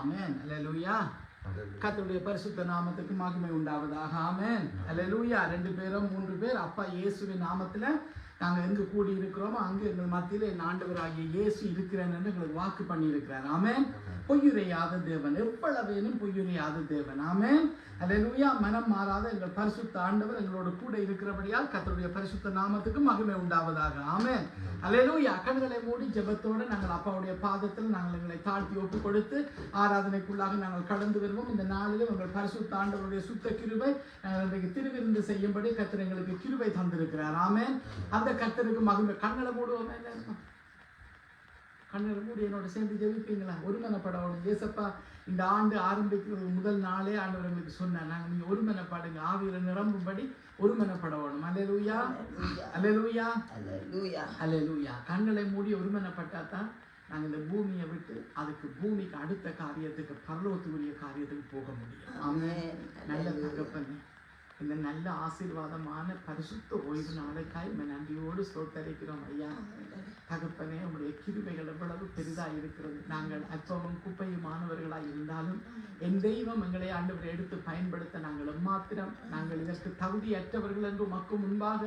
ஆமென். அல்லேலூயா. கர்த்தருடைய பரிசுத்த நாமத்துக்கு மகிமை உண்டாவதாக. ஆமென். அல்லேலூயா. 2 பேரோ 3 பேர் அப்பா இயேசுவின் நாமத்துல நாங்கள் எங்கு கூடி இருக்கிறோமோ அங்கு எங்கள் மத்தியில் என் ஆண்டவராகிய இயேசு இருக்கிறேன் என்று எங்களுக்கு வாக்கு பண்ணி இருக்கிறார். ஆமென். பொய்யுரையாத தேவன், எவ்வளவேனும் பொய்யுரையாத தேவன். ஆமென். அல்லேலூயா. மனம் மாறாத எங்கள் பரிசுத்த ஆண்டவர் எங்களோடு கூட இருக்கிறபடியால் கர்த்தருடைய பரிசுத்த நாமத்துக்கு மகிமை உண்டாவதாக. ஆமென். அல்லேலூயா. கண்களை மூடி ஜெபத்தோடு நாங்கள் அப்பாவுடைய பாதத்தில் நாங்கள் எங்களை தாழ்த்தி ஒப்பு கொடுத்து ஆராதனைக்குள்ளாக நாங்கள் கடந்து வருவோம். இந்த நாளிலும் எங்கள் பரிசுத்த ஆண்டவருடைய சுத்த கிருபை இன்றைக்கு திருவிருந்து செய்யும்படி கர்த்தர் எங்களுக்கு கிருபை தந்திருக்கிறார். ஆமென். அந்த கர்த்தருக்கு மகிமை. கண்களை மூடுவோம். கண்களை மூடி என்னோட சேர்ந்து ஜெபிப்பீங்களா? ஒருமனப்படணும். ஏசப்பா இந்த ஆண்டு ஆரம்பிக்கிறது முதல் நாளே ஆண்டவர் எங்களுக்கு சொன்னார், நாங்கள் நீங்க ஒருமனப்படுங்க, ஆவியில நிரம்பும்படி ஒருமனப்படணும். அல்லேலூயா. அல்லேலூயா. அல்லேலூயா. கண்களை மூடி ஒருமனப்பட்டா தான் நாங்கள் இந்த பூமியை விட்டு அதுக்கு பூமிக்கு அடுத்த காரியத்துக்கு பரலோகத்துக்குரிய காரியத்துக்கு போக முடியும். ஆமென். நல்ல தகப்பனே, இந்த நல்ல ஆசீர்வாதமான பரிசுத்த ஓய்வு நாளைக்காய் நன்றியோடு ஸ்தோத்தரிக்கிறோம் ஐயா. தகப்பனே, உங்களுடைய கிருபைகள் எவ்வளவு பெரிதாக இருக்கிறது. நாங்கள் அற்பமும் குப்பையுமானவர்களாக இருந்தாலும் என் தெய்வம் எங்களை ஆண்டவரை எடுத்து பயன்படுத்த நாங்கள் எம்மாத்திரம் நாங்கள் இதற்கு தகுதியற்றவர்கள் என்று உமக்கு முன்பாக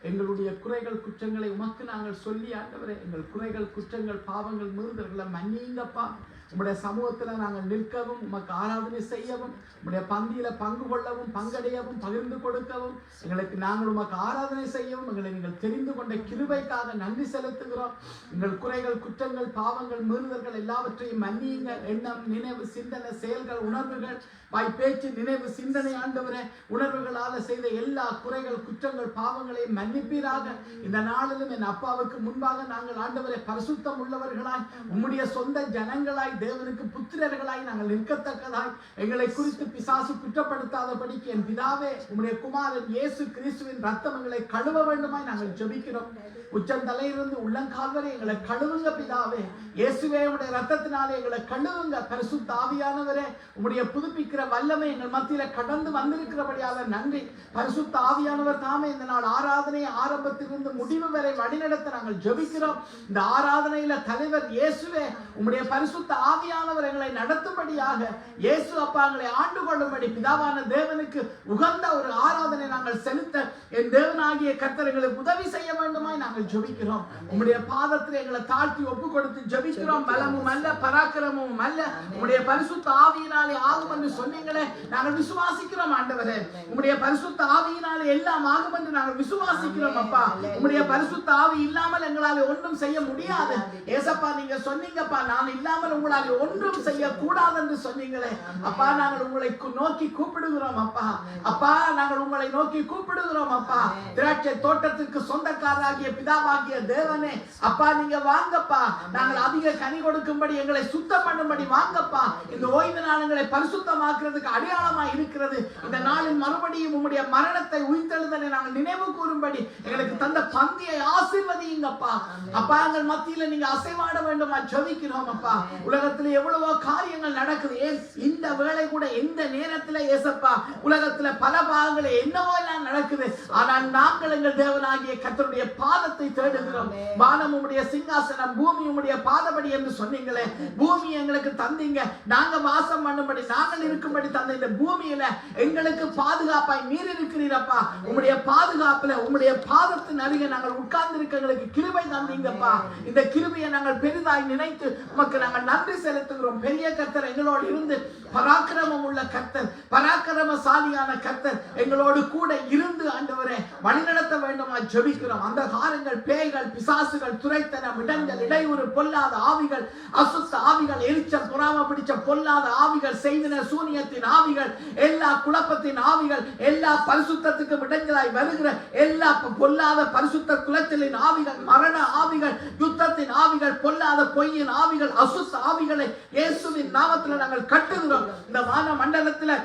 எங்களுடைய குறைகள் குற்றங்களை உமக்கு நாங்கள் சொல்லி ஆண்டவரே எங்கள் குறைகள் குற்றங்கள் பாவங்கள் மீறுதல்களை மன்னிங்கப்பா. உங்களுடைய சமூகத்தில் நாங்கள் நிற்கவும் உமக்கு ஆராதனை செய்யவும் உங்களுடைய பந்தியில பங்கு கொள்ளவும் பங்கடையவும் பகிர்ந்து கொடுக்கவும் எங்களுக்கு நாங்கள் உமக்கு ஆராதனை செய்யவும் எங்களை நீங்கள் தெரிந்து கொண்ட கிருபைக்காக நன்றி செலுத்துகிறோம். எங்கள் குறைகள் குற்றங்கள் பாவங்கள் மீறுதல்கள் எல்லாவற்றையும் மன்னியுங்க. எண்ணம் நினைவு சிந்தனை செயல்கள் உணர்வுகள் வாய் பேச்சு நினைவு சிந்தனை ஆண்டவரே உணர்வுகளால் செய்த எல்லா குறைகள் குற்றங்கள் பாவங்களையும் மன்னிப்பீராக. இந்த நாளிலும் என் அப்பாவுக்கு முன்பாக நாங்கள் ஆண்டவரை பரிசுத்தம் உள்ளவர்களாய் உம்முடைய சொந்த ஜனங்களாய் தேவனுக்கு புத்திரர்களாய் நாங்கள் நிற்கத்தக்கதாய் எங்களை குறித்து பிசாசு குற்றப்படுத்தாதபடிக்கு என் பிதாவே உம்முடைய குமாரன் இயேசு கிறிஸ்துவின் ரத்தம் எங்களை கழுவ வேண்டுமாய் நாங்கள் ஜெபிக்கிறோம். உச்சந்தலையிலிருந்து உள்ளங்கால் வரை எங்களை கழுவுங்க பிதாவே. இயேசுவே உம்முடைய ரத்தத்தினாலே எங்களை கழுவுங்க. பரிசுத்த ஆவியானவரே உம்முடைய புதுப்பிக்கிற வல்லமை எங்கள் மத்தியில கடந்து வந்திருக்கிறபடியால நன்றி. பரிசுத்த ஆவியானவர் தாமே இந்த நாள் ஆராதனை ஆரம்பத்திலிருந்து முடிவு வரை வழிநடத்த நாங்கள் ஜெபிக்கிறோம். இந்த ஆராதனையில தலைவர் இயேசுவே உம்முடைய பரிசுத்த ஆவியானவர் எங்களை நடத்தும்படியாக இயேசு அப்பா எங்களை ஆண்டு கொள்ளும்படி பிதாவான தேவனுக்கு உகந்த ஒரு ஆராதனை நாங்கள் செலுத்த என் தேவனாகிய கர்த்தர் எங்களுக்கு உதவி செய்ய வேண்டுமாய் நாங்கள் ஜெபிக்கிறோம். உம்முடைய பாதத்தில் எங்களை தாழ்த்தி ஒப்பு கொடுத்து ஜெபிக்கிறோம். பலமும் அல்ல பராக்கிரமும் அல்ல உம்முடைய பரிசுத்த ஆவியினாலே ஆகும் என்று சொன்னீங்களே, நாங்கள் விசுவாசிக்கிறோம் ஆண்டவரே. உம்முடைய பரிசுத்த ஆவியினாலே எல்லாம் ஆகும் என்று நாங்கள் விசுவாசிக்கிறோம் அப்பா. உம்முடைய பரிசுத்த ஆவி இல்லாமல் எங்களால் ஒன்றும் செய்ய முடியாது. ஏசப்பா நீங்க சொன்னீங்கப்பா, நான் இல்லாமல் உங்களால் ஒன்றும் செய்ய கூடாது என்று சொன்னீங்களே அப்பா. நாங்கள் உங்களை நோக்கி கூப்பிடுகிறோம் அப்பா. அப்பா நாங்கள் உங்களை நோக்கி கூப்பிடுகிறோம் அப்பா. திராட்சை தோட்டத்திற்கு சொந்தக்காரராகிய பிதாவாகிய தேவனே அப்பா, நீங்க வாங்கப்பா. நாங்கள் அதிக கனி கொடுக்கும்படி எங்களை சுத்தம் பண்ணும்படி வாங்கப்பா. இந்த ஓய்வு நாளங்களை பரிசுத்தமாக்குறதுக்கு அடையாளமாய் இருக்கிறது. இந்த நாளில் மறுபடியும் உம்முடைய மரணத்தை உயிர்த்தெழுதலை நாங்கள் நினைவு கூறும்படி எங்களுக்கு தந்த பந்தியை ஆசீர்வதியுங்கப்பா. அப்பா எங்கள் மத்தியில நீங்க அசைவாட வேண்டுமா ஜெபிக்கிறோம் அப்பா. உலகத்தில் எவ்வளவோ காரியங்கள் நடக்குது. ஏன் இந்த வேளை கூட எந்த நேரத்தில் ஏசப்பா உலகத்துல பல பாகங்கள் என்னவோ எல்லாம் நடக்குது. ஆனால் நாங்கள் எங்கள் தேவனாகிய கர்த்தருடைய பாதத்தை தேடுகிறோம். வானம் உம்முடைய சிங்காசனம், பூமி உம்முடைய பாதபடி என்று சொன்னீங்களே. பூமி எங்களுக்கு தந்தீங்க, நாங்க வாசம் பண்ணும்படி நாங்கள் இருக்கும்படி தந்த இந்த பூமியில எங்களுக்கு பாதுகாப்பாய் நீர் இருக்கிறீரப்பா. உம்முடைய பாதுகாப்புல உம்முடைய பாதத்தின் அருகே நாங்கள் உட்கார்ந்து இருக்க எங்களுக்கு கிருபை தந்தீங்கப்பா. இந்த கிருபையை நாங்கள் பெரிதாய் நினைத்து உமக்கு நாங்கள் நன்றி செலுத்துகிறோம். பெரிய கர்த்தர் எங்களோடு இருந்து பராக்கிரமம் உள்ள கர்த்தர், பராக்கிரமசாலியான கர்த்தர் எங்களோடு கூட இருந்து ஆண்டவரே வழிநடத்த வேண்டுமா ஜெபிக்கிறோம். அந்த காரங்கள் பேய்கள் பிசாசுகள் துரைத்தனம் இடங்கள் இடையூறு பொல்லாத ஆவிகள் அசுத்த ஆவிகள் எரிச்சல் பொறாம பிடிச்ச பொல்லாத ஆவிகள் செய்தின சூனியத்தின் ஆவிகள் எல்லா குழப்பத்தின் ஆவிகள் எல்லா பரிசுத்தத்துக்கு விடங்களாய் வருகிற எல்லா பொல்லாத பரிசுத்த குலத்தின் ஆவிகள் மரண ஆவிகள் யுத்தத்தின் ஆவிகள் பொல்லாத பொய்யின் ஆவிகள் அசுத்த ஆவிகளை இயேசுவின் நாமத்தில் நாங்கள் கட்டுகிறோம். இந்த வான மண்டலத்தில்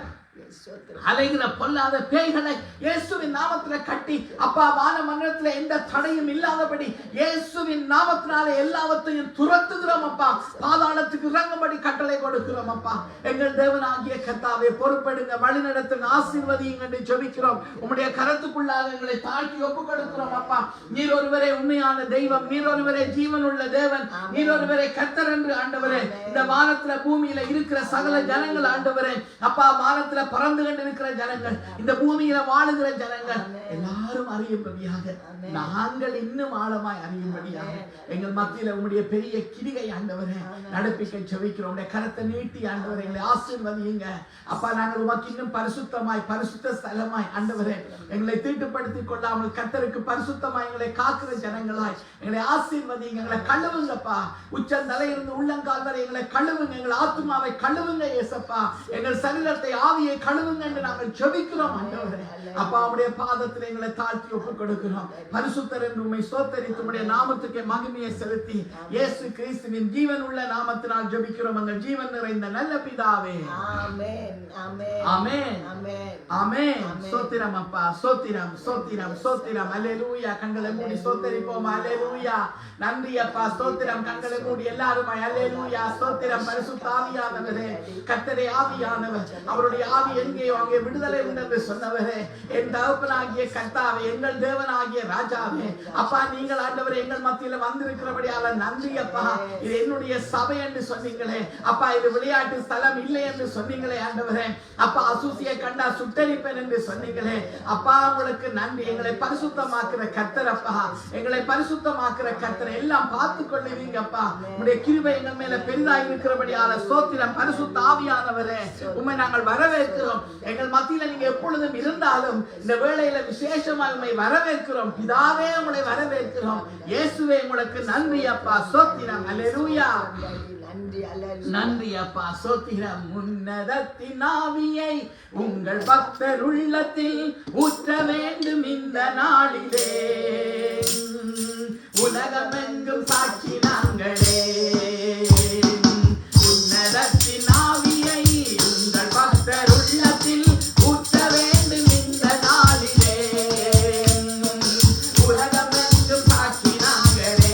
அலைகிற பொல்லாத பேய்களை இயேசுவின் நாமத்துல கட்டி அப்பா வான மண்டலத்துல எந்த தடையும் இல்லாதபடி இயேசுவின் நாமத்தினாலே எல்லாவற்றையும் துரத்துகிறோம் அப்பா. பாதாளத்துக்கு இறங்கும்படி கட்டளை கொடுக்கிறோம் அப்பா. எங்கள் தேவனாகிய கர்த்தாவே பொறுப்பெடுங்க, வழி நடத்துங்க, ஆசீர்வதியுங்க என்று ஜெபிக்கிறோம். உம்முடைய கரத்துக்குள்ளாக எங்களை தாழ்த்தி ஒப்புக் கொடுக்கிறோம் அப்பா. நீர் ஒருவரே உண்மையான தெய்வம், நீர் ஒருவரே ஜீவனுள்ள தேவன், நீர் ஒருவரே கர்த்தர் என்று ஆண்டவரே இந்த வானத்துல பூமியில இருக்கிற சகல ஜனங்கள் ஆண்டவரே அப்பா, வானத்துல பறந்து கொண்டிருக்கிற ஜனங்கள், இந்த பூமியில வாழுகிற ஜனங்கள் எல்லாரும் அறியும்படியாக, நாங்கள் இன்னும் ஆழமாய் அறியும்படியாக எங்கள் மத்தியில உம்முடைய பெரிய கிரியை ஆண்டவரே நடப்பிக்க ஜெபிக்கிறோம். உம்முடைய கரத்தை நீட்டி ஆண்டவரே எங்களை ஆசீர்வதியுங்க அப்பா. நாங்கள் உமக்கு இன்னும் பரிசுத்தமாய் பரிசுத்த ஸ்தலமாய் ஆண்டவரே எங்களை தீட்டுப்படுத்திக் கொள்ளாமல் கர்த்தருக்கு பரிசுத்தமாய் எங்களை காக்கிற ஜனங்களாய் எங்களை ஆசீர்வதியுங்க. எங்களை கழுவுங்கப்பா, உச்சந்தலையிலிருந்து உள்ளங்கால் வரை எங்களை கழுவுங்க, எங்கள் ஆத்துமாவை கழுவுங்க இயேசப்பா, எங்கள் சரீரத்தை ஆவியை கழுவுங்க என்று நாங்கள் ஜெபிக்கிறோம் ஆண்டவரே அப்பா. உம்முடைய பாதத்தில் எங்களை தாழ்த்தி ஒப்புக் கொடுக்கிறோம். பரிசுத்தர் என்று உம்மை ஸ்தோத்திரித்து உம்முடைய நாமத்துக்கு மகிமையை செலுத்தி இயேசு கிறிஸ்துவின் ஜீவன் உள்ள நாமத்தினால் ஜெபிக்கிறோம் எங்கள் ஜீவன் நிறைந்த நல்ல பிதாவே. ஆமென் ஆமென் ஆமென் ஆமென் ஆமென். ஸ்தோத்திரம் அப்பா, ஸ்தோத்திரம் ஸ்தோத்திரம் ஸ்தோத்திரம். அல்லேலூயா. கண்களை மூடி ஸ்தோத்திரிப்போம். அல்லேலூயா. நன்றி அப்பா. ஸ்தோத்திரம். கண்களை மூடி எல்லாரும் அல்லேலூயா. ஸ்தோத்திரம். பரிசுத்த ஆவியானவரே, கர்த்தரே ஆவியானவர், அவருடைய ஆவி எங்கேயோ அங்கே விடுதலை உண்டு என்று சொன்னவரே, என் தகப்பனாகிய கர்த்தாவே, எங்கள் தேவனாகிய ராஜாவே அப்பா, நீங்கள் ஆண்டவரே எங்கள் மத்தியில வந்திருக்கிறபடியால நன்றி அப்பா. இது என்னுடைய சபை என்று சொன்னீங்களே அப்பா, இது விளையாட்டு ஸ்தலம் இல்லை என்று சொன்னீங்களே ஆண்டவரே அப்பா. அசூசியை கண்டா சுட்டரிப்பேன் என்று சொன்னீங்களே அப்பா, உங்களுக்கு நன்றி. எங்களை பரிசுத்தமாக்குற கர்த்தர் அப்பா, எங்களை பரிசுத்தமாக்குற கர்த்தர் எல்லாம் பார்த்து கொள்ளுவீங்க அப்பா. உம்முடைய கிருபை எங்கள் மேல பெரிதாய் இருக்கிறபடியால ஸ்தோத்திரம். பரிசுத்த ஆவியானவரே உம்மை நாங்கள் வரவேற்கிறோம். எங்கள் மத்தியில நீங்க எப்பொழுதும் இருந்தாலும் இந்த வேளையில விசேஷமாக உம்மை வரவேற்கிறோம். பிதாவே உங்களை வரவேற்கிறோம். இயேசுவே உங்களுக்கு நன்றி அப்பா. ஸ்தோத்திரம். அல்லேலூயா. நன்றி அப்பா. ஸ்தோத்திரம். உன்னதத்தின் ஆவியை உங்கள் பக்தர் உள்ளத்தில் ஊற்ற வேண்டும் இந்த நாளிலே, உலகமெங்கும் சாட்சி நாங்களே. உன்னதத்தின் ஆவியை உங்கள் பக்தர் உள்ளத்தில் ஊற்ற வேண்டும் இந்த நாளிலே, உலகமெங்கும் சாட்சி நாங்களே.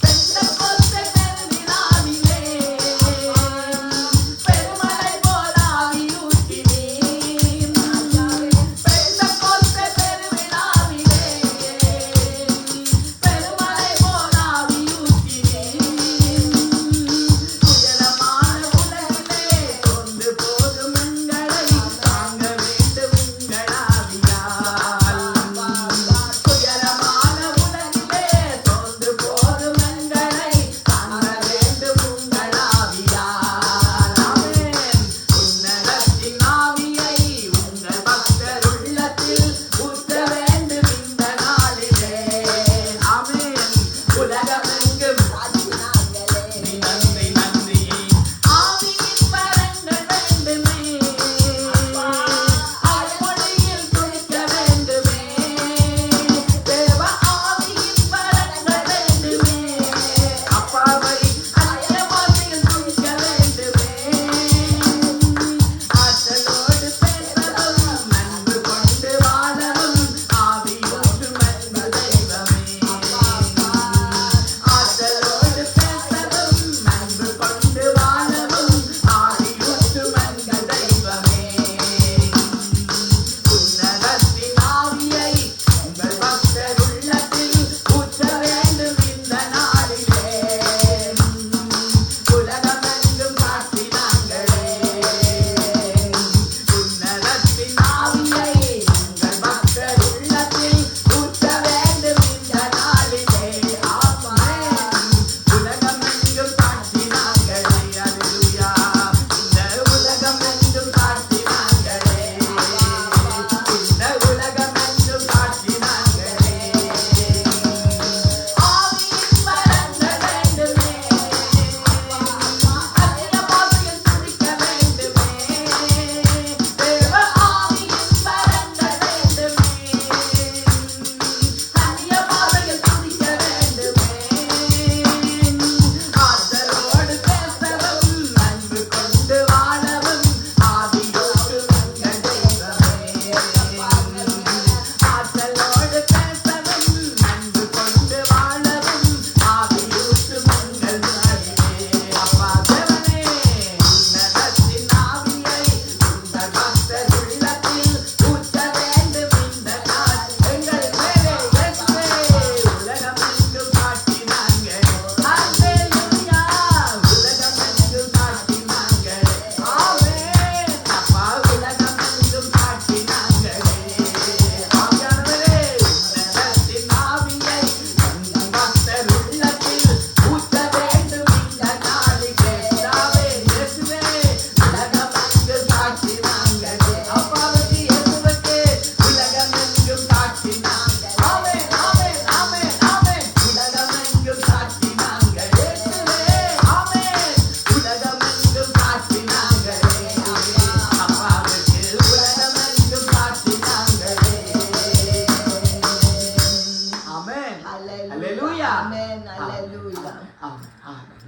பெந்தெகோஸ்தே பெருவிழாவிலே பெருமழை போல ஆவி ஊற்றினீர். பெந்தெகோஸ்தே பெருவிழாவிலே பெருமழை போல ஆவி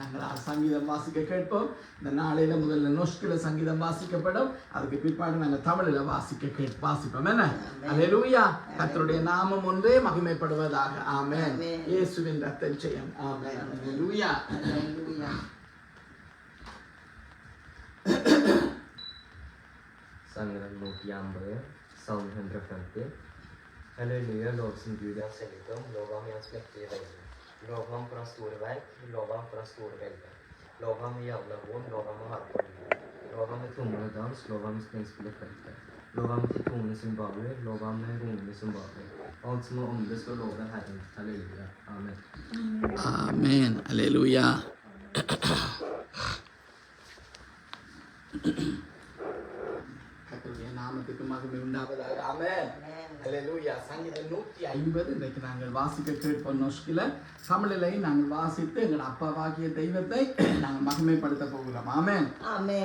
நாங்கள் சங்கீதம் வாசிக்க கேட்போம். இந்த நாளையில முதல்ல நொஷ்கில சங்கீதம் வாசிக்கப்படும், அதுக்கு பிற்பாடு நாங்கள் தமிழில் வாசிப்போம். என்ன? அல்லேலூயா. கர்த்தருடைய நாமம் ஒன்றே மகிமைப்படுவதாக. ஆமென். இயேசுவின் ரத்தம் ஜெயம். ஆமென். அல்லேலூயா. Sangren 150, Psalm 150. Halleluja, lovsing Gud i hans helligdom, lov ham i hans mektige velde. Lov ham for hans store verk, lov ham for hans store velde. Lov ham i jævla hån, lov ham med harpeliv. Lov ham med trommel og dans, lov ham med sprengspill og fløyte. Lov ham til tonende cymbaler, lov ham med rungende cymbaler. Alt som er ånde skal love Herren. Halleluja. Amen. Amen. Halleluja. கர்த்தருடைய நாமத்துக்கு மகிமை உண்டாவதாக. ஆமென். அல்லேலூயா. சங்கீதம் 150 இன்றைக்கு நாங்கள் வாசிக்க கேட்போம். நொஷ்கில தமிழிலே நாங்கள் வாசித்து எங்கள் அப்பாவாகிய தெய்வத்தை நாங்கள் மகிமைப்படுத்த போகிறோம். ஆமென்.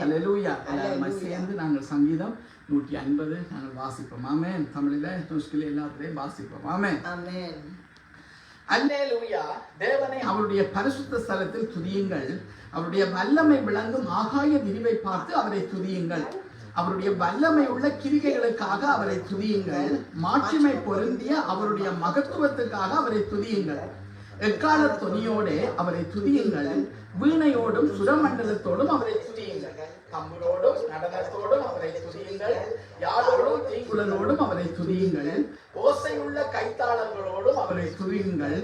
அல்லேலூயா. எல்லாரும் சேர்ந்து நாங்கள் சங்கீதம் 150 நாங்கள் வாசிப்போம். ஆமென். தமிழில நொஷ்கில எல்லாத்திலையும் வாசிப்போம். ஆமென். அல்லேலூயா. தேவனை அவருடைய பரிசுத்த ஸ்தலத்தில் துதியுங்கள். அவருடைய வல்லமை விளங்கும் ஆகாய விரிவை பார்த்து அவரை துதியுங்கள். அவருடைய வல்லமை உள்ள கிரிகைகளுக்காக அவரை துதியுங்கள். மாட்சிமை பொருந்திய அவருடைய மகத்துவத்துக்காக அவரை துதியுங்கள். எக்கால தொனியோடே அவரை துதியுங்கள். வீணையோடும் சுரமண்டலத்தோடும் அவரை துதியுங்கள். கம்பரோடும் நடனத்தோடும் அவரை துதியுங்கள். யாழோடும் தீங்குழலோடும் அவரை துதியுங்கள். ஓசையுள்ள கைத்தாளங்களோடும் அவரை துதியுங்கள்.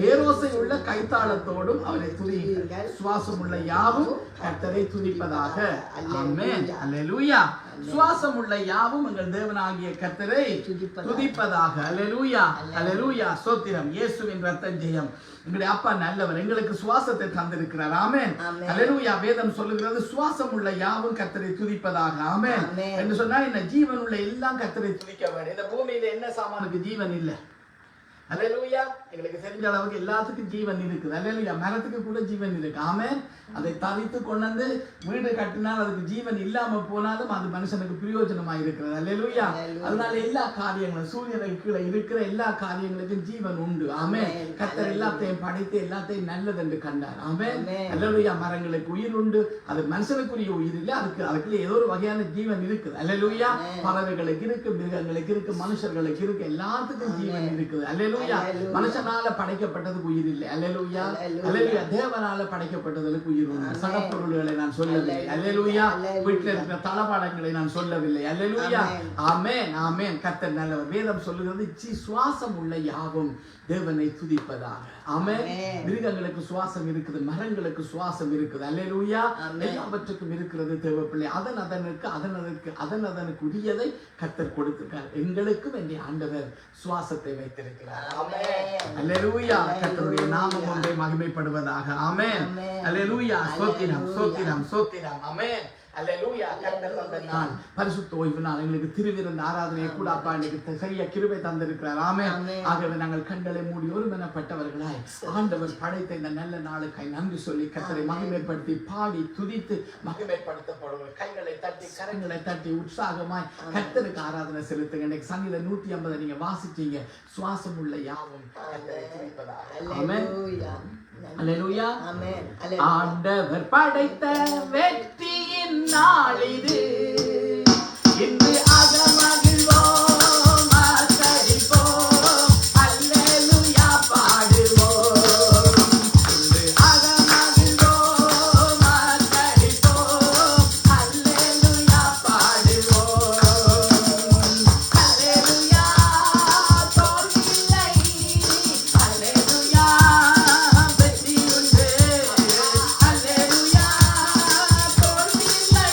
ஏரோசையுள்ள கைத்தாளத்தோடும் அவரை துதியுங்கள். சுவாசமுள்ள யாவும் கர்த்தரை துதிப்பதாக. ஆமென். அல்லேலூயா. சுவாசமுள்ள யாவும் எங்கள் தேவனாகிய கர்த்தரை துதிப்பதாக. அல்லேலூயா. அல்லேலூயா. ஸ்தோத்திரம். இயேசுவின் ரத்தம் ஜெயம். எங்களுடைய அப்பா நல்லவர், எங்களுக்கு சுவாசத்தை தந்திருக்கிறார். ஆமென். அல்லேலூயா. வேதம் சொல்லுகிறது சுவாசம் உள்ள யாவும் கர்த்தரை துதிப்பதாக. ஆமென் என்று சொன்னால் இந்த ஜீவன் உள்ள எல்லாம் கர்த்தரை துதிக்க வேண்டும். இந்த பூமியில என்ன சாமானுக்கு ஜீவன் இல்லை? அல்லேலூயா. எங்களுக்கு தெரிஞ்ச அளவுக்கு எல்லாத்துக்கும் ஜீவன் இருக்குது. அல்லேலூயா. மரத்துக்கு கூட ஜீவன் இருக்கு. ஆமென். அதை தவித்து கொண்டு வீடு கட்டினால் அதுக்கு ஜீவன் இல்லாம போனாலும் அது மனுஷனுக்கு பிரயோஜனமா இருக்கிறது. அல்லேலூயா. அதனால எல்லா காரியங்களும் சூரியனுக்கு கீழே இருக்கிற எல்லா காரியங்களுக்கும் ஜீவன் உண்டு. ஆமென். கர்த்தர் எல்லாத்தையும் படைத்து எல்லாத்தையும் நல்லது என்று கண்டார். ஆமென். அல்லேலூயா. மரங்களுக்கு உயிர் உண்டு, அது மனுஷனுக்குரிய உயிர் இல்லை, அதுக்குள்ள ஏதோ ஒரு வகையான ஜீவன் இருக்குது. அல்லேலூயா. பறவைகளுக்கு இருக்கு, மிருகங்களுக்கு இருக்கு, மனுஷர்களுக்கு இருக்கு, எல்லாத்துக்கும் ஜீவன் இருக்குது. அல்லேலூயா. மனுஷனால படைக்கப்பட்டதுக்கு உயிர் இல்லை. அல்லேலூயா. அல்லேலூயா. தேவனால படைக்கப்பட்டதுக்கு உயிர் உண்டு. சடப்பொருள்களை நான் சொல்லவில்லை. அல்லேலூயா. வீட்டில் இருக்கிற தளபாடங்களை நான் சொல்லவில்லை. அல்லேலூயா. ஆமென். ஆமென். கர்த்தர் நல்லவர். வேதம் சொல்லுகிறது சுவாசம் உள்ள யாவும் தேவனை துதிப்பதாக. ஆமென். மிருகங்களுக்கு சுவாசம் இருக்குது, மரங்களுக்கு சுவாசம் இருக்குது. அல்லேலூயா. எல்லாவற்றுக்கும் இருக்கிறது தேவ பிள்ளை. அதனுக்கு உரியதை கர்த்தர் கொடுத்திருக்கார். எங்களுக்கும் என்னுடைய ஆண்டவர் சுவாசத்தை வைத்திருக்கிறார். ஆமென். அல்லேலூயா. கர்த்தருடைய நாமம் ஒன்றே மகிமைப்படுவதாக. ஆமென். அல்லேலூயா. ஸ்தோத்திரம், ஸ்தோத்திரம், ஸ்தோத்திரம். ஆமென். அல்லேலூயா. கர்த்தர் தந்த நாள் பரிசுத்த ஓய்வு நாள். எங்களுக்கு திருவிருந்து ஆராதனையை கூட அப்பா இன்னைக்கு செய்ய கிருபை தந்திருக்கிறார். ஆமென். ஆகவே நாங்கள் கண்களை மூடி ஒருமனப்பட்டவர்களாய் ஆண்டவர் படைத்த இந்த நல்ல நாளுக்காய் நன்றி சொல்லி கர்த்தரை மகிமைப்படுத்தி பாடி துதித்து மகிமைப்படுத்தப்படுவோம். கைகளை தட்டி கரங்களை தட்டி உற்சாகமாய் கர்த்தருக்கு ஆராதனை செலுத்துங்க. இன்னைக்கு சங்கீதம் 150 நீங்க வாசிச்சீங்க. சுவாசம் உள்ள யாவும் கர்த்தரை துதிப்பதாக. ஆமென். அல்லேலூயா. ஆண்டவர் படைத்த வெற்றியின் நாள் இது. இன்று அகமகிழ்வோம், ஆசரிப்போம், அல்லேலூயா பாடுவோம். இன்று அகமகிழ்வோம், ஆசரிப்போம், அல்லேலூயா பாடுவோம். அல்லேலூயா. தோல்வியில்லை. அல்லேலூயா. வெற்றியுண்டு. அல்லேலூயா. தோல்வியில்லை.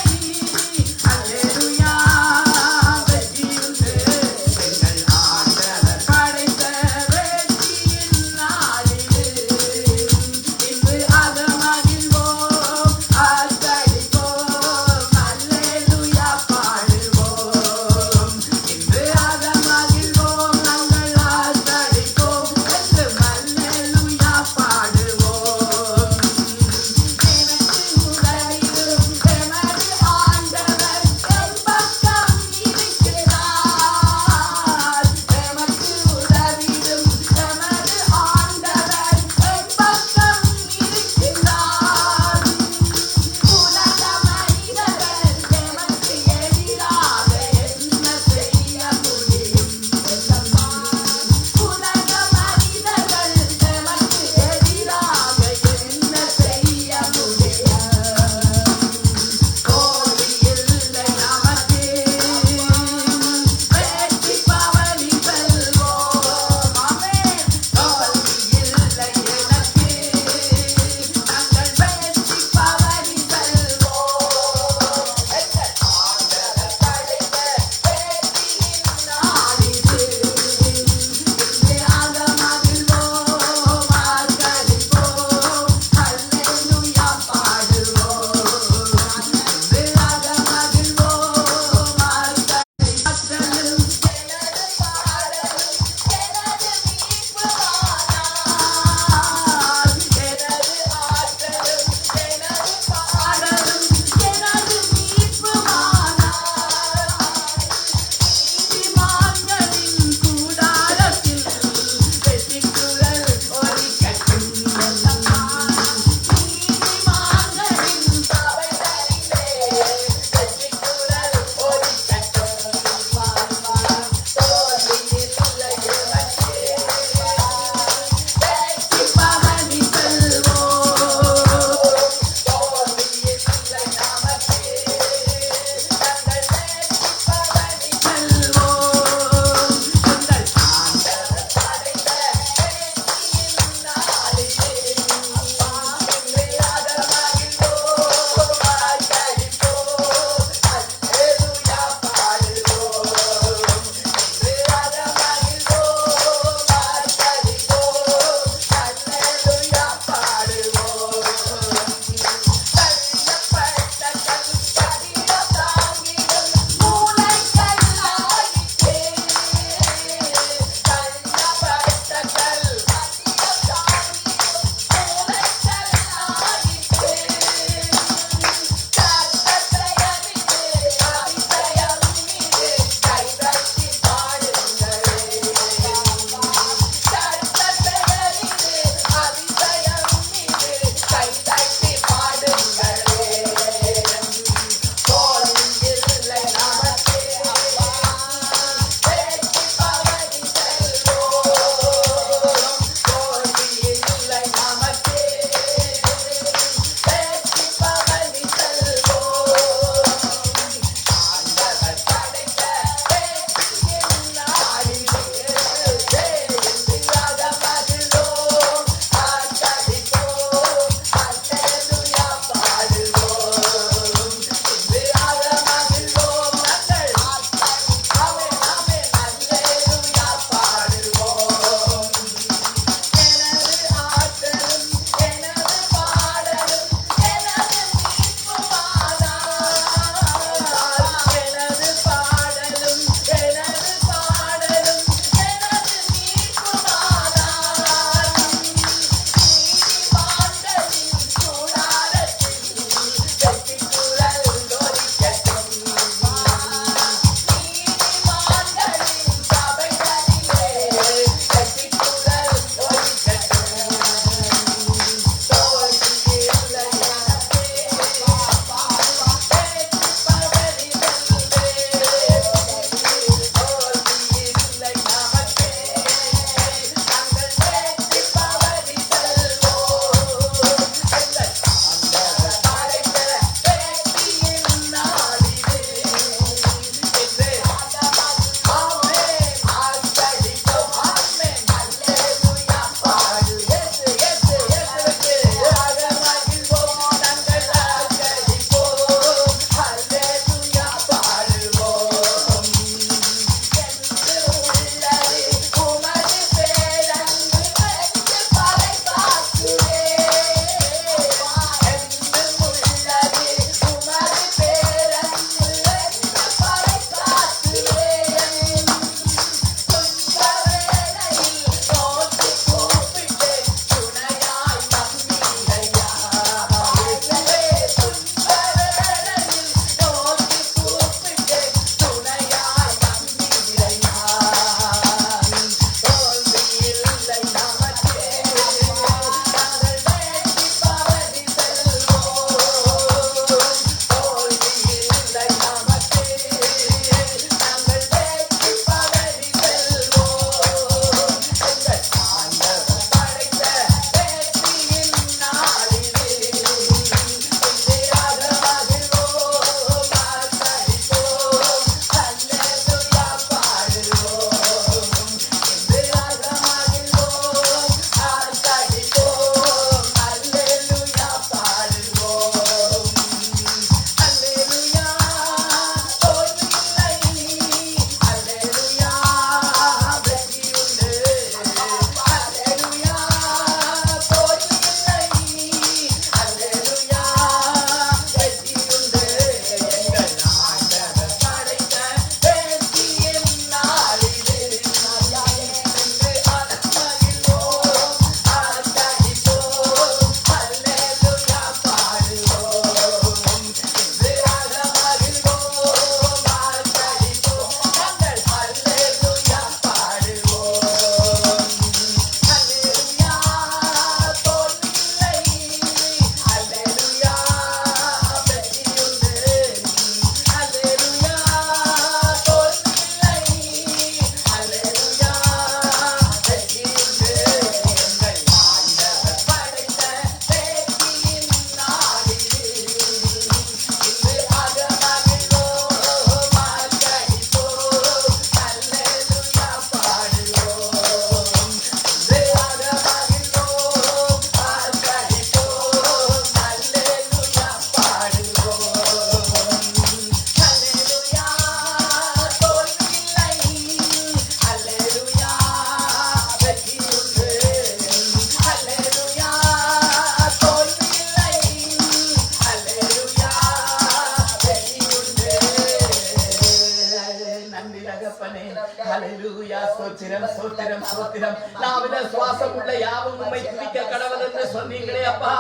தகப்பனே. ஹல்லேலூயா. ஸ்தோத்திரம் ஸ்தோத்திரம் ஸ்தோத்திரம். நாவில சுவாசமுள்ள யாவும் உம்மை துதிக்க கடவுள் என்று சொன்னீங்களே அப்பா.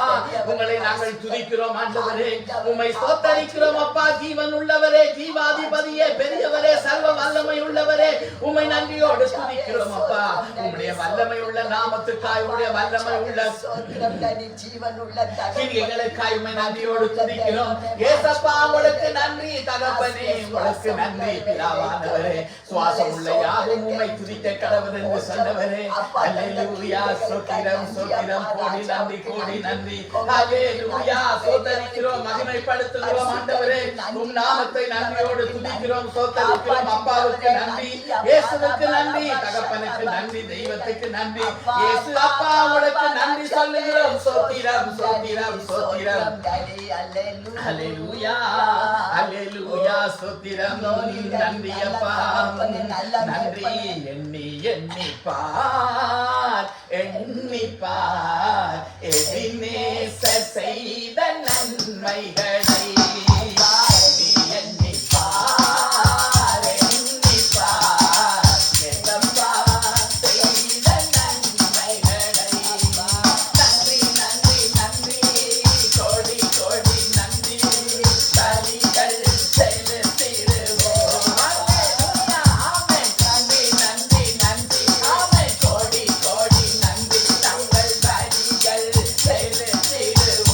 உங்களை நாங்கள் துதிக்கிறோம் ஆண்டவரே. உம்மை ஸ்தோத்தரிக்கிறோம் அப்பா. ஜீவன் உள்ளவரே, ஜீவாதிபதியே, பெரியவரே, சர்வ வல்லமை உள்ளவரே, உம்மை நன்றியோடு துதிக்கிறோம் அப்பா. உம்முடைய வல்லமை உள்ள நாமத்துக்காய், உம்முடைய வல்லமை உள்ள கிரியைகளுக்காய் உம்மை நன்றியோடு துதிக்கிறோம். ஏசப்பா உங்களுக்கு நன்றி தகப்பனே, உங்களுக்கு நன்றி பிதாவானவரே. சுவாசம் உள்ள யாரும் உம்மை துதிக்க கடவுள் என்று சொன்னவரே. அல்லேலூயா. ஸ்தோத்திரம் ஸ்தோத்திரம். கோடி நன்றி கோடி நன்றி. அல்லேலூயா. ஸ்தோத்தரிக்கிறோம், மகிமைப்படுத்துகிறோம் ஆண்டவரே. உம் நாமத்தை நன்றியோடு துதிக்கிறோம், ஸ்தோத்தரிக்கிறோம். அப்பாவுக்கு நன்றி, இயேசுவுக்கு நன்றி, தகப்பனுக்கு நன்றி, தெய்வத்துக்கு நன்றி. இயேசு அப்பா உங்களுக்கு நன்றி சொல்லுகிறோம். ஸ்தோத்திரம் ஸ்தோத்திரம் ஸ்தோத்திரம். அல்லேலூயா அல்லேலூயா. ஸ்தோத்திரம். நன்றி அப்பா நன்றி. எண்ணி எண்ணி பார், எண்ணி பார், எபினேசர் செய்த நன்மைகளை. எண்ணி பார், எண்ணி பார், ஏசப்பா செய்த நன்மைகளை. நன்றி நன்றி நன்றி, கோடி கோடி நன்றி. பலிகள் செலுத்திடுவோம். அல்லேலூயா. ஆமென். நன்றி நன்றி நன்றி. ஆமென். கோடி கோடி நன்றி. தங்கள் பலிகள் செலுத்திடுவோம்.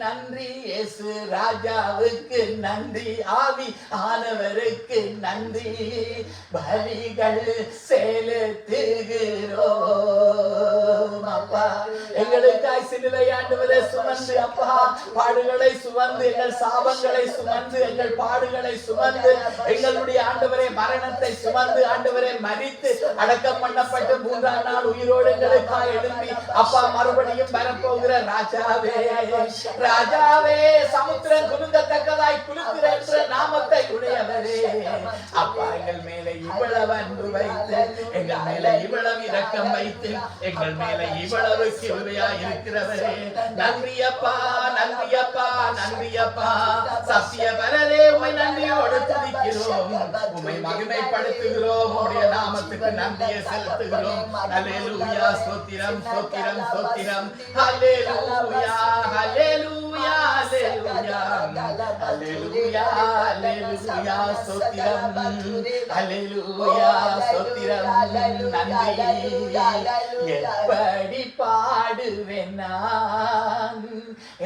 நன்றி, இயேசு ராஜாவுக்கு நன்றி, ஆவி ஆனவருக்கு நன்றி, பலிகள் செலுத்துகிறோம். அப்பா எங்களுக்காய் சிலுவை ஆண்டவரே சுமந்து, அப்பா பாடுகளை சுமந்து, எங்கள் சாபங்களை சுமந்து, எங்கள் பாடுகளை சுமந்து, எங்களுடைய ஆண்டவரே மரணத்தை சுமந்து, ஆண்டவரே மரித்து அடக்கம் பண்ணப்பட்டு 3ஆம் நாள் உயிரோடு எங்களுக்காய் எழும்பி அப்பா மறுபடியும் வரப்போகிற ராஜாவே, ராஜாவே, சமுத்திரம் குலுங்கத்தக்கதாய் குலுக்குற நாமத்தை உடையவரே, அப்பா எங்கள் மேலே இவ்வளவு அன்பு வைத்து, எங்கள் மேலே இவ்வளவு இரக்கம் வைத்து, எங்கள் மேலே இவ்வளவு கிருபையா இருக்கிறவரே, நன்றி அப்பா, நன்றி அப்பா, நன்றி அப்பா. சத்திய பரரே உம்மை நன்றியோடு துதிக்கிறோம், உம்மை மகிமைப்படுத்துகிறோம், உம்முடைய நாமத்துக்கு நன்றியை செலுத்துகிறோம். ஹல்லேலூயா, ஸ்தோத்திரம், ஸ்தோத்திரம், ஸ்தோத்திரம். ஹல்லேலூயா, ஹல்லேலூயா, ஹல்லேலூயா, ஹல்லேலூயா, ஹல்லேலூயா, ஸ்தோத்திரம், ஹல்லேலூயா, ஸ்தோத்திரம், நன்றி. எப்படி பாடுவேன் நான்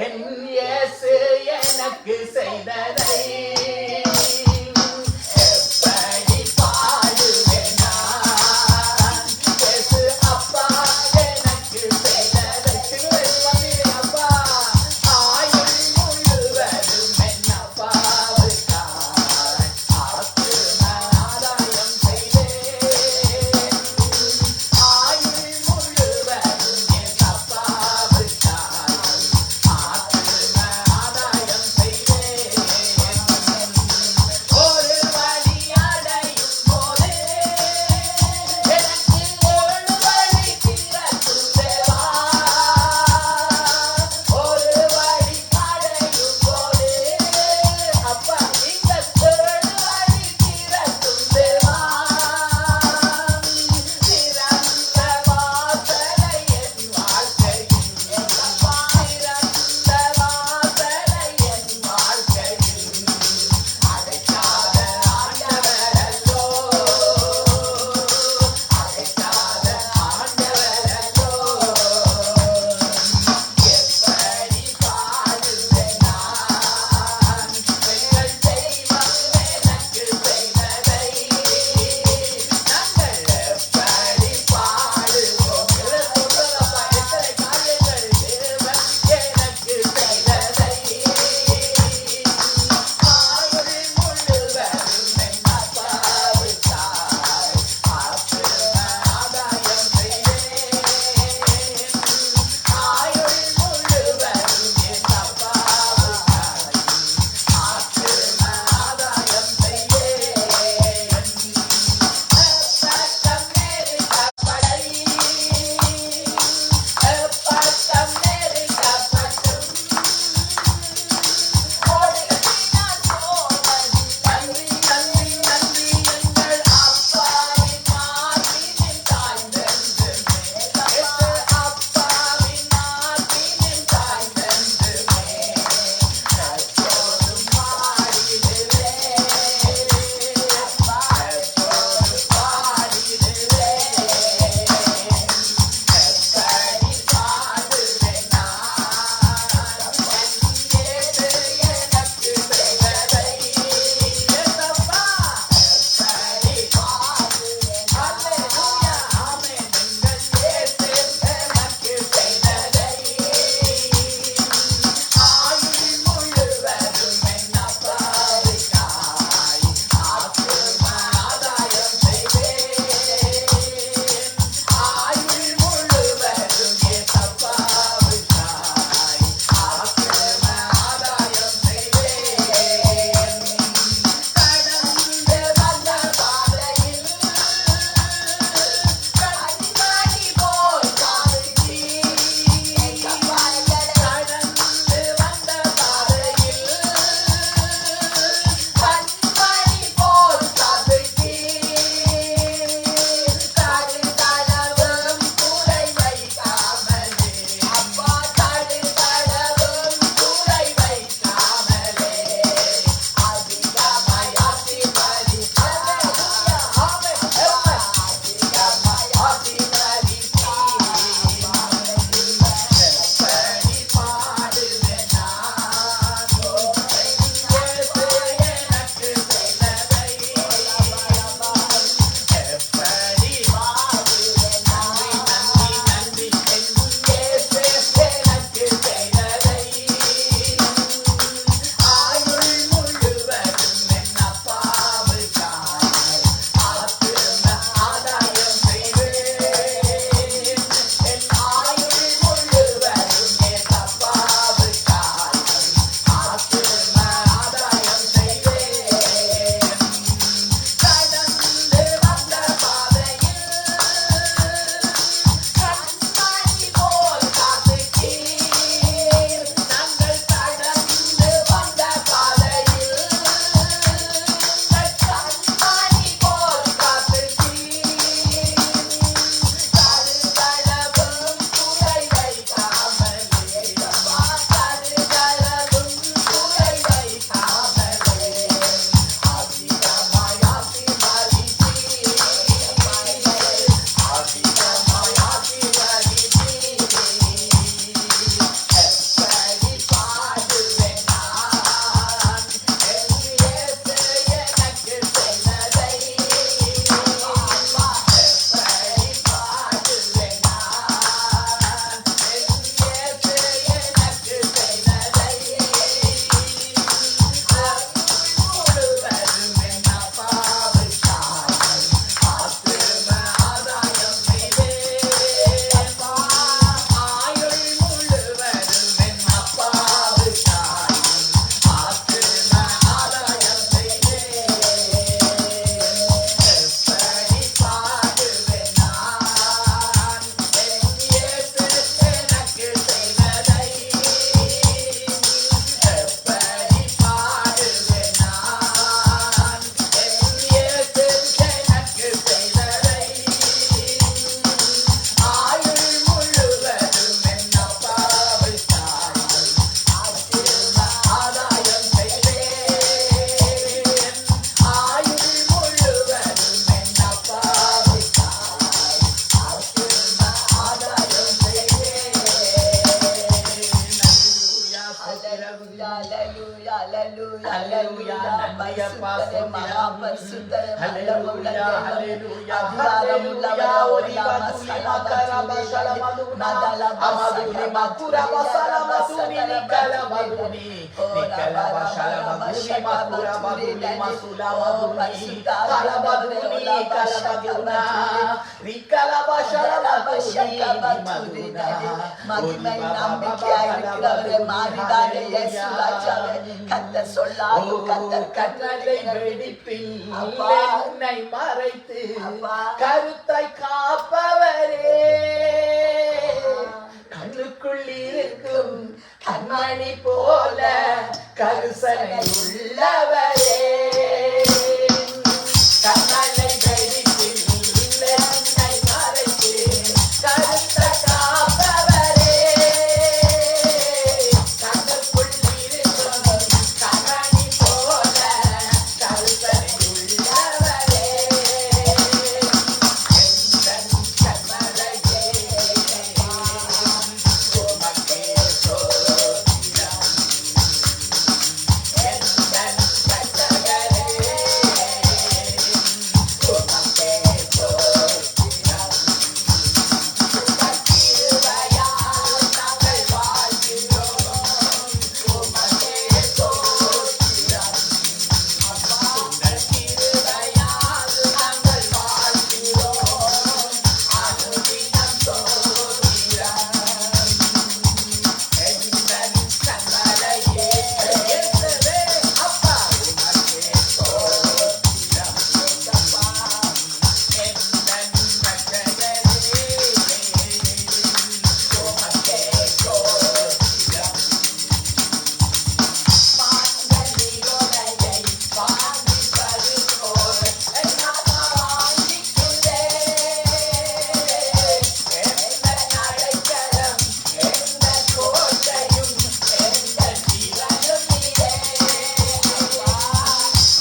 என் இயேசு எனக்கு செய்ததை, எப்படி பாடுவேன் நான் இயேசு அப்பா எனக்கு செய்ததை. திருவள்ளுவரே அப்பா, ஆயுள் முழுவதும் என் அப்பாவுக்காய் ஆத்தும ஆதாயம் செய்தேன், ஆயுள் முழுவதும் என் அப்பாவுக்காய் ஆத்தும ஆதாயம் செய்தேன். நன்றி அப்பா பரிசுத்தரே ஹalleluya ஹalleluya அதிகாரமுள்ளவரே ஒரிபா துலி மக்கரா பஷல மதுனா அமதுனி மக்குரா பசல மதுனி நிக்கல மதுனி நிக்கல பஷல மதுனி மக்குரா மதுனி மசுலா மதுனி கல மதுனி கல மதுனா நிக்கல பஷல மதுனி மதுனா மகிமை நம்பிக்கையாய் இருக்கிறவரே மாறிதானே இயேசு ராஜாவே கர்த்தர் சொல்லாது கர்த்தர் கட்டளை வெடிப்பில் உன்னை மறைத்து கருத்தை காப்பவரே கண்ணுக்குள் இருக்கும் கண்மணி போல கருசனை உள்ளவரே கண்ணனை வெடிப்பில் உன்னை மறைத்து கருத்தை காப்பவரே கண்ணுக்குள் இருக்கும் கண்மணி போல கருசனை உள்ளவரே எந்தன் கண்மலையே உமக்கே சோத்திரம் எந்தன் கட்டளரே உமக்கே சோத்திரம் கிருபையால் நாங்கள் வாழ்கிறோம் உமக்கே சோத்திரம் உங்கள் கிருபையால் நாங்கள் வாழ்கிறோம் அனுதினம் சோத்திரம் எந்தன் கண்மலையே இயேசுவே அப்பா உமக்கே சோத்திரம் அப்பா எந்தன் ரட்சகரே உமக்கே சோத்திரம் மாங்கள் நீரோடையை வாங்கி வருவோர் என்னாத்மா வாங்கிக்கிறேன் எந்தன் அடைக்கலம் எந்தன் கோட்டையும் எந்தன் ஜீவனும் நீரே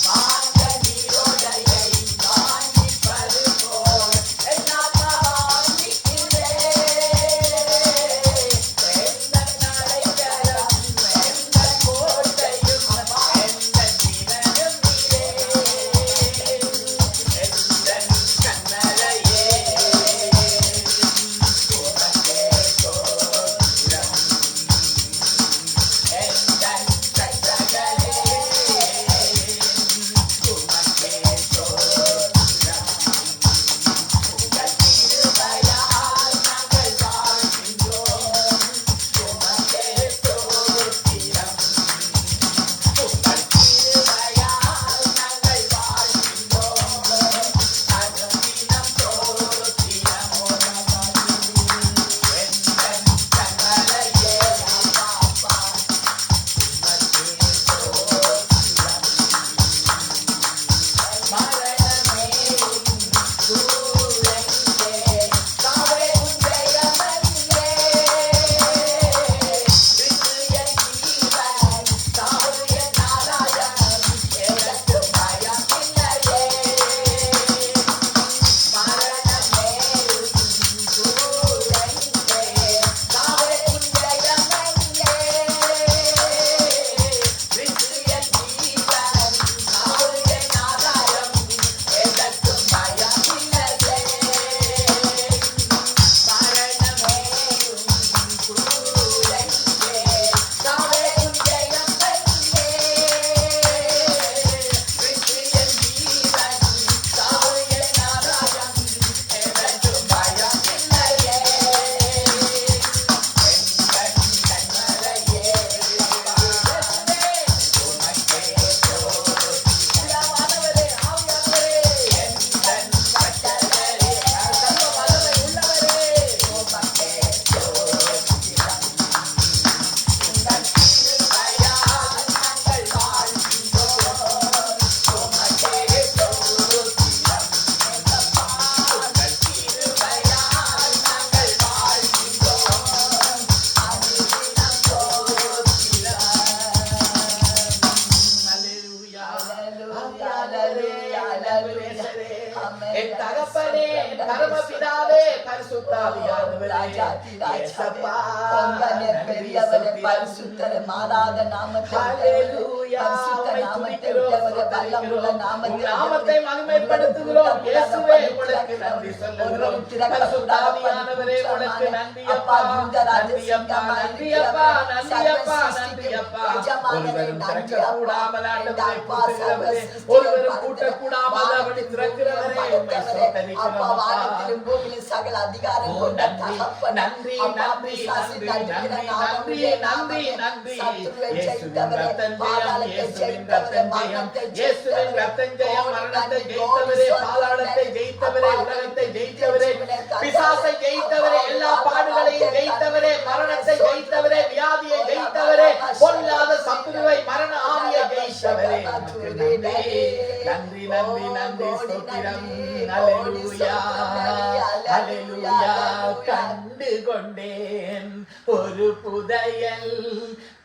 மாங்கள் நீரோடையை வாங்கி வருவோர் என்னாத்மா வாங்கிக்கிறேன் எந்தன் அடைக்கலம் எந்தன் கோட்டையும் எந்தன் ஜீவனும் நீரே எந்தன் கண்மலையே உமக்கே சோத்திரம் எந்தன் ரட்சகரே உமக்கே சோத்திரம் உங்கள் கிருபையால் நாங்கள் வாழ்கின்றோம் உமக்கே சோத்திரம் உங்கள் கிருபையால் நாங்கள் வாழ்கின்றோம் அனுதினம் சோத்திரம் எந்தன் கண்மலையே அப்பா உமக்கே சோத்திரம் மரணமே சூழங்கே தாவே உஞ்சயமங்கே விசுயன் ஜீவன் தாவுய நாராயணன் எனக்கு பயம் இல்லையே மரணமே சூழங்கே தாவே உஞ்சயமங்கே விசுயன் ஜீவன் தாவுய நாராயணன் எனக்கு பயம் இல்லையே மரணமே சூழங்கே தாவே உஞ்சயமங்கே விசுயன் ஜீவன் தாவுய நாராயணன் எனக்கு பயம் இல்லையே எந்தன் கண்மலையே உமக்கே சோத்திரமானவரே ஆவியானவரே எந்தன் கட்டளரே சர்வ வல்லமை உள்ளவரே உமக்கே சோத்திரம் உங்கள் கிருபையால் நாங்கள் வாழ்கின்றோம் உமக்கே சோத்திரம் உங்கள் கிருபையால் நாங்கள் வாழ்கின்றோம் அனுதினம் சோத்திரம் ஹalleluya என் தகப்பனே பரமபிதாவே பரிசுத்தாவியானவரே இயேசப்பா பெரியவரே பரிசுத்தரே மாறாத நாமத்தை ஹalleluya உம்மை துதிக்கிறோம், ஸ்தோத்திரிக்கிறோம். உம் நாமத்தை மகிமைப்படுத்துகிறோம். இயேசுவே உமக்கு நன்றி சொல்லுகிறோம். பரிசுத்த ஆவியானவரே உமக்கு நன்றி அப்பா, நன்றி அப்பா, நன்றி அப்பா, நன்றி அப்பா, நன்றி அப்பா. ஒருவரும் திறக்கக்கூடாமல் ஆண்டவரே பூட்டுகிறவரே, ஒருவரும் பூட்டக்கூடாமல் அவனை திறக்கிறவரே உம்மை ஸ்தோத்திரிக்கிறோம் அப்பா. சகல அதிகாரம் கொண்ட தகப்பனே, நன்றி நன்றி நன்றி நன்றி நன்றி நன்றி நன்றி. இயேசுவின் ரத்தஞ்சயம், இயேசுவின் ரத்தஞ்சயம், இயேசுவின் ரத்தஞ்சயம். மரணத்தை ஜெயித்தவரே, பாதாளத்தை ஜெயித்தவரே, உலகத்தை ஜெயித்தவரே, பிசாசை ஜெயித்தவரே, எல்லா பாடுகளையும் ஜெயித்தவரே, மரணத்தை ஜெயித்தவரே, வியாதியை ஜெயித்தவரே, பொல்லாத சத்துருவை மரண ஆவியை ஜெயித்தவரே, நன்றி நன்றி நன்றி ஸ்தோத்திரம். அல்லேலூயா அல்லேலூயா. கண்டு கொண்டேன் ஒரு புதையல்,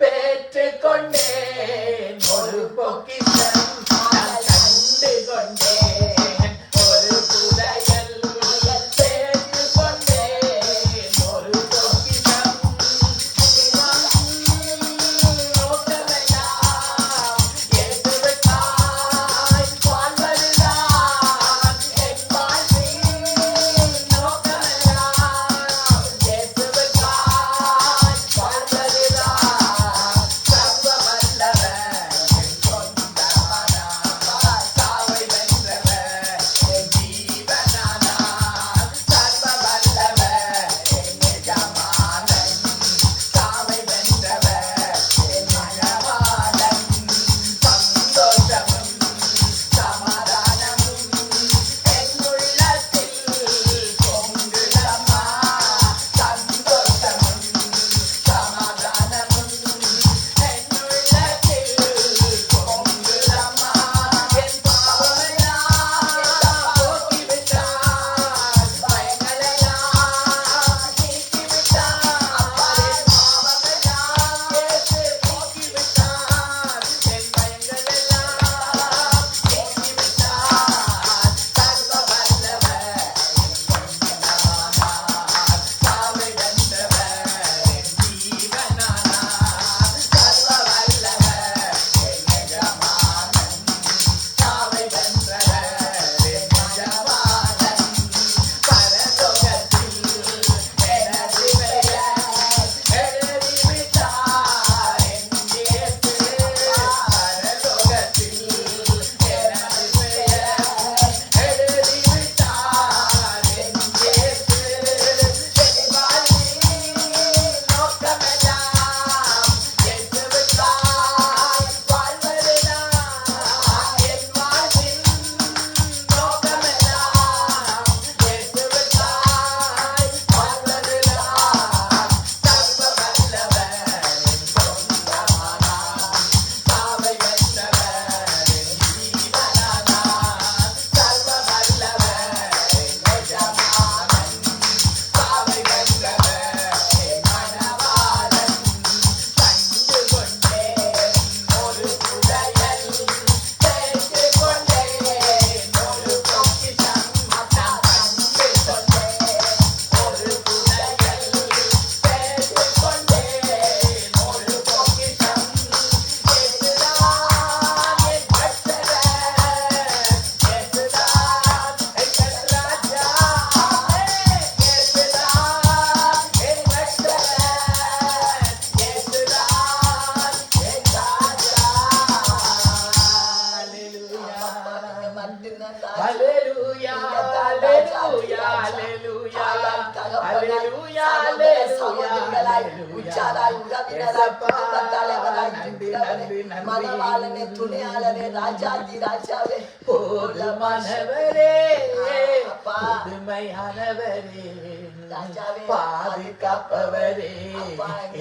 பெற்றுக் கொண்டேன் ஒரு பொக்கிஷம். நான் கண்டு கொண்டேன் ஒரு புதையல், பெற்றுக் கொண்டேன் ஒரு பொக்கிஷம். நோக்கமெல்லாம் இயேசுவுக்காய் வாழ்வதுதான் என் வாழ்வின் நோக்கமெல்லாம். இயேசுவுக்காய் வாழ்வதுதான் சர்வ வல்லவர் என் சொந்தமானார், சாவை வென்றவர் என் ஜீவனானார். சர்வ வல்லவர் என் எஜமானன், சாவை வென்றவர் என் மணவாளன். சந்தோஷமும் சமாதானமும் என் உள்ளத்தில் பொங்குதம்மா. சந்தோஷமும் சமாதானமும் என் உள்ளத்தில் பொங்குதம்மா. என் பாவமெல்லாம் போக்கிவிட்டார், பயங்களெல்லாம் நீக்கிவிட்டார். என் பாவமெல்லாம் இயேசு போக்கிவிட்டார், என் பயங்களெல்லாம் நீக்கிவிட்டார். சர்வ வல்லவர் என் சொந்தமானார், சாவை வென்றவர் என் ஜீவனானார். சர்வ வல்லவர் என் எஜமானன், சாவை வென்றவர் என் எஜமானன். பரலோகத்தில் எனது பெயர் எழுதிவிட்டார் என் இயேசு. பரலோகத்தில் எனது பெயர் எழுதிவிட்டார் என் இயேசு. என் வாழ்வின் நோக்கமெல்லாம் இயேசுவுக்காய் வாழ்வதுதான். என் வாழ்வின் நோக்கமெல்லாம் இயேசுவுக்காய் வாழ்வதுதான். சர்வ வல்லவர் என் சொந்தமானார், சாவை வென்றவர் என் ஜீவனானார். சர்வ வல்லவர் என் எஜமானன், சாவை வென்றவர் என் மணவாளன். கண்டு கொண்டேன் ஒரு புதையல், பெற்றுக் கொண்டேன் ஒரு பொக்கிஷம். நான் கண்டு கொண்டேன் ஒரு புதையல், பெற்றுக் கொண்டேன் ஒரு பொக்கிஷம். இயேசுதான் என் ரட்சகர், இயேசுதான் என் ராஜா. இயேசுதான் என் ரட்சகர், இயேசுதான் என் ராஜா. அல்லேலூயா அல்லேலூயா அல்லேலூயா அல்லேலூயா அல்லேலூயா அல்லேலூயா. மனவாளனே, துணையாளனே, ராஜாதி ராஜாவே, போதுமானவரே, புதுமையானவரே, பாதுகாப்பவரே,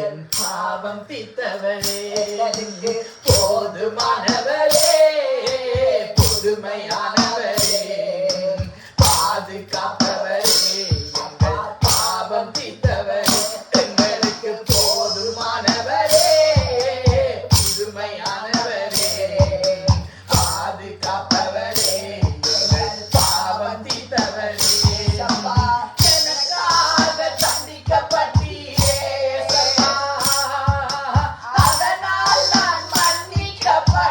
என் பாவம் தீர்த்தவரே. போதுமானவரே, புதுமையானவரே, பாதுகாப்பவரே, எங்கள் பாவம் தீர்த்தவரே. எங்களுக்கு போதுமானவரே, புதுமையானவரே, பாதுகாப்பவரே, எங்கள் பாவம் தீர்த்தவரே. எனக்காக தண்டிக்கப்பட்டீரே சப்பா, அதனால் நான் மன்னிக்கப்பட்டேன்.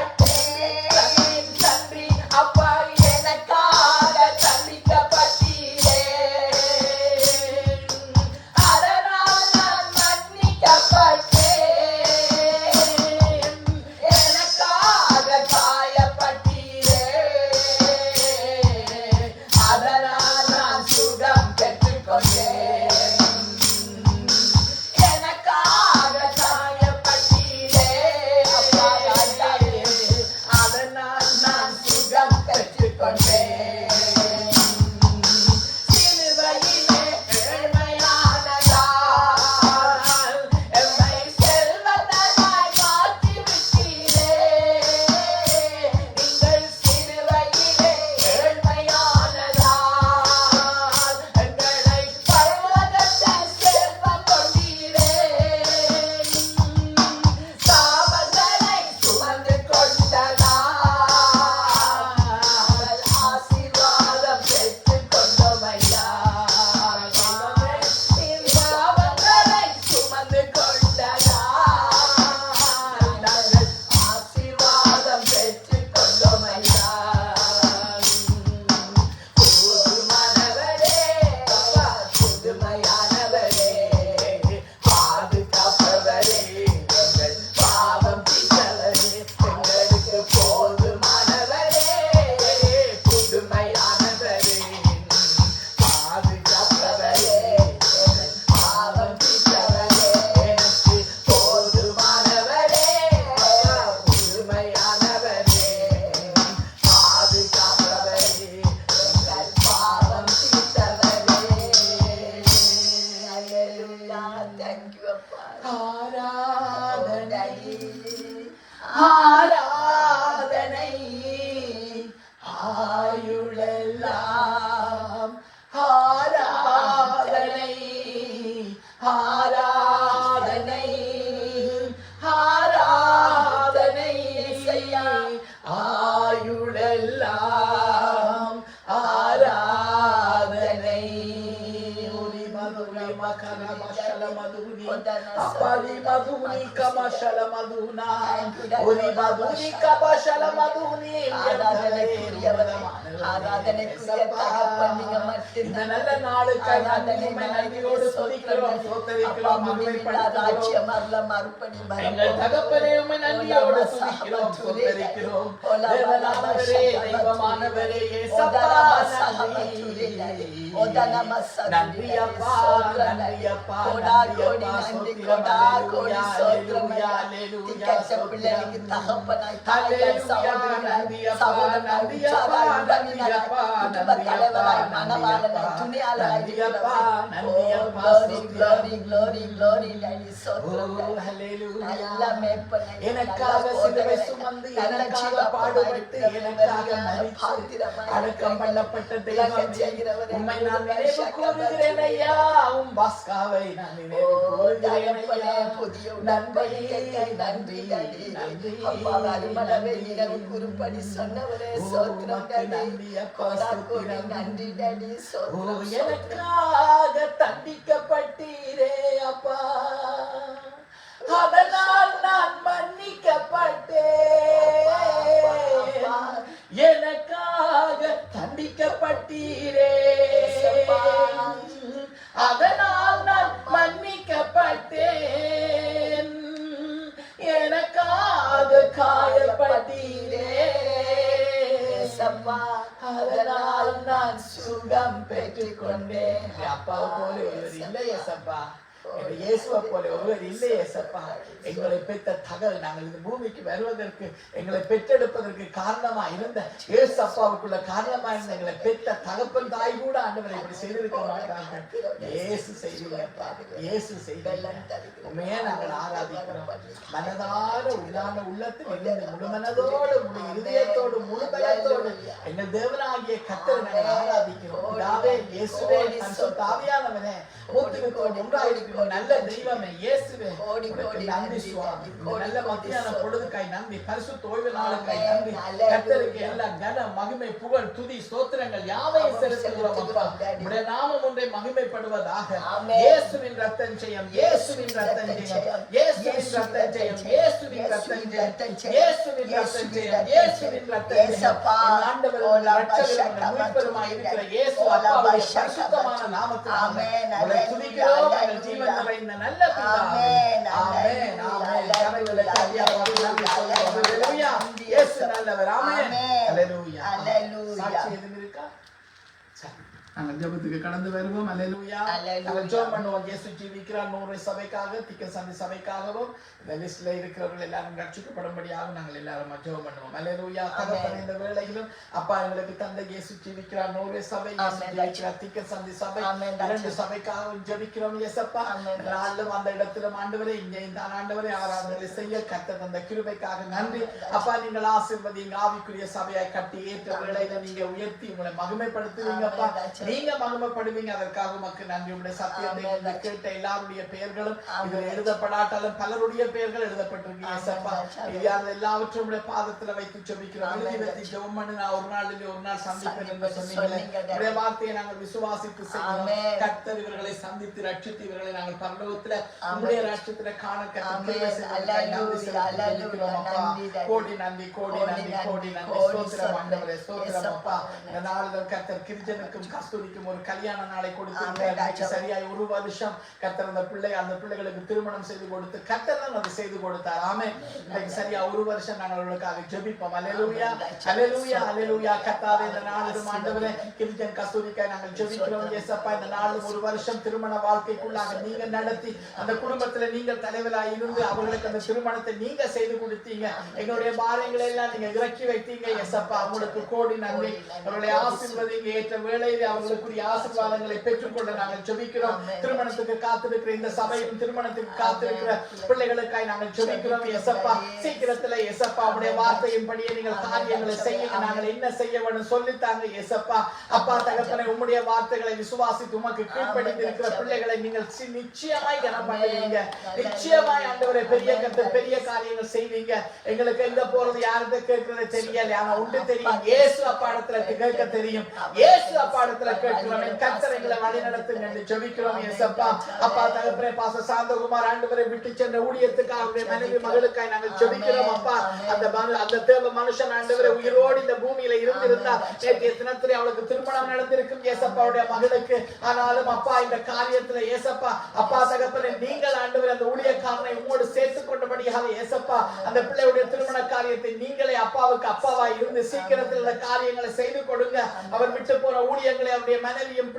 கொண்டேன் சிலுவையிலே ஏழ்மையானதால் எம்மை செல்வந்தராய் மாற்றி விட்டீரே நீங்கள் சிலுவையிலே ஏழ்மையானதால் எங்களை பரலோகத்தில் சேர்த்துக் கொண்டீரே சாபங்களை சுமந்து கொண்டதால் ஆசீர்வாதம் பெற்றுக் கொண்டோமையா சாபங்களை சுமந்து கொண்டதால் நாங்கள் ஆசீர்வாதம் பெற்றுக் கொண்டோமையா புதுமனவரே அப்பா புதுமையானவரே பாதுகாப்பவரே எங்கள் பாவம் தீர்த்தவரே எங்களுக்கு போதுமானவரே புதுமையானவரே பாதுகாப்பவரே எங்கள் பாவம் தீர்த்தவரே எனக்கு போதுமானவரே அப்பா புதுமையானவரே பாதுகாப்பவரே எங்கள் பாவம் தீர்த்தவரே. Hallelujah. Thank you, அப்பா. ஆராதனை ஆராதனை ஆயுளெல்லாம் ஆராதனை ஆராதனை ஆராதனை ஆயுளெல்லாம் ஆராதனை உரி மதுரை மகர மஷல மதுரி அபரி மதுரி கமஷல மதுனா உரி மதுரி கமஷல மதுரி ஆராதனைக்குரிய தகப்பன் நீங்க மட்டும் இந்த நல்ல நாளுக்காக நன்றியோடு துதிக்கிறோம் ஸ்தோத்திரிக்கிறோம் மகிமைப்படுத்துகிறோம் ராஜ்யம் அல்ல மறுபடி எங்கள் தகப்பனே உம்மை நன்றியோடு துதிக்கிறோம் ஸ்தோத்திரிக்கிறோம் தேவனானவரே தெய்வமானவரே இயேசுப்பா நன்றி அப்பா நன்றி அப்பா கோடா கோடி நன்றி கோடா கோடி ஸ்தோத்திரம் திக்கச்ச பிள்ளைக்கு தகப்பனாய் தாயாய் சகோதரனாய் சகோதரனாய் தலைவராய் மனவாளனாய் துணியாளராய் எனக்காக சிலுவை சுமந்து எனக்காக பாடுபட்டு எனக்காக அடக்கம் பண்ணப்பட்ட தெய்வமே உம்மை நான் நினைவு கூறுகிறேன் ஐயா உம் பாஸ்காவை நான் நினைவு கூறுகிறேன் ஐயா புதிய நண்பர்களுக்கு நன்றி நன்றி அப்பா அருமளவே இரவு குறும்படி சொன்னவரே சோத்திரம் நன்றி நன்றி டாடி சோத்திரம் எனக்காக தண்டிக்கப்பட்டீரே அப்பா அதனால் நான் மன்னிக்கப்பட்டேன் எனக்காக தண்டிக்கப்பட்டீரே அதனால் நான் மன்னிக்கப்பட்டேன் எனக்காக காயப்பட்டீரே அதனால் நான் சுகம் பெற்றுக் கொண்டேன் அப்பா போல ஒருவர் இல்லை ஏசப்பா இயேசுவை போல ஒருவர் இல்லை ஏசப்பா எங்களை பெற்ற தகவல் நாங்கள் இந்த பூமிக்கு வருவதற்கு எங்களை பெற்றெடுப்பதற்கு காரணமா இருந்த இயேசு அப்பாவுக்குள்ள காரணமா இருந்த எங்களை பெற்ற தகப்பன் தாய் கூட ஆண்டவரை இப்படி செய்திருக்க மாட்டாங்க இயேசு செய்திருப்பா இயேசு செய்தல்ல உண்மையா நாங்கள் ஆராதிக்கிறோம் மனதார உள்ளான உள்ளத்தில் இருந்து முழு மனதோடு முழு இதயத்தோடு முழு பலத்தோடு எங்கள் தேவனாகிய கர்த்தரை நாங்கள் ஆராதிக்கிறோம் பிதாவே இயேசுவே பரிசுத்த ஆவியானவரே மூத்துக்கு ஒன்றாயிருக்கிறோம் நல்ல தெய்வமே இயேசுவே நன்றி சுவாமி நல்ல மத்தியான பொழுதுக்காய் நன்றி பரிசுத்த ஓய்வு நாளுக்காய் நன்றி கர்த்தருக்கு எல்லா கன மகிமை புகழ் துதி ஸ்தோத்திரங்கள் யாவையும் செலுத்துகிறோம் அப்பா உம்முடைய நாமம் ஒன்றை மகிமைப்படுவதாக இயேசுவின் ரத்தம் ஜெயம் இயேசுவின் ரத்தம் ஜெயம் இயேசுவின் ரத்தம் ஜெயம் இயேசுவின் ரத்தம் ஜெயம் இயேசுவின் ரத்தம் ஜெயம் இயேசுவின் ரத்தம் ஜெயம் ஆண்டவரும் இரட்சகரும் மீட்பருமாய் இருக்கிற இயேசு அப்பாவுடைய பரிசுத்தமான நாமத்தில் உம்மை துதிக்கிறோம் எங்கள் ஜீவன் நிறைந்த நல்ல பிதாவே ஆமென் ஆமென் கரங்களை தட்டி நன்றி சொல்லுவோம் ஹalleluya இயேசு நல்லவர் ஆமென் ஹalleluya ஹalleluya சாட்சி எதுவும் இருக்கா சரி நாங்கள் ஜெபத்துக்கு கடந்து வருவோம். அல்லேலூயா. நாங்கள் ஜெபம் பண்ணுவோம். இயேசு ஜீவிக்கிறார் 100 சபைக்காக, திக்கசந்தி சபைக்காகவும் இந்த லிஸ்ட்ல இருக்கிறவர்கள் எல்லாரும் ரட்சிக்கப்படும்படியாக நாங்கள் எல்லாரும் ஜெபம் பண்ணுவோம். அல்லேலூயா. தகப்பனே, இந்த வேளையிலும் அப்பா எங்களுக்கு தந்த இயேசு ஜீவிக்கிறார் 100 சபை, இயேசு ஜீவிக்கிறார் திக்கசந்தி சபை, 2 சபைக்காகவும் ஜெபிக்கிறோம். இயேசப்பா, நாளும் அந்த இடத்திலும் ஆண்டவரே, இங்கே இந்த ஆண்டவரே ஆராதனை செய்ய கர்த்தர் தந்த கிருபைக்காக நன்றி. அப்பா, நீங்கள் ஆசீர்வதிங்க. ஆவிக்குரிய சபையை கட்டி ஏற்ற வேளையில நீங்க உயர்த்தி உங்களை மகிமைப்படுத்துவீங்கப்பா. நீங்க மகிமைப்படுவீங்க. அதற்காக உமக்கு நன்றி. உங்களுடைய சத்தியத்தை கேட்ட எல்லாருடைய பெயர்களும் இதில் எழுதப்படாட்டாலும் பலருடைய பெயர்கள் எழுதப்பட்டிருக்கு. இயேசப்பா, எல்லாவற்றும் பாதத்துல வைத்து ஜெபிக்கிறோம். எழுதி வைத்து ஜெபம் பண்ணி நான் ஒரு நாள் சந்திப்பேன் என்று சொன்னீங்களே, வார்த்தையை நாங்கள் விசுவாசித்து செய்கிறோம். கர்த்தர் இவர்களை சந்தித்து ரட்சித்து இவர்களை நாங்கள் பரலோகத்துல உங்களுடைய ராஷ்டிரத்துல காண கோடி நன்றி, கோடி நன்றி, கோடி நன்றி. ஸ்தோத்திரம் ஆண்டவரே, ஸ்தோத்திரம் அப்பா. இந்த நாளில் கர்த்தர் கிரிஜனுக்கும் கஸ்தூரிக்கும் ஒரு கல்யாண நாளை கொடுத்து சரியாய் 1 வருஷம் கர்த்தர் அந்த பிள்ளைகளுக்கு திருமணம் செய்து கொடுத்து கர்த்தர் தான் அதை செய்து கொடுத்தார். ஆமென். இன்னைக்கு சரியா 1 வருஷம் நாங்கள் அவர்களுக்காக ஜெபிப்போம். அல்லேலூயா, அல்லேலூயா, அல்லேலூயா. கர்த்தாவே, இந்த நாளிலும் ஆண்டவரே கிரிஜன் கஸ்தூரிக்காய் நாங்கள் ஜெபிக்கிறோம். இயேசப்பா, இந்த நாளிலும் 1 வருஷம் திருமண வாழ்க்கைக்குள்ளாக நீங்க நடத்தி அந்த குடும்பத்துல நீங்கள் தலைவராய் இருந்து அவர்களுக்கு அந்த திருமணத்தை நீங்க செய்து கொடுத்தீங்க. எங்களுடைய பாரங்களை எல்லாம் நீங்க இறக்கி வைத்தீங்க. இயேசப்பா, உங்களுக்கு கோடி நன்றி. அவர்களை ஆசீர்வதிங்க. ஏற்ற வேளையில் அவர்களுக்குரிய ஆசீர்வாதங்களை பெற்றுக்கொள்ள நாங்கள் ஜெபிக்கிறோம். திருமணத்துக்கு காத்திருக்கிற இந்த சபையும் திருமணத்துக்கு காத்திருக்கிற பிள்ளைகளுக்காய் நாங்கள் ஜெபிக்கிறோம். இயேசப்பா, சீக்கிரத்துல இயேசப்பா உடைய வார்த்தையின்படியே நீங்கள் காரியங்களை செய்யுங்க. நாங்கள் என்ன செய்ய வேண்டும் சொல்லித்தாங்க. இயேசப்பா, அப்பா தகப்பனே, உம்முடைய வார்த்தைகளை விசுவாசித்து உமக்கு கீழ்ப்படிந்து இருக்கிற பிள்ளைகளை நீங்கள் நிச்சயமாய் கனம் பண்ணுவீங்க. நிச்சயமாய் ஆண்டவரே பெரிய காரியங்கள் செய்வீங்க. எங்களுக்கு எங்க போறது யாருக்கு கேட்கறது தெரியல, ஆனா உண்டு தெரியும். இயேசு அப்பா இடத்துல கேட்க தெரியும். இயேசு அப்பா இடத்துல கேட்கிறோம். கர்த்தர் எங்களை வழி நடத்துங்க என்று ஜெபிக்கிறோம். இயேசப்பா, அப்பா தகப்பனே, பாஸ்டர் சாந்தகுமார் ஆண்டவரை விட்டு சென்ற ஊழியத்துக்காக அவருடைய மனைவி மகளுக்காய் நாங்கள் ஜெபிக்கிறோம். அப்பா, அந்த தேவ மனுஷன் ஆண்டவரை உயிரோடு இந்த பூமியில இருந்திருந்தா நேற்றைய தினத்திலே அவளுக்கு திருமணம் நடந்திருக்கும். இயேசப்பாவுடைய மகளுக்கு. ஆனாலும் அப்பா, இந்த காரியத்துல இயேசப்பா அப்பா தகப்பனே, நீங்கள் ஆண்டவர் அந்த ஊழியக்காரனை உங்களோடு சேர்த்துக் கொண்டபடியாக இயேசப்பா அந்த பிள்ளையுடைய திருமண காரியத்தை நீங்களே அப்பாவுக்கு அப்பாவா இருந்து சீக்கிரத்தில் இந்த காரியங்களை செய்து கொடுங்க. அவர் விட்டு போன ஊழியர்களை அவருடைய மனைவியும்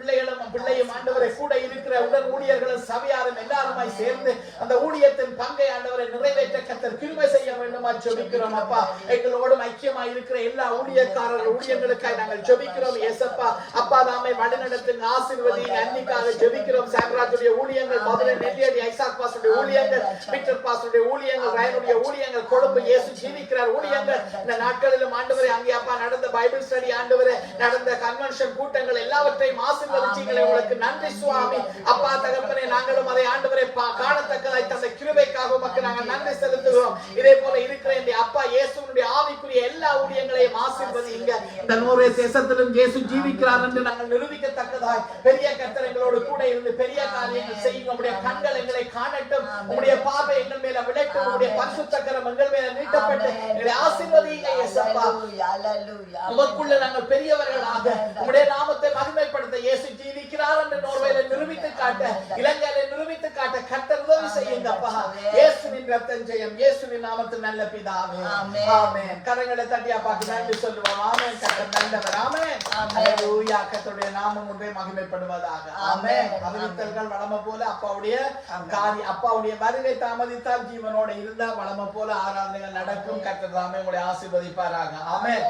பிள்ளையும் ஆண்டவரை கூட இருக்கிற உடன் ஊழியர்களும் சபையாரும் எல்லாருமாய் சேர்ந்து அந்த ஊழியத்தின் பங்கை ஆண்டவரை நிறைவேற்ற கர்த்தர் கிருபை செய்ய வேண்டுமா ஜெபிக்கிறோம். அப்பா, எங்களோடும் ஐக்கியமாய் இருக்கிற எல்லா ஊழியக்காரர்கள் ஊழியங்களுக்காய் நாங்கள் ஜெபிக்கிறோம். இயேசப்பா, அப்பா தாமே வழிநடத்துங்க, ஆசீர்வதிங்க. அன்னிக்காக ஜெபிக்கிறோம். சாம்ராஜுடைய ஊழியங்கள், மதுரை நெல்லியடி ஐசாக் பாஸ்டருடைய ஊழியங்கள், விக்டர் பாஸ்டருடைய ஊழியங்கள், ரயனுடைய ஊழியங்கள், கொழும்பு இயேசு ஜீவிக்கிறார் ஊழியங்கள், இந்த நாட்களிலும் ஆண்டவரே அங்கே அப்பா நடந்த பைபிள் ஸ்டடி ஆண்டவரே நடந்த கன்வென்ஷன் கூட்டங்கள் எல்லாவற்றையும் ஆசீர்வதிச்சீங்களே, உங்களுக்கு நன்றி சுவாமி. அப்பா தகப்பனே, நாங்களும் அதை ஆண்டவரை காணத்தக்கதாய் தந்த கிருபைக்காக உமக்கு நாங்கள் நன்றி செலுத்துகிறோம். இதே போல இருக்கிற இந்த அப்பா இயேசுவினுடைய ஆவிக்குரிய எல்லா ஊழியங்களையும் ஆசீர்வதிங்க. இந்த நோர்வே தேசத்திலும் இயேசு ஜீவிக்கிறார் என்று நாங்கள் நிரூபிக்கத்தக்கதாய் பெரிய கர்த்தர் எங்களோடு கூட இருந்து பெரிய காரியங்கள் செய்யுங்க. உம்முடைய கண்கள் எங்களை காணட்டும், உம்முடைய பார்வை எங்கள் மேல விளட்டும், உம்முடைய பரிசுத்த கரம் எங்கள் மேல நீட்டப்பட்டு எங்களை ஆசீர்வதிங்க. இயேசப்பா, உமக்குள்ள நாங்கள் பெரியவர்களாக உம்முடைய நாமத்தை மகிமைப்படுத்த இயேசு ஜீவிக்கிறார் என்று நோர்வேல நிரூபித்து காட்ட, இலங்கையில நிரூபித்து காட்ட கர்த்தர் உதவி செய்யுங்க. அப்பா, இயேசுவின் ரத்தம் ஜெயம், இயேசுவின் நாமத்தில் நல்ல பிதாவே, ஆமென். கரங்களை தட்டி அப்பாக்கு நன்றி சொல்லுவோம். ஆமென். கர்த்தர் நல்லவர். ஆமென். அல்லேலூயா. கர்த்தருடைய நாமம் ஒன்றே மகிமைப்படுவதாக. ஆமென். அறிவித்தல்கள் வளமை போல அப்பாவுடைய வருகை தாமதித்தால் ஜீவனோட இருந்தா வளமை போல ஆராதனைகள் நடக்கும். கர்த்தர் தாமே உங்களை ஆசீர்வதிப்பாராக. ஆமென்.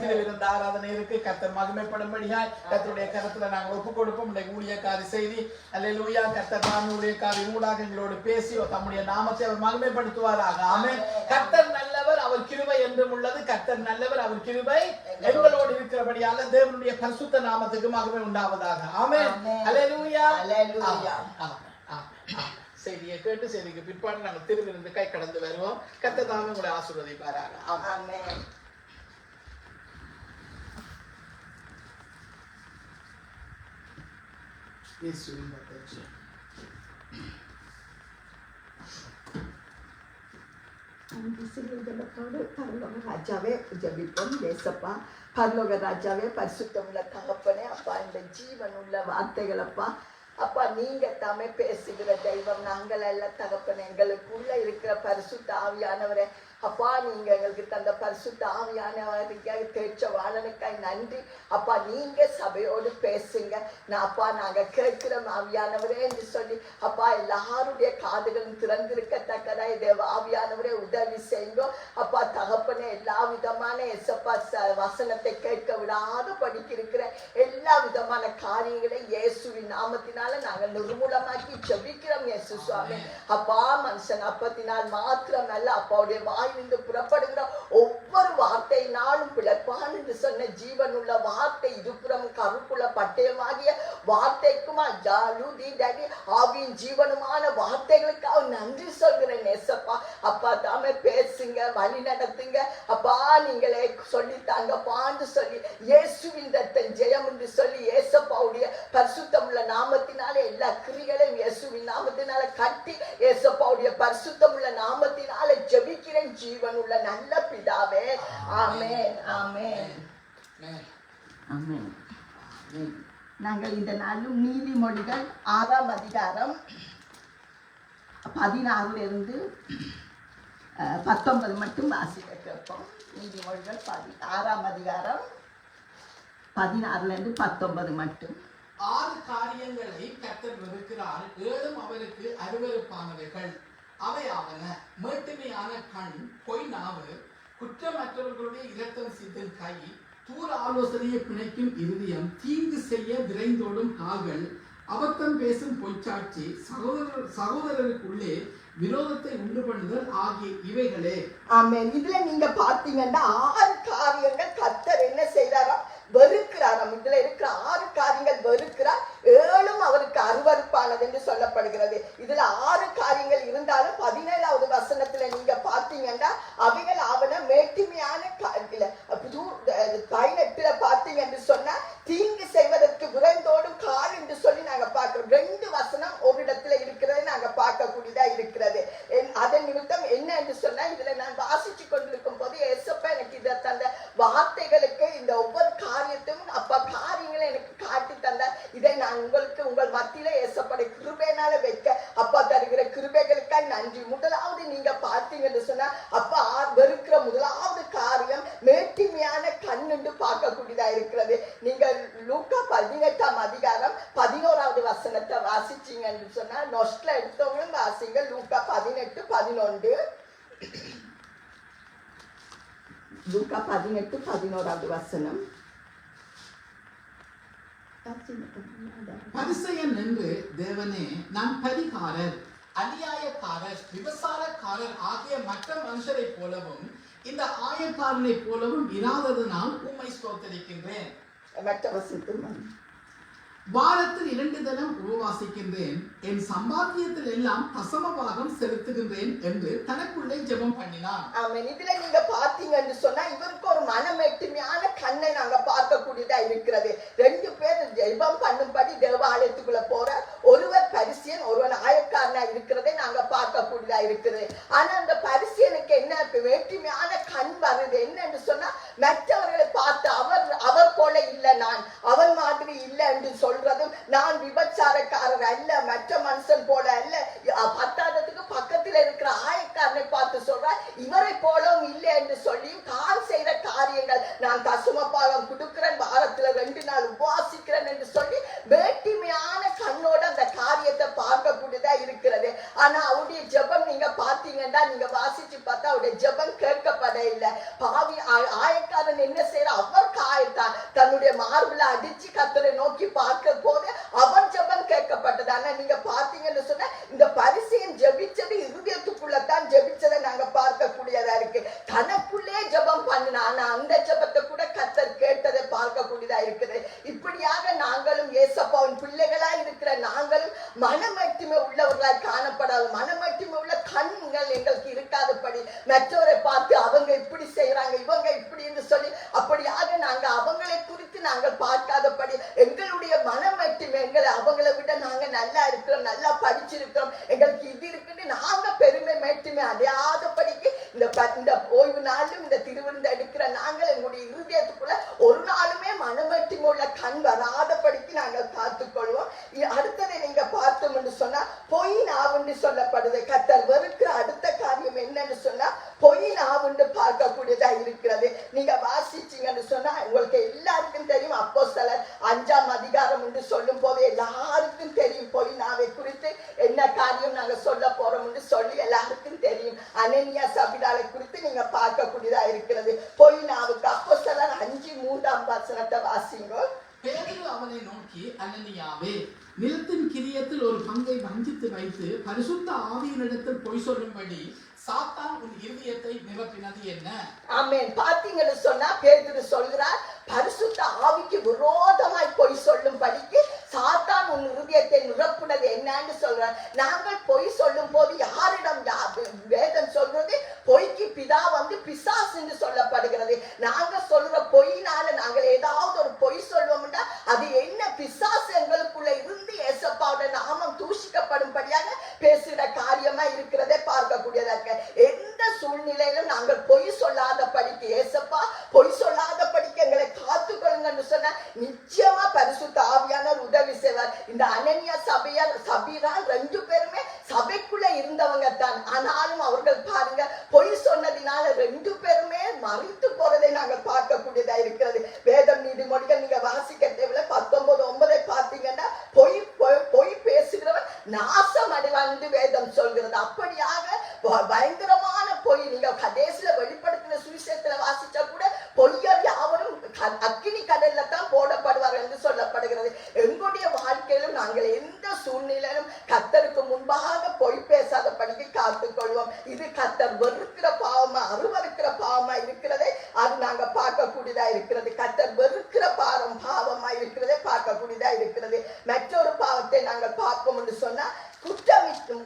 திருவிருந்த ஆராதனை இருக்கு. கர்த்தர் மகிமைப்படும்படியாய் கர்த்தருடைய கரத்துல நாங்கள் ஒப்புக் கொடுப்போம். ஊழியக்காரி செய்தி அல்லேலூயா. கர்த்தர் தாமே ஊழியக்காரி ஊடாக எங்களோடு பேசி தம்முடைய நாமத்தை அவர் மகிமைப்படுத்துவாராக. ஆமென். கர்த்தர் நல்லவர், அவர் கிருபை என்றும் உள்ளது. கர்த்தர் நல்லவர், அவர் கிருபை எங்களோடு இருக்கிறபடியால தேவனுடைய பரிசுத்த நாமத்துக்கு மகிமை உண்டாவதாக. ஆமென். அல்லேலூயா. அல்லேலூயா. செய்தியை கேட்டு செய்திக்கு பிற்பாடு நாங்கள் திருவிருந்து கை கடந்து வருவோம். கர்த்தர் தாமே உங்களை ஆசீர்வதிப்பாராக. ஆமென். இயேசுவின் ரத்தம். பரலோக ராஜாவே ஜெபிப்போம். ஏசப்பா, பரலோக ராஜாவே, பரிசுத்தமுள்ள தகப்பனே, அப்பா இந்த ஜீவன் உள்ள வார்த்தைகள் அப்பா அப்பா நீங்க தாமே பேசுகிற தெய்வம். நாங்கள் எல்லாம் தகப்பனே, எங்களுக்குள்ள இருக்கிற பரிசுத்த ஆவியானவரே அப்பா நீங்க எங்களுக்கு தந்த பரிசுத்த ஆவியானவருக்காக தேய்ச்ச வாழனுக்காய் நன்றி. அப்பா நீங்க சபையோடு பேசுங்க. நான் அப்பா நாங்க கேட்கிறோம் ஆவியானவரே என்று சொல்லி அப்பா எல்லாருடைய காதுகளும் திறந்திருக்கத்தக்கதா தேவ ஆவியானவரே உதவி செய்யுங்க. அப்பா தகப்பனே எல்லா விதமான எசப்பா வசனத்தை கேட்க விடாத படிக்கிருக்கிற எல்லா விதமான காரியங்களை இயேசுவின் நாமத்தினால நாங்கள் நிர்மூலமாக்கி ஜெபிக்கிறோம் இயேசு சுவாமி. அப்பா மனுஷன் அப்பத்தினால் மாத்திரமல்ல அப்பாவுடைய வாயிலிருந்து புறப்படுகிற ஒவ்வொரு வார்த்தையினாலும் பிழைப்பான் என்று சொன்ன ஜீவனுள்ள வார்த்தை இருபுறம் கருப்புள்ள பட்டயமாகிய வார்த்தைக்குமா ஆவியின் ஜீவனுமான வார்த்தைகளுக்காக நன்றி சொல்கிறேன் ஏசப்பா. அப்பா தாமே பேசுங்க, வழி நடத்துங்க அப்பா. நீங்களே சொல்லித்தாங்க பாண்டு சொல்லி இயேசுவின் ரத்தம் ஜெயம் என்று சொல்லி ஏசப்பாவுடைய பரிசுத்தமுள்ள நாமத்தினாலே எல்லா கிரிகளையும் இயேசுவின் நாமத்தினால கட்டி ஏசப்பாவுடைய பரிசுத்தமுள்ள நாமத்தினால ஜெபிக்கிறேன் ஜீவனுள்ள நல்ல பிதாவே. ஆமென் ஆமென் ஆமென். நாங்கள் இந்த நாளும் நீதிமொழிகள் 6ஆம் அதிகாரம் 16 19 மட்டும் வாசிக்க கேட்போம். நீதிமொழிகள் 6ஆம் அதிகாரம் 16 19 மட்டும். 6 காரியங்களை கர்த்தர் வெறுக்கிறார், 7 அவருக்கு அருவருப்பானவைகள். அவையாவன மேட்டுமையான கண், பொய் நாவு, குற்றமற்றவர்களுடைய இரத்தம் சிந்தும் கை, தூர ஆலோசனையை பிணைக்கும் இருதயம், தீங்கு செய்ய விரைந்தோடும் கால்கள், அபத்தம் பேசும் பொய்ச்சாட்சி, சகோதரருக்குள்ளே விரோதத்தை உண்டு பண்ணுதல் ஆகிய இவைகளே. ஆமென். இதுல நீங்க பாத்தீங்கன்னா 6 காரியங்கள் கர்த்தர் என்ன செய்தாரா வெறுக்கிறாராம். இதுல இருக்கிற 6 காரியங்கள் வெறுக்கிறார், 7 அவருக்கு அருவருப்பானது என்று சொல்லப்படுகிறது. இதுல 6 காரியங்கள் இருந்தாலும் 17வது வசனத்துல நீங்க பாத்தீங்கன்னா அவைகள் அவன மேட்டிமையான 18 பாத்தீங்க என்று சொன்னா தீங்கு செய்வதற்கு விரைந்தோடும் கால் என்று சொல்லி நாங்க பார்க்கிறோம். 2 வசனம் ஒரு இடத்துல இருக்கிறது நாங்க பார்க்கக்கூடியதா இருக்கிறது. அதன் நிமித்தம் என்ன என்று சொன்னா இதுல நான் வாசிச்சு கொண்டிருக்கும் போது ஏசப்பா எனக்கு இதை தந்த வார்த்தைகளுக்கு இந்த ஒவ்வொரு காரியத்தையும் அப்பா காரியங்களை எனக்கு காட்டி தந்த இதை நான் உங்களுக்கு உங்கள் மத்தியில ஏசப்படை கிருபையினால வைக்க அப்பா தருகிற கிருபைகளுக்காய் நன்றி. முதலாவது நீங்க பார்த்தீங்கன்னு சொன்னா அப்பா வெறுக்கிற முதலாவது காரியம் மேட்டிமையான கண் என்று பார்க்கக்கூடியதா இருக்கிறது. நீங்க லூக்கா 18ஆம் அதிகாரம் 11வது வசனத்தை வாசிச்சீங்கன்னு சொன்னா நொஸ்ட்ல எடுத்தவங்களும் வாசிங்க. லூக்கா 18:11. லூக்கா 18:11வது வசனம். பரிசேயன் என்று தேவனே நான் பரிகாரர், அநியாயக்காரர், விபசாரக்காரர் ஆகிய மற்ற மனுஷரை போலவும் இந்த ஆயக்காரனை போலவும் இராததனால் உம்மை ஸ்தோத்திரிக்கின்றேன். மற்ற வசனத்தில் வாரத்தில் 2 தினம் உபவாசிக்கின்றேன், என் சம்பாத்தியத்தில் எல்லாம் தசமபாகம் செலுத்துகின்றேன் என்று தனக்குள்ளே ஜெபம் பண்ணினான். ஆமென். இதுல நீங்க பாத்தீங்கன்னு சொன்னா இவருக்கு ஒரு மனமேட்டுமையான கண்ணை நாங்க பார்க்கக்கூடியதா இருக்கிறது. 2 பேர் ஜெபம் பண்ணும்படி தேவாலயத்துக்குள்ள போற, ஒருவர் பரிசேயன் ஒருவன் ஆயக்காரனா இருக்கிறதை நாங்க பார்க்கக்கூடியதா இருக்குது. ஆனா அந்த பரிசேயனுக்கு என்ன வேற்றுமையான கண் வருது என்னன்னு சொன்னா மற்றவர்களை பார்த்து அவர் போல இல்ல, நான் அவன் மாதிரி இல்ல என்று சொல்றதும், நான் விபச்சாரக்காரர் அல்ல, மற்ற மனுஷன் போல அல்ல, பத்தாததுக்கு பக்கத்தில் இருக்கிற ஆயக்காரனை பார்த்து சொல்ற இவரை போலவும் இல்லை என்று சொல்லியும் தான் செய்த காரியங்கள், நான் தசமபாகம் கொடுக்கிறேன், வாரத்துல 2 நாள் உபவாசிக்கிறேன் என்று சொல்லி வேற்றுமையான கண்ணோட அந்த காரியத்தை பார்க்கக்கூடியதா இருக்கிறது. ஆனா அவருடைய ஜெபம் நீங்க பாத்தீங்கன்னா நீங்க வாசிச்சு பார்த்தா அவருடைய ஜெபம் கேட்கப்பட இல்லை. பாவி ஆயக்காரன் என்ன செய்யற, அவர் காயத்தான் தன்னுடைய மார்பில அடிச்சு கர்த்தரை நோக்கி பார்க்க போது அவன் ஜெபம் கேட்கப்பட்டது. ஆனா நீங்க பாத்தீங்கன்னு சொன்னா இந்த பரிசேயன் ஜெபிச்சது இருதயத்துக்குள்ளதான் ஜெபிச்சதை நாங்க பார்க்கக்கூடியதா இருக்கு. தனக்குள்ளே ஜெபம் பண்ணினா, ஆனா அந்த ஜெபத்தை கூட கர்த்தர் கேட்டதை பார்க்கக்கூடியதா இருக்குது. இப்படியாக நாங்களும் ஏசப்பாவின் பிள்ளைகளா இருக்கிற நாங்களும் மனமட்டுமை உள்ளவர்களாய் காணப்படாது, மனமட்டுமை உள்ள கண்கள் எங்களுக்கு இருக்காதபடி மற்றவரை பார்த்து அவங்க இப்படி செய்யறாங்க இவங்க இப்படி என்று சொல்லி அப்படியாக நாங்க அவங்களை குறித்து நாங்கள் பார்க்காதபடி எங்களுடைய மனமட்டுமை எங்களை அவங்களை விட நாங்க நல்லா இருக்கிறோம், நல்லா படிச்சிருக்கிறோம், எங்களுக்கு இது இருக்குன்னு நாங்க பெருமை மேட்டுமை அடையாதபடிக்கு இந்த ஓய்வு நாளும் இந்த திருவிருந்த எடுக்கிற நாங்கள் எங்களுடைய இருதயத்துக்குள்ள ஒரு நாளுமே மனமட்டுமை உள்ள கண் வராதபடிக்கு நாங்கள் காத்துக்கொள்வோம். அடுத்ததை நீங்க பார்த்தோம் என்று சொன்னா பொய் நாவுன்னு சொல்லப்படுது. கர்த்தர் வெறுக்கிற அடுத்த காரியம் என்னன்னு சொன்னா பொய் நாவு என்று சொல்லும் போது எல்லாருக்கும் தெரியும் பொய்னாவை குறித்து என்ன காரியம் நாங்க சொல்ல போறோம் என்று சொல்லி எல்லாருக்கும் தெரியும். அனனியா சபிராளை குறித்து நீங்க பார்க்கக்கூடியதா இருக்கிறது. பொய்னாவுக்கு அப்போஸ்தலர் 5:3 வாசிங்க. பேதுரு அவனை நோக்கி, அனனியாவே, நிலத்தின் கிரியத்தில் ஒரு பங்கை வஞ்சித்து வைத்து பரிசுத்த ஆவியினிடத்தில் பொய் சொல்லும்படி சாத்தான் உன் இருதயத்தை நிரப்பினது என்ன? ஆமென். பாத்தீங்கன்னு சொன்னா பேதுரு சொல்கிறார், பரிசுத்த ஆவிக்கு விரோதமாய் பொய் சொல்லும்படிக்கு சாத்தான் உன் இருதயத்தை நிரப்புனது என்னன்னு சொல்றார். நாங்கள் பொய் சொல்லும் போது யாரிடம் வேதம் சொல்றது, பொய்க்கு பிதா பிசாசு என்று சொல்லப்படுகிறது. நாங்க சொல்ற பொய்னால நாங்கள் ஏதாவது ஒரு பொய் சொல்வோம்னா அது என்ன, பிசாசு எங்களுக்குள்ள இருந்து ஏசப்பாவோட நாமம் தூஷிக்கப்படும்படியாக பேசுகிற காரியமா இருக்கிறதே பார்க்கக்கூடியதா இருக்க. எந்த சூழ்நிலையிலும் நாங்கள் பொய் சொல்லாத படிக்கு, ஏசப்பா பொய் சொல்லாத படிக்கு எங்களை காத்துக்கொள்ளுங்கன்னு சொன்ன நிச்சயமா பரிசுத்த ஆவியானவர் உதவி செய்வார். இந்த அனனியா சபீரால் 2 பேருமே சபைக்குள்ள இருந்தவங்க தான். ஆனாலும் அவர்கள் பாருங்க பொய் சொன்னதினால 2 பேருமே மறித்து போறதை நாங்கள் பார்க்கக்கூடியதா இருக்கிறது. வேதம் நீதிமொழிகள் நீங்க வாசிக்க தேவையில்ல, 19:9 பார்த்தீங்கன்னா பொய் பேசுகிறவன் நாசம் அடைவான் என்று வேதம் சொல்கிறது. அப்படியாக பயங்கரமான பொய். நீங்க கடைசியில வெளிப்படுத்தின சுவிசேஷத்துல வாசிச்சா கூட பொய்யர் யாவரும் அக்கினி கடல்ல தான் போடப்படுவார் என்று சொல்லப்படுகிறது. எங்களுடைய வாழ்க்கையிலும் நாங்கள் எந்த சூழ்நிலையிலும் கர்த்தருக்கு முன்பாக பொய் பேசாத படிக்க காத்துக்கொள்வோம். இது கர்த்தர் வெறுக்கிற பாவமா அருவருக்கிற பாவமா இருக்கிறதே அது நாங்க பார்க்கக்கூடியதா இருக்கிறது. கர்த்தர் வெறுக்கிற பாவமா இருக்கிறதே பார்க்கக்கூடியதா இருக்கிறது. மற்றொரு பாவத்தை நாங்கள் பார்ப்போம் என்று சொன்னா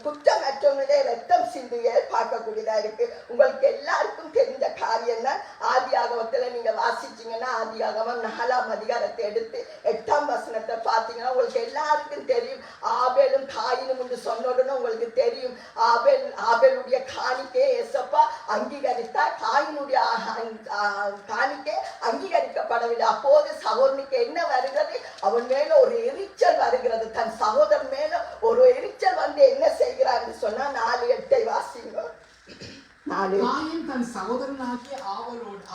குற்றமற்றவனுடைய ரத்தம் சிந்திய பார்க்கக்கூடியதா இருக்கு. உங்களுக்கு எல்லாருக்கும் தெரிந்த காரியம் தான். ஆதியாகமத்துல நீங்க வாசிச்சீங்கன்னா ஆதியாகமம் 4ஆம் அதிகாரத்தை எடுத்து 8ஆம் வசனத்தை பார்த்தீங்கன்னா உங்களுக்கு எல்லாருக்கும் தெரியும். ஆபேலும் காயினும் என்று சொன்ன உடனே உங்களுக்கு தெரியும் ஆபேலுடைய காணிக்கையை ஏசப்பா அங்கீகரித்தார், காயினுடைய காணிக்கை அங்கீகரிக்கப்படவில்லை. அப்போது சகோதரனுக்கு என்ன வருகிறது, அவன் மேல ஒரு எரிச்சல் வருகிறது. தன் சகோதரன் மேல ஒரு எரிச்சல் என்ன செய்கிறார் சொன்னா 4:8 வாசிங்க. காயின் தன் சகோதரனாகிய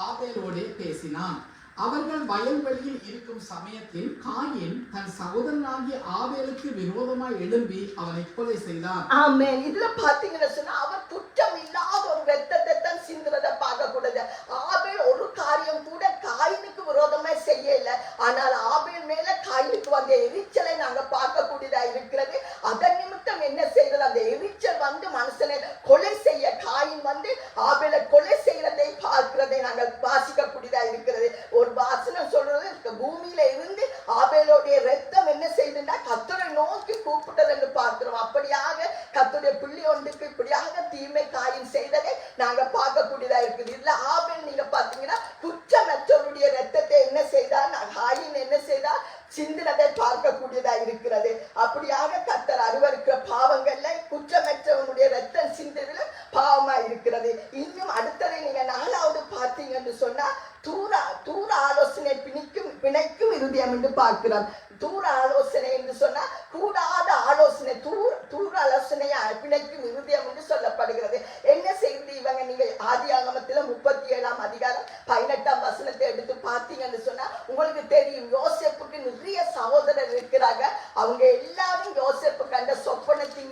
ஆபேலோடே பேசினான். அவர்கள் வயல்வெளியில் இருக்கும் சமயத்தில் காயின் தன் சகோதரனாகிய ஆபேலுக்கு விரோதமாய் எழும்பி அவனை கொலை செய்தான். ஆமென். இதுல பாத்தீங்கன்னா சொன்னா அவர் குற்றம் இல்லாத ஒரு ரத்தத்தை தான் சிந்துறதை பார்க்கக்கூடாது. ஆபேல் ஒரு காரியம் கூட காயினுக்கு விரோதமாய் செய்யல. ஆனால் ஆபேல் மேல காயினுக்கு வந்த எரிச்சலை நாங்க பார்க்கக்கூடியதா இருக்கிறது. அதன் நிமித்தம் என்ன செய்யறது, அந்த எரிச்சல் மனுஷனை கொலை செய்ய காயின் ஆபேலை கொலை செய்யறதை பார்க்கிறதை நாங்கள் வாசிக்கக்கூடியதா இருக்கிறது. ஒரு வாசனம் சொல்றது, பூமியில இருந்து ஆபேலோடைய ரத்தம் என்ன செய்யுதுன்னா கர்த்தரை நோக்கி கூப்பிட்டது என்று பார்க்கிறோம். அப்படியாக கர்த்தருடைய பிள்ளை ஒன்றுக்கு இப்படியாக தீமை காயின் செய்ததை நாங்க பார்க்கக்கூடியதா இருக்குது. இதுல ஆபேல் நீங்க பாத்தீங்கன்னா குற்றமற்றவருடைய ரத்தத்தை என்ன செய்தார், காயின் என்ன செய்தார், சிந்தினதை பார்க்கக்கூடியதா இருக்கிறது. அப்படியாக கர்த்தர் அருவருக்கிற பாவங்கள்ல குற்றமற்றவனுடைய ரத்தம் சிந்ததில பாவமா இருக்கிறது. இன்னும் அடுத்ததை நீங்க 4வது பார்த்தீங்கன்னு சொன்னா தூர ஆலோசனை பிணைக்கும் இருதயம் என்று பார்க்கிறோம். தூர ஆலோசனை என்று சொன்னா கூடாத ஆலோசனை, தூர ஆலோசனையை பிணைக்கும் இருதயம் என்று சொல்லப்படுகிறது. என்ன செய்து இவங்க நீங்க ஆதியாகமத்துல 37ஆம் அதிகாரம் 18ஆம் வசனத்தை எடுத்து பார்த்தீங்கன்னு சொன்னா உங்களுக்கு தெரியும், யோசேப்புக்கு நிறைய சகோதரர் இருக்கிறாங்க. அவங்க எல்லாரும் யோசேப்பு கண்ட சொப்பனத்தின்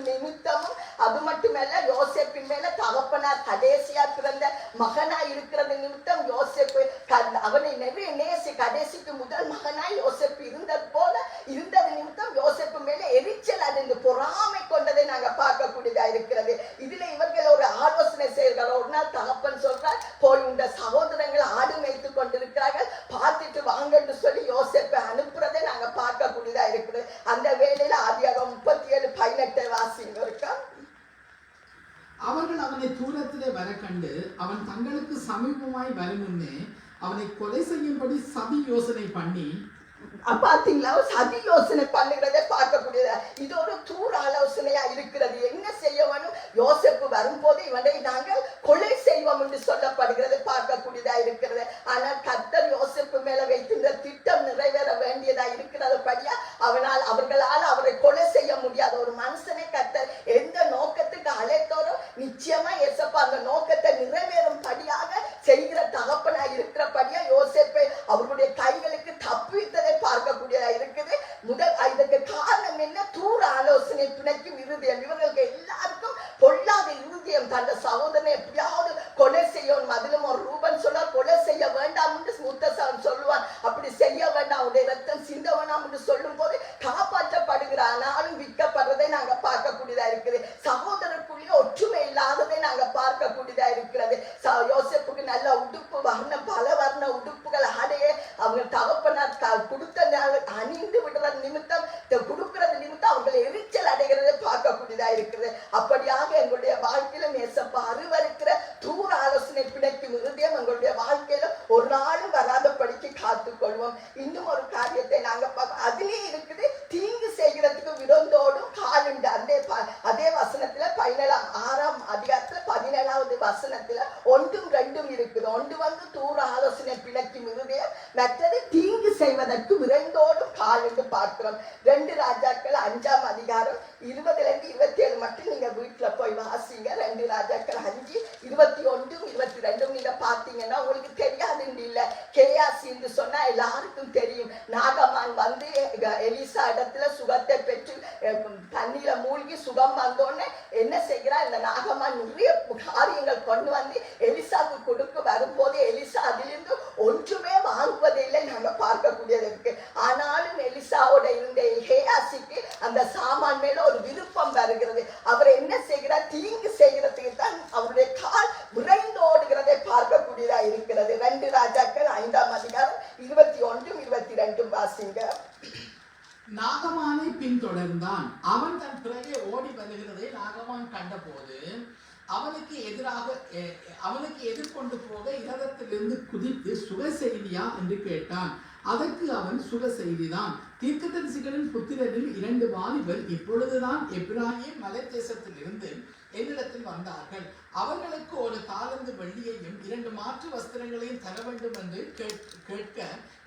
நிமித்தமும் அது மட்டுமல்ல யோசேப்பின் மேல தகப்பனார் கடைசியா பிறந்த மகனா இருக்கிறது நிமித்தம் யோசேப்பு அவனை நிறைய நேசி கடைசிக்கு முதல் மகனாய் யோசேப்பு இருந்தது நிமித்தம் யோசேப்பு மேல எரிச்சல் அடைந்து பொறாமை கொண்டதை நாங்க பார்க்கக்கூடியதா இருக்கிறது. இதுல இவர்கள் ஒரு ஆலோசனை செய்கிறார். ஒரு நாள் தகப்பன் சொல்றார், போய் உண்ட சகோதரங்கள் ஆடு மேய்த்து கொண்டிருக்கிறார்கள், பார்த்துட்டு வாங்க என்று சொல்லி யோசேப்பை அனுப்புறதை நாங்க பார்க்கக்கூடியதா இருக்கிறது. அந்த வேளையில ஆதியாகமம் 37:18 வாசிங்க இருக்கா. அவர்கள் அவனை தூரத்திலே வர கண்டு அவன் தங்களுக்கு சமீபமாய் வரும் முன்னே அவனை கொலை செய்யும்படி சதி யோசனை பண்ணி, பாத்தீங்களா, சதி யோசனை பண்ணுகிறதை பார்க்கக்கூடியது. இது ஒரு தூர ஆலோசனையா இருக்கிறது. என்ன செய்ய வேணும், யோசேப்பு வரும்போது இவனை நாங்கள் கொலை செய்வோம் என்று சொல்லப்படுகிறது பார்க்கக்கூடியதா இருக்கிறது. ஆனால் கர்த்தர் யோசேப்பு மேல வைத்திருந்த திட்டம் நிறைவேற வேண்டியதா இருக்கிறது படியா அவர்களால் அவரை கொலை செய்ய முடியாத ஒரு மனுஷனை கர்த்தர் எந்த நோக்கத்துக்கு அழைத்தோரோ நிச்சயமா ஏசப்பா அந்த நோக்கத்தை நிறைவேறும் படியாக செய்கிற தகப்பனா இருக்கிறபடியா யோசேப்பை அவர்களுடைய கைகளுக்கு தப்பித்ததை பார்க்கக்கூடியதா இருக்கு. அவருடைய ரத்தம் சிந்தவனாம் என்று சொல்லும் போது காப்பாற்றப்படுகிற ஆனாலும் விற்கப்படுறதை நாங்க பார்க்கக்கூடியதா இருக்குது. சகோதரருக்குள்ளே ஒற்றுமை இல்லாததை நாங்க பார்க்கக்கூடியதா இருக்கிறது. யோசேப்புக்கு நல்ல உடுப்பு பல வர்ண உடுப்புகள் ஆடையே அவங்க தகப்பனார் கொடுத்த அணிந்து விடுற நிமித்தம் கொடுக்கிறது நிமித்தம் அவங்களை எரிச்சல் அடைகிறதை பார்க்கக்கூடியதா இருக்கிறது. அப்படியாக எங்களுடைய வாழ்க்கையிலும் ஏசப்பா அருவருக்கிற தூர ஆலோசனை பிணைக்கும் இருதயம் எங்களுடைய வாழ்க்கையில ஒரு நாளும் வராதபடிக்கு காத்துக்கொள்வோம். இன்னும் ஒரு காரியத்தை நாங்க அதிலே இருக்குது, தீங்கு செய்கிறதுக்கு விரோந்தோடும் காலுண்டு. அதே வசனத்துல 6ஆம் அதிகாரத்துல 17வது வசனத்துல 1 2 இருக்குது. ஒன்று வந்து தூர ஆலோசனை பிணைக்கும் இருதயம், மற்றது தீங்கு செய்வதற்கு விரைந்தோடும் காலுண்டு பார்க்கிறோம். 2 ராஜாக்கள் 5ஆம் அதிகாரம் 20லிருந்து 27 மட்டும் நீங்க வீட்டுல போய் வாசிங்க. 2 ராஜாக்கள் 5 21 22 நீங்க பாத்தீங்கன்னா உங்களுக்கு தெரியாதுன்னு இல்ல. கேயாசி என்று சொன்னா எல்லாருக்கும் தெரியும். நாகமான் வந்து எலிசா இடத்துல சுகத்தை பெற்று தண்ணீர மூழ்கி சுகம் வந்தோடனே என்ன செய்கிறா, இந்த நாகமான் நிறைய காரியங்கள் கொண்டு வந்து எலிசாவுக்கு கொடுக்க வரும்போது எலிசா அதிலிருந்து ஒன்றுமே வாங்குவதில்லை நாங்க பார்க்கக்கூடியது இருக்கு. ஆனாலும் எலிசாவோட இருந்த கேயாசிக்கு அந்த சாமான் மேல ஒரு விருப்பம் வருகிறது. அவர் என்ன செய்கிறார், தீங்கு செய்கிறதுக்கு தான் அவருடைய கால் விரைந்து ஓடுகிறதை பார்க்கக்கூடியதா இருக்கிறது. 2 ராஜாக்கள் 5ஆம் அதிகாரம் 21 22 வாசிங்க. நாகமானை பின்தொடர்ந்தான். அவன் தன் பிறகே ஓடி வருகிறதை நாகமான் கண்டபோது அவனுக்கு எதிர்கொண்டு போக இரதத்திலிருந்து குதித்து சுக செய்தியா என்று கேட்டான். அதற்கு அவன் சுக செய்திதான். தீர்க்கதரிசிகளின் புத்திரரில் 2 வாலிபர் இப்பொழுதுதான் எப்பிராயீம் மலை தேசத்தில் இருந்து என்னிடத்தில் வந்தார்கள். அவர்களுக்கு ஒரு தாலந்து வெள்ளியையும் 2 மாற்று வஸ்திரங்களையும் தர வேண்டும் என்று கேட்க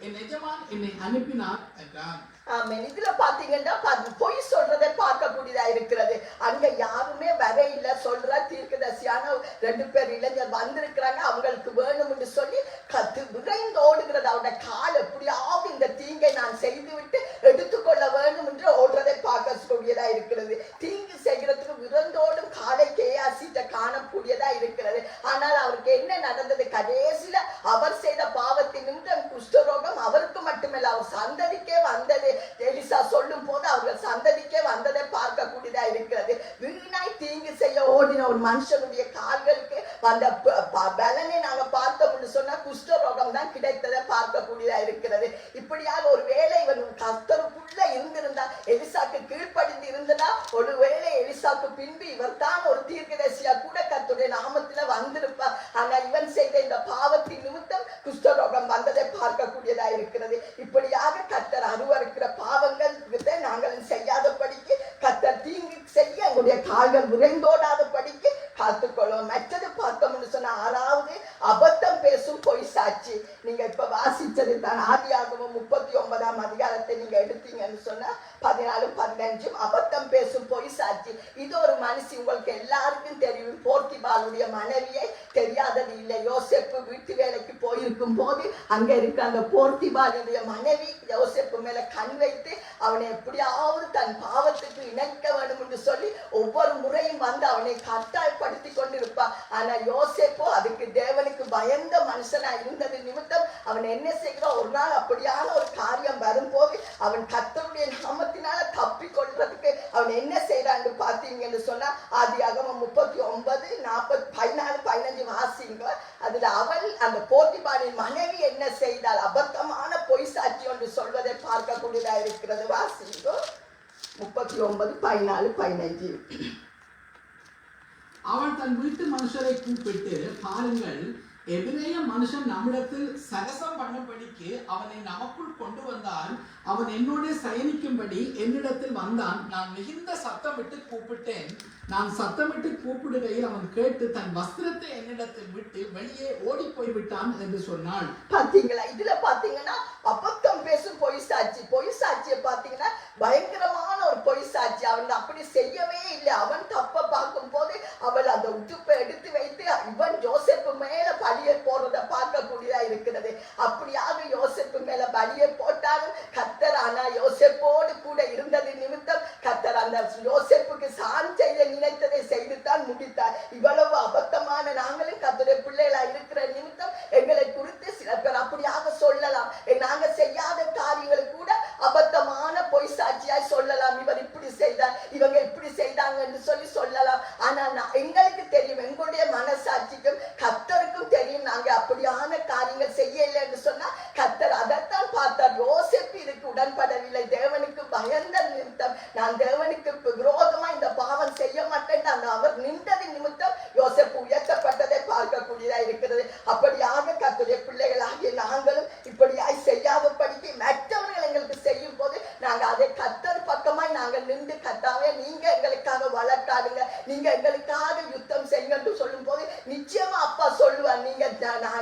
என் எஜமான் என்னை அனுப்பினார் என்றான். இதுல பாத்தீங்கன்னா பொய் சொல்றதை பார்க்கக்கூடியதா இருக்கிறது. அங்க யாருமே வர இல்ல. சொல்ற தீர்க்கதரிசியான 2 பேர் இளைஞர் வந்திருக்கிறாங்க, அவங்களுக்கு வேணும் என்று சொல்லி விரைந்து ஓடுகிறது. அவருடைய கால் எப்படியாவது இந்த தீங்கை நான் செய்துவிட்டு எடுத்துக்கொள்ள வேண்டும் என்று ஓடுறதை பார்க்கக்கூடியதா இருக்கிறது. தீங்கு செய்கிறதுக்கு விரைந்தோடும் காலை கேயாசிட்ட காணக்கூடியதா இருக்கிறது. ஆனால் அவருக்கு என்ன நடந்தது, கடைசியில அவர் செய்த பாவத்தின் நிமித்தம் குஷ்டரோகம் அவருக்கு மட்டுமல்ல அவர் சந்ததிக்கே வந்தது. எலிசா சொல்லும் போது அவர்கள் சந்ததிக்கே வந்ததை பார்க்கக்கூடியதா இருக்கிறது. வீணாய் தீங்கு செய்ய ஓடின ஒரு மனுஷனுடைய கால்களுக்கு அந்த பலனை நாங்க பார்த்தோம்னு சொன்னா குஷ்டரோகம் தான் கிடைத்ததை பார்க்கக்கூடியதா இருக்கிறது. இப்படியாக ஒரு வேளை இவன் கர்த்தருக்குள்ள இருந்திருந்தா, எலிசாக்கு கீழ்ப்படிந்து இருந்தனா, ஒரு வேளை எலிசாக்கு பின்பு இவர் தான் ஒரு தீர்க்கதரிசியா கூட கர்த்தருடைய நாமத்துல வந்திருப்பார். ஆனா இவன் செய்த இந்த பாவத்தின் நிமித்தம் குஷ்டரோகம் வந்ததை பார்க்கக்கூடியதா இருக்கிறது. இப்படியாக கர்த்தர் அருவருக்கிற பாவங்கள் நாங்கள் செய்யாதபடிக்கு, கர்த்தர் தீங்கு செய்ய எங்களுடைய கால்கள் விரைந்தோடாதபடிக்கு காத்துக்கொள்ளும். மற்றது பார்த்தோம்னு சொன்னா 6வது அபத்தம் பேசும் பொய் சாட்சி. நீங்க இப்ப வாசிச்சது தான். ஆதியாகமம் 39ஆம் அதிகாரத்தை நீங்க எடுத்தீங்கன்னு சொன்னா 14 15 அபத்தம் பேசும் பொய் சாட்சி. இது ஒரு மனுஷி, உங்களுக்கு எல்லாருக்கும் தெரியும். போர்த்திபாலுடைய மனைவியை தெரியாதது இல்லை. யோசேப்பு வீட்டு வேலைக்கு போயிருக்கும் போது அங்க இருக்க அந்த போர்த்திபாலுடைய மனைவி யோசேப்பு மேல கண் வைத்து அவனை எப்படியாவது தன் பாவத்துக்கு இணைக்க வேண்டும் என்று சொல்லி ஒவ்வொரு முறையும் வந்து அவனை கட்டாயப்படுத்தி கொண்டிருப்பான். ஆனா யோசேப்போ அதுக்கு தேவனுக்கு பயந்த மனுஷனா இருந்தது நிமித்தம் அவன் என்ன செய்கிறான், ஒரு நாள் அப்படியான ஒரு காரியம் வரும்போது அவன் கர்த்தருடைய நாமத்தினால தப்பி கொள்றதுக்கு அவன் என்ன செய்யறான்னு பார்த்தீங்கன்னு சொன்னா ஆதியாகமம் 39 40 14 15 வாசிங்க. அதுல அவள் அந்த போர்த்திபாலின் மனைவி என்ன செய்தால் அபத்தமான பொய் சாட்சி என்று சொல்வதை பார்க்கக்கூடியதா இருக்கிறது. வாசிங்க 39 14 15. அவள் தன் வீட்டு மனுஷரை கூப்பிட்டு, பாருங்கள், எபிரேய மனுஷன் நம்மிடத்தில் சரசம் பண்ணும்படிக்கு அவனை நமக்குள் கொண்டு வந்தால் அவன் என்னோட சயனிக்கும்படி என்னிடத்தில் வந்தான். நான் மிகுந்த சத்தமிட்டு கூப்பிட்டேன். நான் சத்தமிட்டு கூப்பிடுகையில் அவன் கேட்டு தன் வஸ்திரத்தை என்னிடத்தில் விட்டு வெளியே ஓடி போய் விட்டான் என்று சொன்னாள். பாத்தீங்களா, இதுல பாத்தீங்கன்னா அபத்தம் பேசும் பொய் சாட்சி. பொய் சாட்சியை பாத்தீங்கன்னா பயங்கரமான ஒரு பொய் சாட்சி. அவன் அப்படி செய்யவே இல்லை. அவன் தப்ப பார்க்கும் போது அவள் அந்த உடுப்பை எடுத்து வைத்து இவன் யோசேப்பு மேல பலியை போடுறதை பார்க்கக்கூடியதா இருக்கிறது. அப்படியாக யோசேப்பு மேல பலியை போட்டாலும் கர்த்தர் ஆனா யோசேப்போடு கூட இருந்தது நிமித்தம் கர்த்தர் அந்த யோசேப்புக்கு சான் செய்ய நினைத்ததை செய்துதான் முடித்தார். இவ்வளவு அபத்தமான நாங்களும் கர்த்தருடைய பிள்ளைகளா இருக்கிற நிமித்தம் எங்களை குறித்து சில பேர் அப்படியாக சொல்லலாம், நாங்க செய்ய செய்தார், இவங்க இப்படி செய்தாங்கன்னு சொல்லலாம். ஆனா எங்களுக்கு தெரியும், எங்களுடைய மனசாட்சிக்கும் கர்த்தருக்கும் தெரியும், நாங்க அப்படியான காரியங்கள் செய்யல என்று சொன்னா கர்த்தர் அதைத்தான் பார்த்தார். யோசேப்பு இதுக்கு உடன்படவில்லை. தேவனுக்கு பயந்த நிமித்தம், நான் தேவனுக்கு விரோதமா இந்த பாவம் செய்ய மாட்டேன் அவர் நின்றது நிமித்தம் யோசேப்பு உயர்த்தப்பட்டதை பார்க்கக்கூடியதா இருக்கிறது. அப்படியாக கர்த்தருடைய பிள்ளைகளாகிய நாங்களும் இப்படியாய் செய்யாதபடிக்கு மற்றவர்கள் எங்களுக்கு செய்யும் போது நாங்க அதை கர்த்தர் பக்கமாய் நாங்கள் நின்று, கர்த்தாவே நீங்க எங்களுக்காக வழக்காடுங்க, நீங்க எங்களுக்காக யுத்தம் செய்யுங்க என்று சொல்லும் போது நிச்சயமா அப்பா சொல்லுவார், நீங்க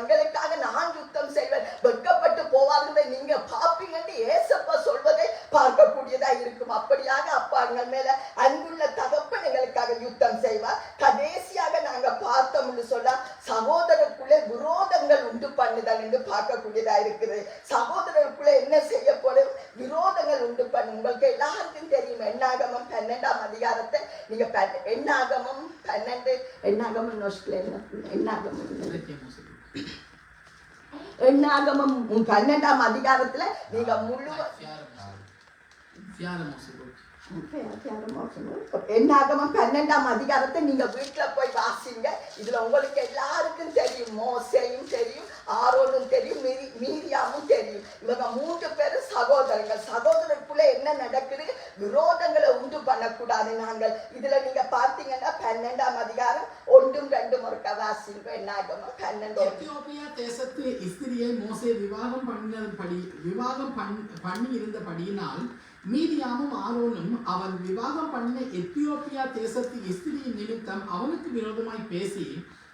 எங்களுக்காக நான் யுத்தம் செய்வேன், வெட்கப்பட்டு போவார்கள் நீங்க பாப்பீங்கன்னு ஏசப்பா சொல்வதை பார்க்கக்கூடியதா இருக்கும். அப்படியாக அப்பா எங்கள் மேல அன்புள்ள தகப்பன் எங்களுக்காக யுத்தம் செய்வார். கடைசியாக நாங்க பார்த்தோம்னு சொன்னா சகோதரருக்குள்ளே விரோதங்கள் உண்டு பண்ணுதல் என்று பார்க்கக்கூடியதா இருக்குது. சகோதரருக்குள்ளே என்ன செய்யப்படும்? விரோதங்கள் உண்டு பண்ணு. உங்களுக்கு எல்லாருக்கும் தெரியும், எண்ணாகமம் 12ஆம் அதிகாரத்தை நீங்க எண்ணாகமம் 12 எண்ணாகமம் 12ஆம் அதிகாரத்துல நீங்க எண்ணாகமம் 12ஆம் அதிகாரத்தை நீங்க வீட்டுல போய் வாசிங்க. இதுல உங்களுக்கு எல்லாருக்கும் தெரியும், மோசேயும் தெரியும், ஆரோனும் தெரியும், மீரியாமும் தெரியும். இவங்க 3 பேரும் சகோதரர்கள். சகோதரருக்குள்ள என்ன நடக்குது? விரோதங்களை உண்டு பண்ணக்கூடாது. நாங்கள் இதுல நீங்க பாத்தீங்கன்னா 12ஆம் அதிகாரம் 1-2 முறை வாசிங்க. எண்ணாகமம் 12. எத்தியோப்பியா தேசத்து இஸ்திரியை மோசே விவாகம் பண்ணி இருந்தபடியினால் மீதியாமும் ஆரோனும் அவன் விவாகம் பண்ணின எத்தியோப்பியா தேசத்து இஸ்திரியின் நிமித்தம் அவனுக்கு விரோதமாய் பேசி,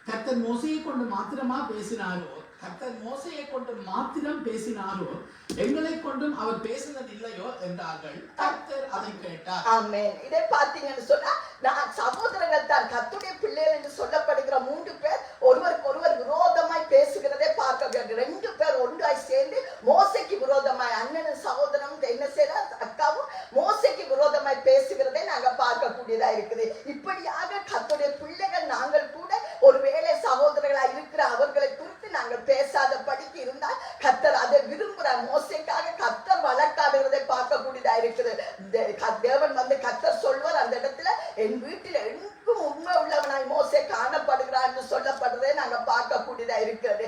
கர்த்தர் மோசையை கொண்டு மாத்திரமா பேசினாரோ, கர்த்தர் மோசையை கொண்டு மாத்திரம் பேசினாரோ, எங்களை கொண்டும் அவர் பேசினது இல்லையோ என்றார்கள். கர்த்தர் அதை கேட்டார். ஆமென். இதை பார்த்தீங்கன்னு சொன்னா நான் சகோதரர்கள் தான், கர்த்தருடைய பிள்ளைகள் என்று சொல்லப்படுகிற 3 பேர் ஒருவருக்கு ஒருவர் விரோதமாய் பேசுகிறதை பார்க்க வேண்டும். 2 பேர் ஒன்றாய் சேர்ந்து மோசைக்கு விரோதமாய், அண்ணனும் சகோதரனும் என்ன செய்யறார், அக்காவும் மோசைக்கு விரோதமாய் பேசுகிறதை நாங்க பார்க்கக்கூடியதா இருக்குது. இப்படியாக கர்த்தருடைய பிள்ளைகள் நாங்கள் கூட ஒருவேளை சகோதரர்களா இருக்கிற அவர்களை குறித்து நாங்கள் பேசாத படிக்கு இருந்தால் கர்த்தர் அதை விரும்புகிறார். மோசைக்காக கர்த்தர் வழக்காடுகிறதை பார்க்கக்கூடியதா இருக்குது. தேவன் வந்து கர்த்தர் சொல்வார், அந்த இடத்துல என் வீட்டில் எங்கும் உண்மை உள்ளவனாய் மோசே காணப்படுகிறார் என்று சொல்லப்படுறதை நாங்க பார்க்கக்கூடியதா இருக்கிறது.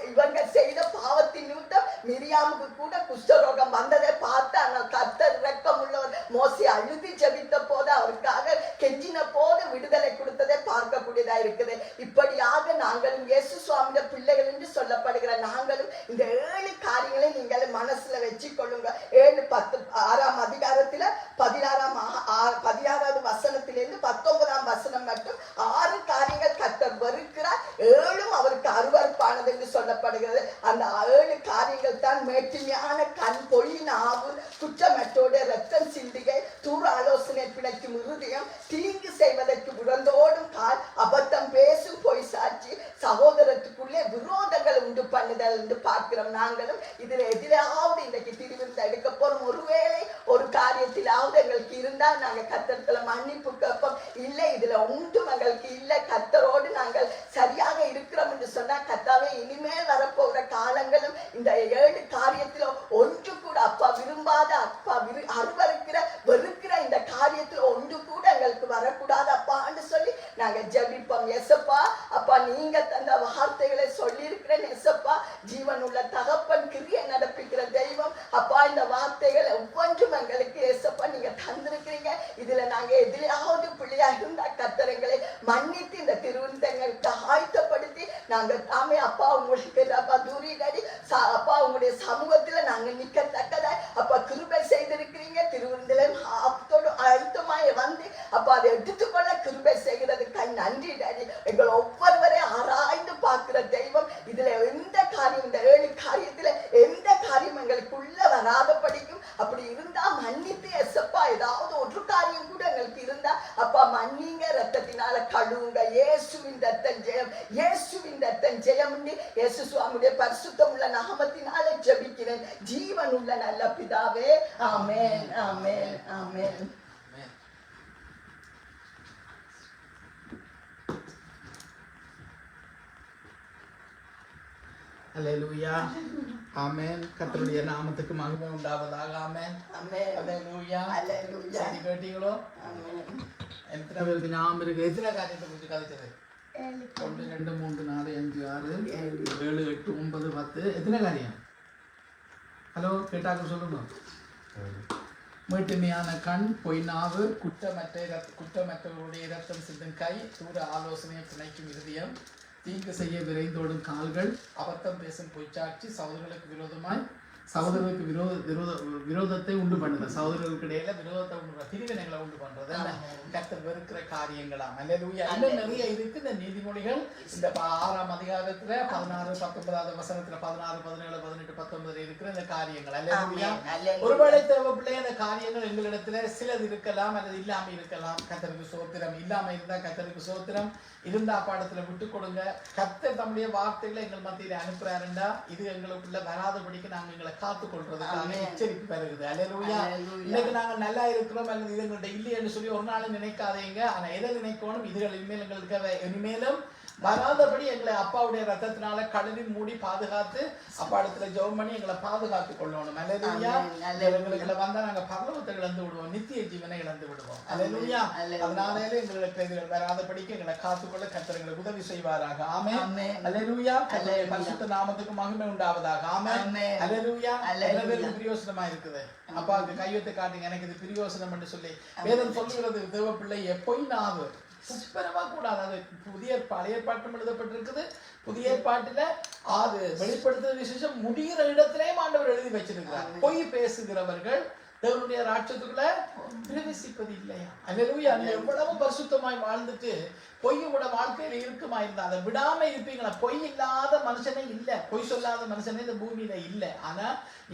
இவங்க செய்த பாவத்தின் நிமித்தம் மிரியாமுக்கு கூட குஷ்டரோகம் வந்ததை பார்த்து அந்த கர்த்தர் இரக்கம் உள்ளவர். மோசே அழுதி ஜெபித்த போது, அவருக்காக கெஞ்சின போது விடுதலை கொடுத்ததை பார்க்கக்கூடியதா இருக்குது. இப்படியாக நாங்களும் இயேசு சுவாமிய பிள்ளைகள் என்று சொல்லப்படுகிற நாங்களும் இந்த 7 காரியங்களை நீங்கள் மனசுல வச்சு கொள்ளுங்க. 6ஆம் அதிகாரத்துல 16ஆவது வசனத்திலிருந்து 19ஆம் வசனம் மட்டும் 6 காரியங்கள் கர்த்தர் வெறுக்கிறார், 7ம் அவருக்கு அருவருப்பானது என்று சொல்லப்படுகிறது. அந்த 7 காரியங்கள் தான் மேட்டிமையான கண், பொய்யின் ஆவு, குற்றமற்றோட ரத்தம் சிந்திகை, தூர ஆலோசனை பிணைக்கும் இருதயம், தீங்கு செய்வதற்கு உடந்தோடும் கால், அபத்தம் பேசும் பொய் சாட்சி, சகோதரத்துக்குள்ளே விரோதங்கள் உண்டு பண்ணுதல் என்று பார்க்கிறோம். நாங்களும் இதுல எதிராவது இன்றைக்கு திருவிழா எடுக்க போறோம். ஒருவேளை ஒரு காரியத்திலாவது எங்களுக்கு இருந்தால் நாங்க கர்த்தர்ல மன்னிப்பு கேட்போம். இல்லை இதுல ஒன்றும் எங்களுக்கு இல்லை, கர்த்தரோடு நாங்கள் சரியாக இருக்கிறோம் என்று சொன்னா, கர்த்தாவே இனிமேல் வரப்போகிற காலங்களும் இந்த 7 காரியத்தில ஒன்று கூட அப்பா விரும்பாத, அப்பா அருவருக்கிற வெறுக்கிற இந்த காரியத்துல ஒன்று கூட எங்களுக்கு வரக்கூடாது அப்பான்னு சொல்லி நாங்க ஜெபிப்போம். எசப்பா அப்பா, நீங்க தந்த வார்த்தைகளை சொல்லி இருக்கிறேன் எசப்பா, ஜீவன் உள்ள தகப்பன், கிரியை நடப்பிக்கிற தெய்வம் அப்பா, இந்த வார்த்தைகள் ஒவ்வொன்றும் எங்களுக்கு எசப்பா நீங்க தந்திருக்கிறீங்க. இதுல நாங்க எதிலாவது பிள்ளையா இருந்தா கர்த்தரங்களை மன்னித்து இந்த திருவிழங்களுக்கு ஆயத்தப்படுத்தி நாங்க தாமே அப்பா உங்களுக்கு தூரிடடி அப்பா உங்களுடைய சமூகத்துல நாங்க நிக்கத்தக்கதா அப்பா கிருபை செய்திருக்கிறீங்க. திருவிழந்திலும் ஆயத்தமாய் வந்து அப்பா அதை எடுத்துக்கொள்ள கிருபை செய்கிறதுக்காக நன்றி டாடி. எங்கள் ஒவ்வொருவரையும் ஆராய்ந்து பார்க்கிற தெய்வம். இதுல எந்த காரியம், இந்த 7 காரியத்துல எந்த காரியம் எங்களுக்குள்ள வராத படிக்கும். அப்படி இருந்தா மன்னித்து எசப்பா, ஏதாவது ஒரு காரியம் கூட எங்களுக்கு இருந்தா அப்பா மன்னிங்க, ரத்தத்தினால கழுவுங்க. இயேசுவின் ரத்தம் ஜெயம், இயேசுவின் ரத்தம் ஜெயம். இயேசு சுவாமியுடைய பரிசுத்தம் உள்ள நாமத்தினால ஜெபிக்கிறேன் ஜீவன் உள்ள நல்ல பிதாவே. ஆமென், ஆமென், ஆமென். அல்லேலூயா, ஆமென். கர்த்தருடைய நாமத்துக்கு மகிமை உண்டாவதாக. ஆமென். ஆமென். அல்லேலூயா. அல்லேலூயா. சரி, கேட்டீங்களோ? ஆமென். எத்தனை பேருக்கு ஞாபகம் இருக்கு? எத்தனை காரியத்தை குறித்து கதைச்சது? 1 2 3 4 5 6 7 8 9 10. எத்தனை காரியம்? ஹலோ, கேட்டாக்க சொல்லுங்க. மீட்டுமையான கண், பொய் நாவு, குற்றமற்றவருடைய இரத்தம் சிந்தும் கை, தூர ஆலோசனையை பிணைக்கும் இருதயம், தீங்கு செய்ய விரைந்தோடும் கால்கள், அபத்தம் பேசும் பொய்ச்சாட்சி, சகோதரர்களுக்கு விரோதத்தை உண்டு பண்ணுது. சகோதரர்களுக்கு இடையில விரோதத்தை உண்டு பிரிவினைகளை உண்டு பண்றது கர்த்தர் வெறுக்கிற காரியங்களாம். அல்லேலூயா. இன்னும் நிறைய இருக்கு. இந்த நீதிமொழிகள் இந்த 6ஆம் அதிகாரத்துல 16 19 வசனத்துல 16 17 18 19 இருக்கிற இந்த காரியங்கள். அல்லேலூயா. ஒருவேளை தேவைப்பிள்ளை அந்த காரியங்கள் எங்களிடத்துல சிலது இருக்கலாம் அல்லது இல்லாம இருக்கலாம். கர்த்தருக்கு சோத்திரம். இல்லாம இருந்தா கர்த்தருக்கு சோத்திரம். இருந்தா பாடத்துல விட்டு கொடுங்க. கர்த்தர் தம்முடைய வார்த்தைகளை எங்கள் மத்தியில அனுப்புறாருண்டா இது எங்களுக்குள்ள வராதபடிக்கு நாங்க எங்களை காத்துக் கொள்றதுக்கான எச்சரிப்பு பெறுகிறது. அல்லேலூயா. இன்னைக்கு நாங்க நல்லா இருக்கிறோம் அல்லது இது எங்கள்கிட்ட இல்லைன்னு சொல்லி ஒரு நாளும் நினைக்காதீங்க. ஆனா எதை நினைக்கணும்? இதுகள் இனிமேல் எங்களுக்கு இனிமேலும் வராதபடி எங்களை அப்பாவுடைய ரத்தத்தினால கழுவி மூடி பாதுகாத்து அப்பா இடத்துல ஜெபம் பண்ணி எங்களை பாதுகாத்து கொள்ளணும். அல்லேலூயா. எங்களுக்கு வந்தா நாங்க பரலோகத்தை இழந்து விடுவோம், நித்திய ஜீவனை இழந்து விடுவோம். அல்லேலூயா. அதனாலே எங்களுக்கு இதுகள் வராதபடிக்கு எங்களை காத்துக்கொள்ள கர்த்தர் எங்களுக்கு உதவி செய்வாராக. ஆமென். அல்லேலூயா. பரிசுத்த நாமத்துக்கு மகிமை உண்டாவதாக. ஆமென். அல்லேலூயா. பிரயோசனமா இருக்குது. அப்பாவுக்கு கையெழுத்து காட்டுங்க, எனக்கு இது பிரயோசனம் என்று சொல்லி வேதம் சொல்லுகிறது. தேவ பிள்ளை எப்போயும் நாவு கூடாது. அது பழைய பாட்டும் எழுதப்பட்டிருக்குது. புதிய ஏற்பாட்டுல அது வெளிப்படுத்துற விசேஷம் முடிகிற இடத்திலே ஆண்டவர் எழுதி வச்சிருக்கிறார். பொய் பேசுகிறவர்கள் தேவனுடைய ராட்சத்துக்குள்ள பிரவேசிப்பது இல்லையா? அல்லேலூயா. எவ்வளவு பரிசுத்தமாய் வாழ்ந்துட்டு பொய் உங்களோட வாழ்க்கையில இருக்குமா இருந்தா அதை விடாம இருப்பீங்களா? பொய் இல்லாத மனுஷனே இல்ல, பொய் சொல்லாத மனுஷனே இந்த பூமியில இல்ல. ஆனா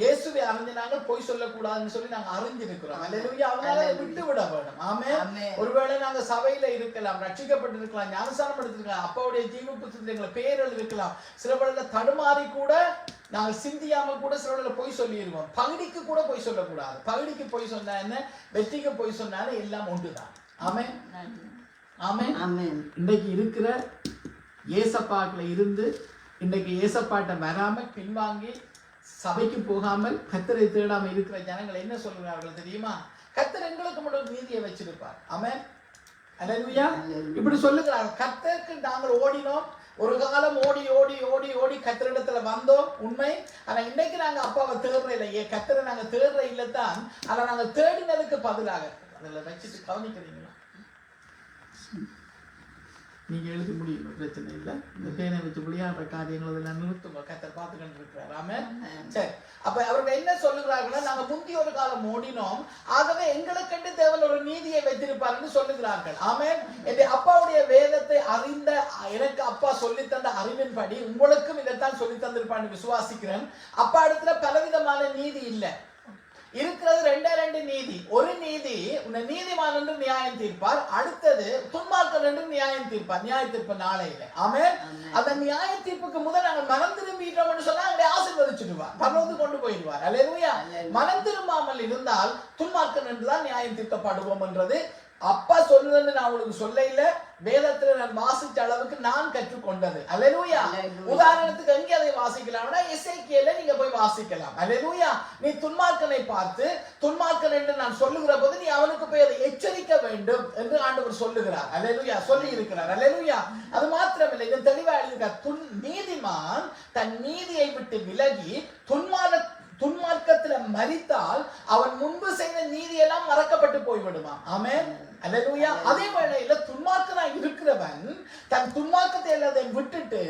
இயேசுவை அறிஞ்சினாங்க, பொய் சொல்லக்கூடாதுன்னு சொல்லி நாங்க அறிஞ்சிருக்கிறோம். அல்லேலூயா. அவனால விட்டு விட வேணும். ஆமென். ஒருவேளை நாங்க சபையில இருக்கலாம், ரட்சிக்கப்பட்டிருக்கலாம், ஞானஸ்நானம் எடுத்திருக்கலாம், அப்பாவுடைய ஜீவ புத்தகத்துல எங்களை பேர் எழுதிருக்கலாம். சில வேளையில தடுமாறி கூட நாங்கள் சிந்தியாம கூட சில வேளையில பொய் சொல்லிடுவோம். பகுதிக்கு கூட பொய் சொல்லக்கூடாது. பகுதிக்கு பொய் சொன்னா என்ன, வெற்றிக்கு பொய் சொன்னாலும் எல்லாம் ஒன்றுதான். ஆமென். ஆமென். ஆமென். இன்றைக்கு இருக்கிற ஏசப்பாட்டுல இருந்து இன்றைக்கு ஏசப்பாட்டை வராம பின்வாங்கி சபைக்கு போகாமல் கர்த்தரை தேடாம இருக்கிற ஜனங்கள் என்ன சொல்கிறார்கள் தெரியுமா? கர்த்தர் எங்களுக்கு மட்டும் நீதியை வச்சிருப்பார். ஆமென். அல்லேலூயா. இப்படி சொல்லுகிறார். கர்த்தருக்கு நாங்கள் ஓடினோம், ஒரு காலம் ஓடி ஓடி ஓடி ஓடி கர்த்தரிடத்துல வந்தோம், உண்மை. ஆனா இன்னைக்கு நாங்க அப்பாவை தேடுற இல்லையே, கர்த்தரை நாங்க தேடுற இல்லத்தான். ஆனா நாங்க தேடினதுக்கு பதிலாக அதில் வச்சுட்டு கவனிக்கிறீங்களா? நீங்க எழுதி முடியும், பிரச்சனை இல்லை. இந்த பேனை வச்சு விளையாடுற காரியங்கள் இதெல்லாம் நிறுத்துங்க. கர்த்தர் பார்த்துக்கிட்டு இருக்கிறார். ஆமென். சரி, அப்ப அவர்கள் என்ன சொல்லுகிறார்கள்னா, நாங்க முந்தி ஒரு காலம் ஓடினோம், ஆகவே எங்களுக்கென்று தேவன் ஒரு நீதியை வைத்திருப்பார் என்று சொல்லுகிறார்கள். ஆமென். என் அப்பாவுடைய வேதத்தை அறிந்த எனக்கு அப்பா சொல்லி தந்த அறிவின்படி உங்களுக்கும் இதைத்தான் சொல்லி தந்திருப்பான்னு விசுவாசிக்கிறேன். அப்பா இடத்துல பலவிதமான நீதி இல்லை. இருக்கிறது ரெண்டு நீதி. ஒரு நீதி உன்னை நீதிமான் என்று நியாயம் தீர்ப்பார், அடுத்தது துன்மார்க்கன் என்று நியாயம் தீர்ப்பார். நியாய தீர்ப்பு நாளையில. ஆமென். அந்த நியாய தீர்ப்புக்கு முதல் நாங்கள் மனம் திரும்பிட்டோம் சொன்னா அவங்களை ஆசீர்வதிச்சுடுவார், பரலோகத்துக்கு கொண்டு போயிடுவார். அல்லேலூயா. மனம் திரும்பாமல் இருந்தால் துன்மார்க்கன் என்றுதான் நியாயம் தீர்க்கப்படுவோம் என்றது அப்பா சொல்லுதுன்னு நான் உங்களுக்கு சொல்ல இல்ல, வேதத்துல நான் வாசிச்ச அளவுக்கு நான் கற்றுக்கொண்டது. அல்லேலூயா. உதாரணத்துக்கு எங்கே அதை வாசிக்கலாம்னா எசேக்கியேல நீங்க போய் வாசிக்கலாம். அல்லேலூயா. நீ துன்மார்க்கனை பார்த்து துன்மார்க்கன் என்று நான் சொல்லுகிற போது நீ அவனுக்கு போய் அதை எச்சரிக்க வேண்டும் என்று ஆண்டவர் சொல்லுகிறார். அல்லேலூயா. சொல்லி இருக்கிறார். அல்லேலூயா. அது மாத்திரமில்லை, இது தெளிவா எழுதியிருக்கார். நீதிமான் தன் நீதியை விட்டு விலகி துன்மார்க்கத்துல மரித்தால் அவன் முன்பு செய்த நீதியெல்லாம் மறக்கப்பட்டு போய்விடுமா. ஆமென். அல்லேலூயா. அதே வேளையில துன்மார்க்கனாய் இருக்கிறவன் தன் துன்மார்க்கத்தை எல்லாத்தையும் விட்டுட்டு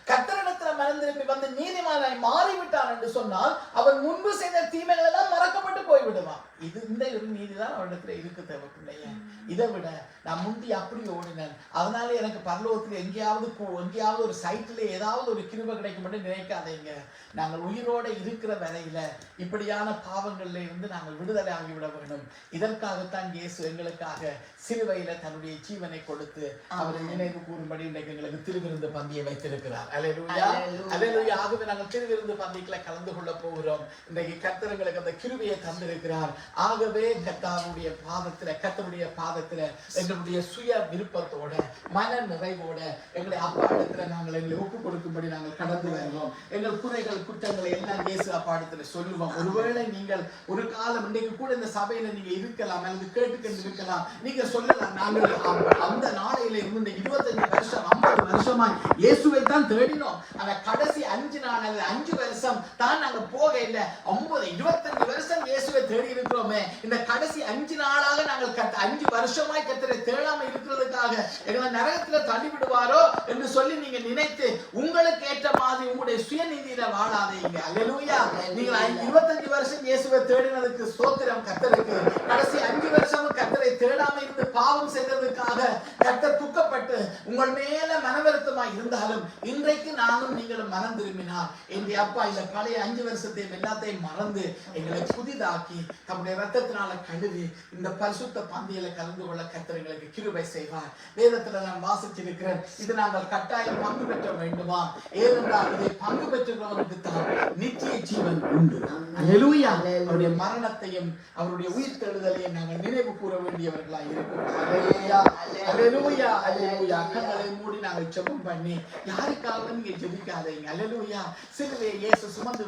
கர்த்தரிடத்துல மனம் திரும்பி வந்து நீதிமானாய் மாறிவிட்டான் என்று சொன்னால் அவன் முன்பு செய்த தீமைகள் எல்லாம் மறக்கப்பட்டு போய்விடுவான். இது இந்த ஒரு நீதிதான் அவரிடத்துல இருக்கு தேவைப்பிள்ளையே. இதை விட நான் முந்தி அப்படி ஓடினேன், அதனால எனக்கு பரலோகத்துல எங்கேயாவது ஒரு சைட்ல ஏதாவது ஒரு கிருபை கிடைக்கும் என்று நினைக்காதீங்க. நாங்கள் உயிரோட இருக்கிற வரையில இப்படியான பாவங்கள்ல இருந்து நாங்கள் விடுதலை ஆகிவிட வேண்டும். இதற்காகத்தான் இயேசு எங்களுக்காக சிலுவையில தன்னுடைய ஜீவனை கொடுத்து அவரை நினைவு கூறும்படி இன்றைக்கு எங்களுக்கு திருவிருந்து பந்தியை வைத்திருக்கிறார். அல்லேலூயா. அல்லேலூயா. ஆகவே நாங்கள் திருவிருந்து பந்திக்குள்ள கலந்து கொள்ள போகிறோம். இன்றைக்கு கர்த்தர் எங்களுக்கு அந்த கிருபையை தந்திருக்கிறார். ஆகவே கர்த்தருடைய பாதத்துல எங்களுடைய சுய விருப்பத்தோட மன நிறைவோட எங்களை அப்பா இடத்துல நாங்கள் எங்களை ஒப்பு கொடுக்கும்படி நாங்கள் கடந்து வருவோம். எங்கள் குறைகள் குற்றங்களை எல்லாம் இயேசு அப்பா இடத்துல சொல்லுவோம். ஒருவேளை நீங்கள் ஒரு காலம் இன்றைக்கு கூட இந்த சபையில நீங்க இருக்கலாம் அல்லது கேட்டுக்கொண்டு இருக்கலாம். நீங்க சொல்லலாம், நாங்கள் அந்த நாளையில இருந்து 25 வருஷம் 50 வருஷமா இயேசுவை தான் தேடினோம். ஆனா கடைசி 5 நாள் அல்லது 5 வருஷம் தான் நாங்க போக இல்லை. 25 வருஷம் இயேசுவை தேடி இருக்கிறோமே, இந்த கடைசி 5 நாளாக நாங்கள் 5 வருஷமாய் கர்த்தரை தேடாம இருக்கிறதுக்காக எங்களை நரகத்துல தள்ளிவிடுவாரோ என்று சொல்லி நீங்க நினைத்து உங்களுக்கு ஏற்ற மாதிரி உங்களுடைய சுயநீதியில வாழாதீங்க. அல்லேலூயா. நீங்கள் 25 வருஷம் இயேசுவை தேடினதுக்கு ஸ்தோத்திரம் கர்த்தருக்கு. கடைசி 5 வருஷமும் கர்த்தரை தேடாம இருந்து பாவம் செய்ததுக்காக கர்த்தர் துக்கப்பட்டு உங்கள் மேல மனவருத்தமாய் இருந்தாலும் இன்றைக்கு நானும் நீங்களும் மனம் திரும்பினார் என்னுடைய அப்பா இந்த பழைய 5 வருஷத்தையும் எல்லாத்தையும் மறந்து எங்களை புதிதாக்கி தம்முடைய ரத்தத்தினால கழுவி இந்த பரிசுத்த பந்தியில கலந்து கொள்ள கர்த்தர் எங்களுக்கு கிருபை செய்வார். வேதத்துல நான் வாசிச்சிருக்கிறேன், இது நாங்கள் கட்டாயம் பங்கு பெற்ற வேண்டுமா? ஏனென்றால் இதை பங்கு பெற்றுகிறவனுக்கு தான் நித்திய ஜீவன் உண்டு. அல்லேலூயா. அவருடைய மரணத்தையும் அவருடைய உயிர் தெழுதலையும் நாங்கள் நினைவு கூற வேண்டியவர்களாய் இருக்கிறோம். அல்லேலூயா, அல்லேலூயா, அல்லேலூயா. கண்களை மூடி நாங்கள் ஜெபம் பண்ணி யாருக்காக நீங்க ஜெபிக்காதீங்க. அல்லேலூயா. சிலுவையை இயேசு சுமந்து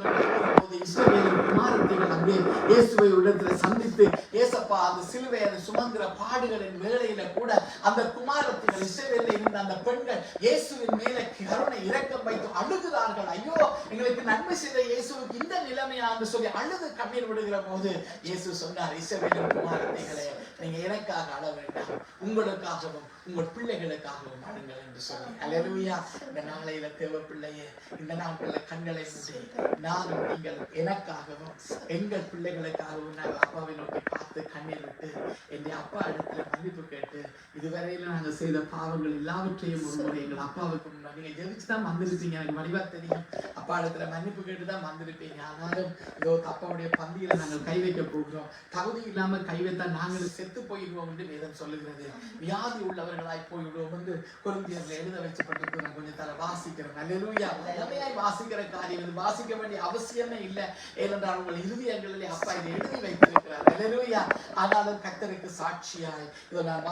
போது இஸ்ரவேலின் குமாரத்திகள் அங்கே இயேசுவை இடத்துல சந்தித்து ஏசப்பா அந்த சிலுவை அதை சுமந்துற பாடுகளின் வேளையில கூட அந்த குமாரத்திகள் இஸ்ரவேலில் இருந்த அந்த பெண்கள் இயேசுவின் மேல கருணை இரக்கம் வைத்து அழுகிறார்கள். ஐயோ, எங்களுக்கு நன்மை செய்த இயேசுவுக்கு இந்த நிலைமையா என்று சொல்லி அழுது கண்ணீர் விடுகிற போது இயேசு சொன்னார், இஸ்ரவேலின் குமாரத்திகளே, நீங்க எனக்காக அழ வேண்டாம், உங்களுக்காகவும் உங்கள் பிள்ளைகளுக்காகவும் அழுங்கள் என்று சொல்லி. அல்லேலூயா. இந்த நாளையில தேவ பிள்ளையே, இந்த நாட்களில் கண்களை மூடி நானும் நீங்கள் எனக்காகவும் எங்கள் பிள்ளைகளுக்காகவும் நாங்கள் அப்பாவை நோக்கி பார்த்து கண்ணீர் விட்டு என்னுடைய அப்பா இடத்துல மன்னிப்பு கேட்டு இதுவரையில நாங்கள் செய்த பாவங்கள் எல்லாவற்றையும் ஒரு முறை எங்கள் அப்பாவுக்கு முன்னாடி நீங்க ஜெபிச்சுதான் வந்திருப்பீங்க. எனக்கு வடிவா தெரியும், அப்பா இடத்துல மன்னிப்பு கேட்டுதான் வந்திருப்பீங்க. ஆனாலும் இதோ அப்பாவுடைய பந்தியில நாங்கள் கை வைக்க போகிறோம். தகுதி இல்லாம கை வைத்தா நாங்கள் செத்து போயிடுவோம் என்று வேதம் சொல்லுகிறது. வியாதி உள்ளவர்களாய் போய்விடுவோம் என்று கொரிந்தியர்ல எழுத வச்சுப்பட்டு நான் கொஞ்சம் தர வாசிக்கிறேன். அல்லேலூயா. உண்மையாய் வாசிக்கிற காரியம் இது, வாசிக்க வேண்டிய அவசியமே இல்லை. ஏனென்றால் உங்கள் இருதயங்களிலே அப்பா இதை எழுதி வைத்திருக்கிறார். அல்லேலூயா. ஆனாலும் கர்த்தருக்கு சாட்சியாய் இதை நான்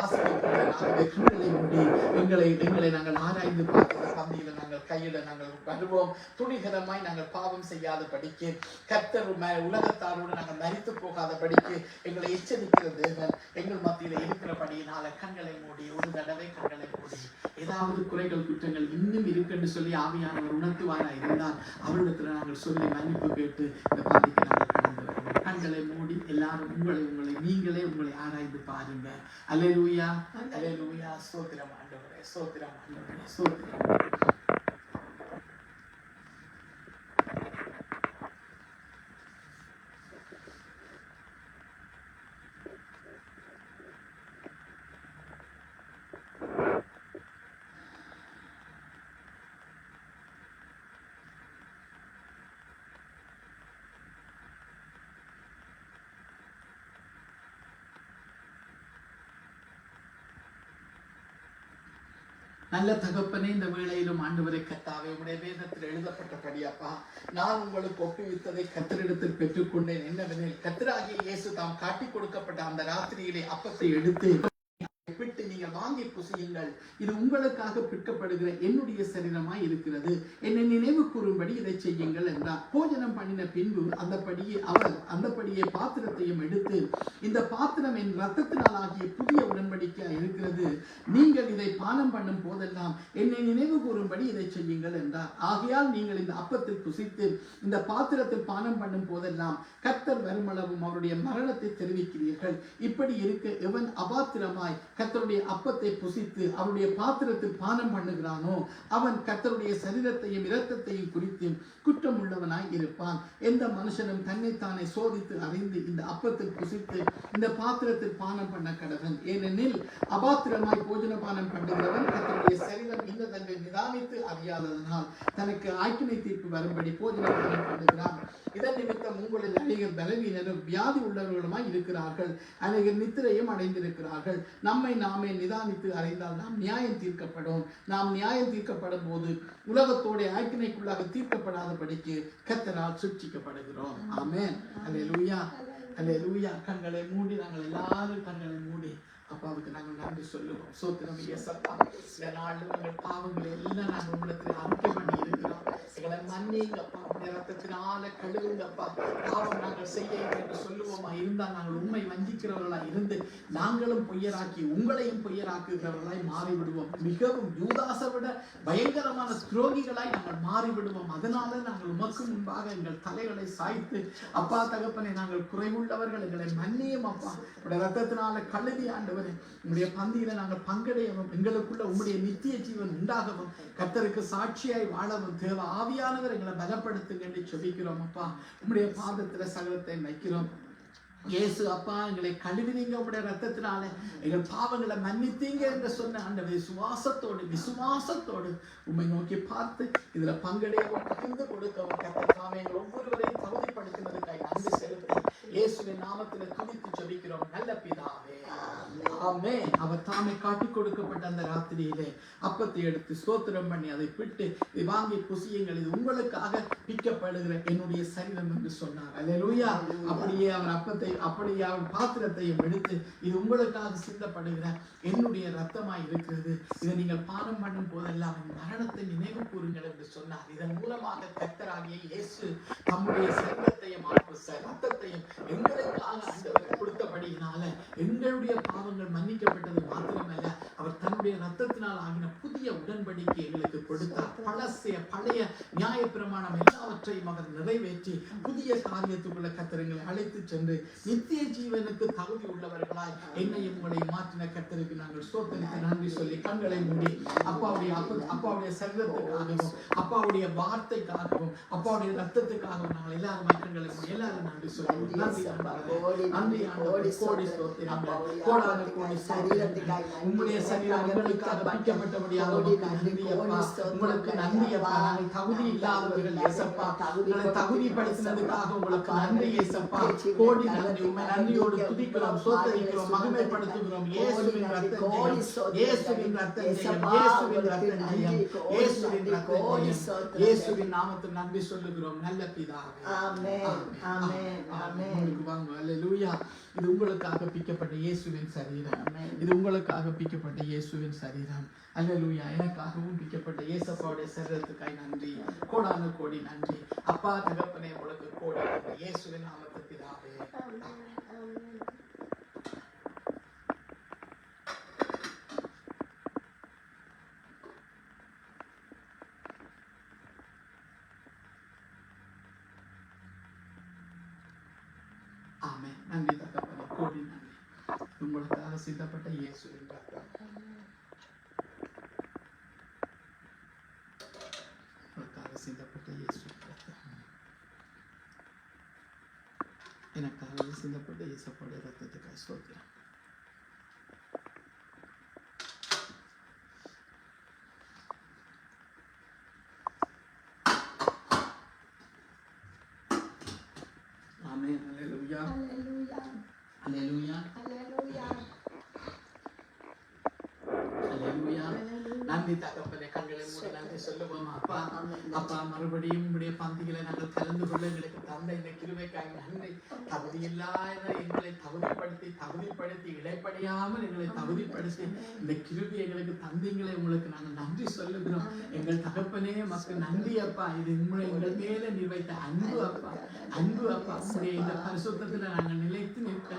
எங்களை நாங்கள் ஆராய்ந்து பார்க்கிற பந்தியில நாங்கள் கையில நாங்கள் வருவோம். துணிகரமாய் நாங்கள் பாவம் செய்யாத படிக்கு, கர்த்தர் உலகத்தாரோடு நாங்கள் மரித்து போகாத படிக்கு எங்களை எச்சரிக்கிற தேவன் எங்கள் மத்தியில இருக்கிறபடியினால கண்களை மூடி ஒரு தடவை கண்களை மூடி ஏதாவது குறைகள் குற்றங்கள் இன்னும் இருக்குன்னு சொல்லி ஆவியானவர் உணர்த்துவாரா இருந்தால் அவரிடத்துல நாங்கள் சொல்லி மன்னிப்பு கேட்டு இந்த பந்திக்கு நாங்கள் கடந்து வருவோம். கண்களை மூடி எல்லாரும் நீங்களே உங்களை ஆராய்ந்து பாருங்க. அல்லேலூயா, அல்லேலூயா. ஸ்தோத்திரம் ஆண்டவரே, ஸ்தோத்திரம் ஆண்டவரே, ஸ்தோத்திரம். நல்ல தகப்பனே, இந்த வேளையிலும் ஆண்டவரை கர்த்தாவே உம்முடைய வேதத்தில் எழுதப்பட்டபடி அப்பா நான் உங்களுக்கு ஒப்புவித்ததை கர்த்தரிடத்தில் பெற்றுக்கொண்டேன். என்னவெனில் கர்த்தராகிய இயேசு தாம் காட்டிக் கொடுக்கப்பட்ட அந்த ராத்திரியிலே அப்பத்தை எடுத்து விட்டு நீங்கள் வாங்கி புசியுங்கள், இது உங்களுக்காக பிற்கப்படுகிற என்னுடைய சரீரமாய் இருக்கிறது, என்னை நினைவு கூறும்படி இதை செய்யுங்கள் என்றார். போஜனம் பண்ணின பின்பு அந்தபடியே பாத்திரத்தையும் எடுத்து, இந்த பாத்திரம் என் ரத்தத்தினால் ஆகிய புதிய உடன்படிக்கையா இருக்கிறது, நீங்கள் இதை பானம் பண்ணும் போதெல்லாம் என்னை நினைவு கூறும்படி இதை செய்யுங்கள் என்றார். ஆகையால் நீங்கள் இந்த அப்பத்தில் புசித்து இந்த பாத்திரத்தில் பானம் பண்ணும் போதெல்லாம் கர்த்தர் வருமளவும் அவருடைய மரணத்தை தெரிவிக்கிறீர்கள். இப்படி இருக்க எவன் அபாத்திரமாய் கர்த்தருடைய அப்பத்தை புசித்து அவருடைய பாத்திரத்தில் பானம் பண்ணுகிறானோ அவன் கர்த்தருடைய சரீரத்தையும் இரத்தத்தையும் குறித்து குற்றம் உள்ளவனாய் இருப்பான். எந்த மனுஷனும் தன்னைத்தானே சோதித்து அறிந்து இந்த அப்பத்தில் புசித்து இந்த பாத்திரத்தில் பானம் பண்ண கடவன். ஏனெனில் அபாத்திரமாய் போஜன பானம் பண்ணுகிறவன் கர்த்தருடைய சரீரம் இன்னதென்று நிதானித்து அறியாததனால் தனக்கு ஆக்கினை தீர்ப்பு வரும்படி போஜன பானம் பண்ணுகிறான். இதன் நிமித்தம் உங்களில் அநேகர் பலவீனரும் வியாதி உள்ளவர்களுமாய் இருக்கிறார்கள், அநேகர் நித்திரையும் அடைந்திருக்கிறார்கள். நம்மை நாமே நிதானித்து அறிந்தால் நாம் நியாயம் தீர்க்கப்படும். நாம் நியாயம் தீர்க்கப்படும் போது உலகத்தோட ஆக்கினைக்குள்ளாக தீர்க்கப்படாதபடிக்கு கர்த்தரால் சிட்சிக்கப்படுகிறோம். ஆமென். அல்லேலூயா. அல்லேலூயா. கண்களை மூடி நாங்கள் எல்லாரும் கண்களை மூடி அப்பாவுக்கு நாங்கள் நன்றி சொல்லுவோம். சோத்திரம் இயேசப்பா. இந்த நாளில் உங்கள் பாவங்களை எல்லாம் நாங்கள் உங்களிடத்தில் அறிக்கை பண்ணி இருக்கிறோம். எங்களை மன்னிங்கப்பா, உடைய ரத்தத்தினால கழுவுங்கப்பா. பாவம் நாங்கள் செய்ய என்று சொல்லுவோமா இருந்தால் நாங்கள் உண்மை வஞ்சிக்கிறவர்களா இருந்து நாங்களும் பொய்யராக்கி உங்களையும் பொய்யராக்குகிறவர்களாய் மாறிவிடுவோம். மிகவும் யூதாசை விட பயங்கரமான துரோகிகளாய் நாங்கள் மாறிவிடுவோம். அதனால நாங்கள் உமக்கு முன்பாக எங்கள் தலைகளை சாய்த்து அப்பா தகப்பனை நாங்கள் குறைவுள்ளவர்கள், எங்களை மன்னியும் அப்பா. உடைய ரத்தத்தினால கழுவி ஆண்டவரே உங்களுடைய பந்தியில நாங்கள் பங்கடையவும் எங்களுக்குள்ள உங்களுடைய நித்திய ஜீவன் உண்டாகவும் கர்த்தருக்கு சாட்சியாய் வாழவும் தேவ ஆவியானவர் எங்களை பலப்படுத்துங்க என்று செபிக்கிறோம் அப்பா. உங்களுடைய பாதத்துல சகலத்தை வைக்கிறோம். இயேசு அப்பா, எங்களை கழுவினீங்க உங்களுடைய ரத்தத்தினால, எங்கள் பாவங்களை மன்னித்தீங்க என்று சொன்ன அந்த விசுவாசத்தோடு உண்மை நோக்கி பார்த்து இதுல பங்கடையவும் பகிர்ந்து கொடுக்கவும் கர்த்தர் எங்கள் ஒவ்வொருவரையும் தகுதிப்படுத்தினதுக்காக நன்றி செலுத்தி இயேசுவின் நாமத்தில் துதித்து ஜெபிக்கிறோம் நல்ல பிதாவே, ஆமென். அவர் தாமே காட்டி கொடுக்கப்பட்ட அந்த ராத்திரியிலே அப்பத்தை எடுத்து ஸ்தோத்திரம் பண்ணி அதை பிட்டு வாங்கி புசியுங்கள், இது உங்களுக்காக பிக்கப்படுகிற என்னுடைய சரீரம் என்று சொன்னார். அல்லேலூயா. அப்படியே அவர் அப்பத்தை அப்படியே அவர் பாத்திரத்தையும் எடுத்து இது உங்களுக்காக சிந்தப்படுகிற என்னுடைய ரத்தமாய் இருக்கிறது, இதை நீங்கள் பானம் பண்ணும் போதெல்லாம் மரணத்தை நினைவு கூறுங்கள் என்று சொன்னார். இதன் மூலமாக கர்த்தராகிய இயேசு தம்முடைய சரீரத்தையும் ரத்தத்தையும் எங்களுக்காக ஆண்டவர் கொடுத்தபடியினால எங்களுடைய பாவங்கள் மன்னிக்கப்பட்டது மாத்திரமல்ல, அவர் தன்னுடைய ரத்தத்தினால் ஆகின புதிய உடன்படிக்கை எங்களுக்கு கொடுத்தார். பழைய நியாயப்பிரமாணம் எல்லாவற்றையும் அவர் நிறைவேற்றி புதிய காரியத்துக்குள்ள கர்த்தரை அழைத்து சென்று நித்திய ஜீவனுக்கு தகுதி உள்ளவர்களாய் என்னையும் உங்களை மாற்றின கர்த்தருக்கு நாங்கள் ஸ்தோத்திரித்து நன்றி சொல்லி கண்களை மூடி அப்பாவுடைய சரீரத்துக்காகவும் அப்பாவுடைய வார்த்தைக்காகவும் அப்பாவுடைய ரத்தத்துக்காகவும் நாங்கள் எல்லாரும் கண்களை மூடி எல்லாரும் நன்றி சொல்லுவோம். நன்றி ஆண்டவரே, கோடி ஸ்தோத்திரங்கள், கோடான கோடி சரீரத்துக்காக உம்முடைய சரீரம் எங்களுக்காக பிக்கப்பட்டபடியாக நன்றி அப்பா. உங்களுக்கு நன்றி அப்பா. நாங்கள் தகுதி இல்லாதவர்கள் இயேசப்பா, எங்களை தகுதிப்படுத்தினதுக்காக உங்களுக்கு நன்றி இயேசப்பா. கோடி நன்றி. உம்மை நன்றியோடு துதிக்கிறோம், ஸ்தோத்திரிக்கிறோம், மகிமைப்படுத்துகிறோம். இயேசுவின் ரத்தம், இயேசுவின் ரத்தம், இயேசுவின் ரத்தம், இயேசுவின் ரத்தம், இயேசுவின் நாமத்தில் நன்றி சொல்லுகிறோம் நல்ல பிதாவே. ஆமென், ஆமென், ஆமென். வாங்க. அல்லேலூயா. இது உங்களுக்காக பிக்கப்பட்ட இயேசுவின் சரீரம், இது உங்களுக்காக பிக்கப்பட்ட இயேசுவின் சரீரம். அல்லேலூயா. எனக்காகவும் பிக்கப்பட்ட இயேசப்பாவுடைய சரீரத்துக்காய் நன்றி, கோடான கோடி நன்றி அப்பா தகப்பனே. உங்களுக்கு கோடி நன்றி இயேசுவின் நாமத்தில் பிதாவே. ஆமென். நன்றி தகப்பனே, கோடி நன்றி. உங்களுக்காக சிந்தப்பட்ட இயேசுவின் ரத்தம், உங்களுக்காக சிந்தப்பட்ட இயேசுவின் ரத்தம், எனக்காக சிந்தப்பட்ட இயேசுவோட ரத்தத்துக்காக ஸ்தோத்திரம். ஆமென். அல்லேலூயா. அல்லேலூயா. அல்லேலூயா. அல்லேலூயா. நன்றி தகப்பனே. கண்களை மூடி நன்றி சொல்லுவோம் அப்பா. அப்பா, மறுபடியும் உங்களுடைய பந்திகளை நாங்கள் கலந்து கொள்ள எங்களுக்கு தந்த இந்த கிருபைக்காக நன்றி. தகுதியில்லாத எங்களை தகுதிப்படுத்தி இடைப்படியாமல் எங்களை தகுதிப்படுத்தி இந்த கிருபை எங்களுக்கு தந்தீங்களை உங்களுக்கு நாங்கள் நன்றி சொல்லுகிறோம். எங்கள் தகப்பனே மக்கள் நன்றி அப்பா. இது எங்கள் மேல நீ வைத்த அன்பு அப்பா, அன்பு அப்பா. உங்களுடைய இந்த பரிசுத்தத்துல நாங்கள் நிலைத்து நிற்க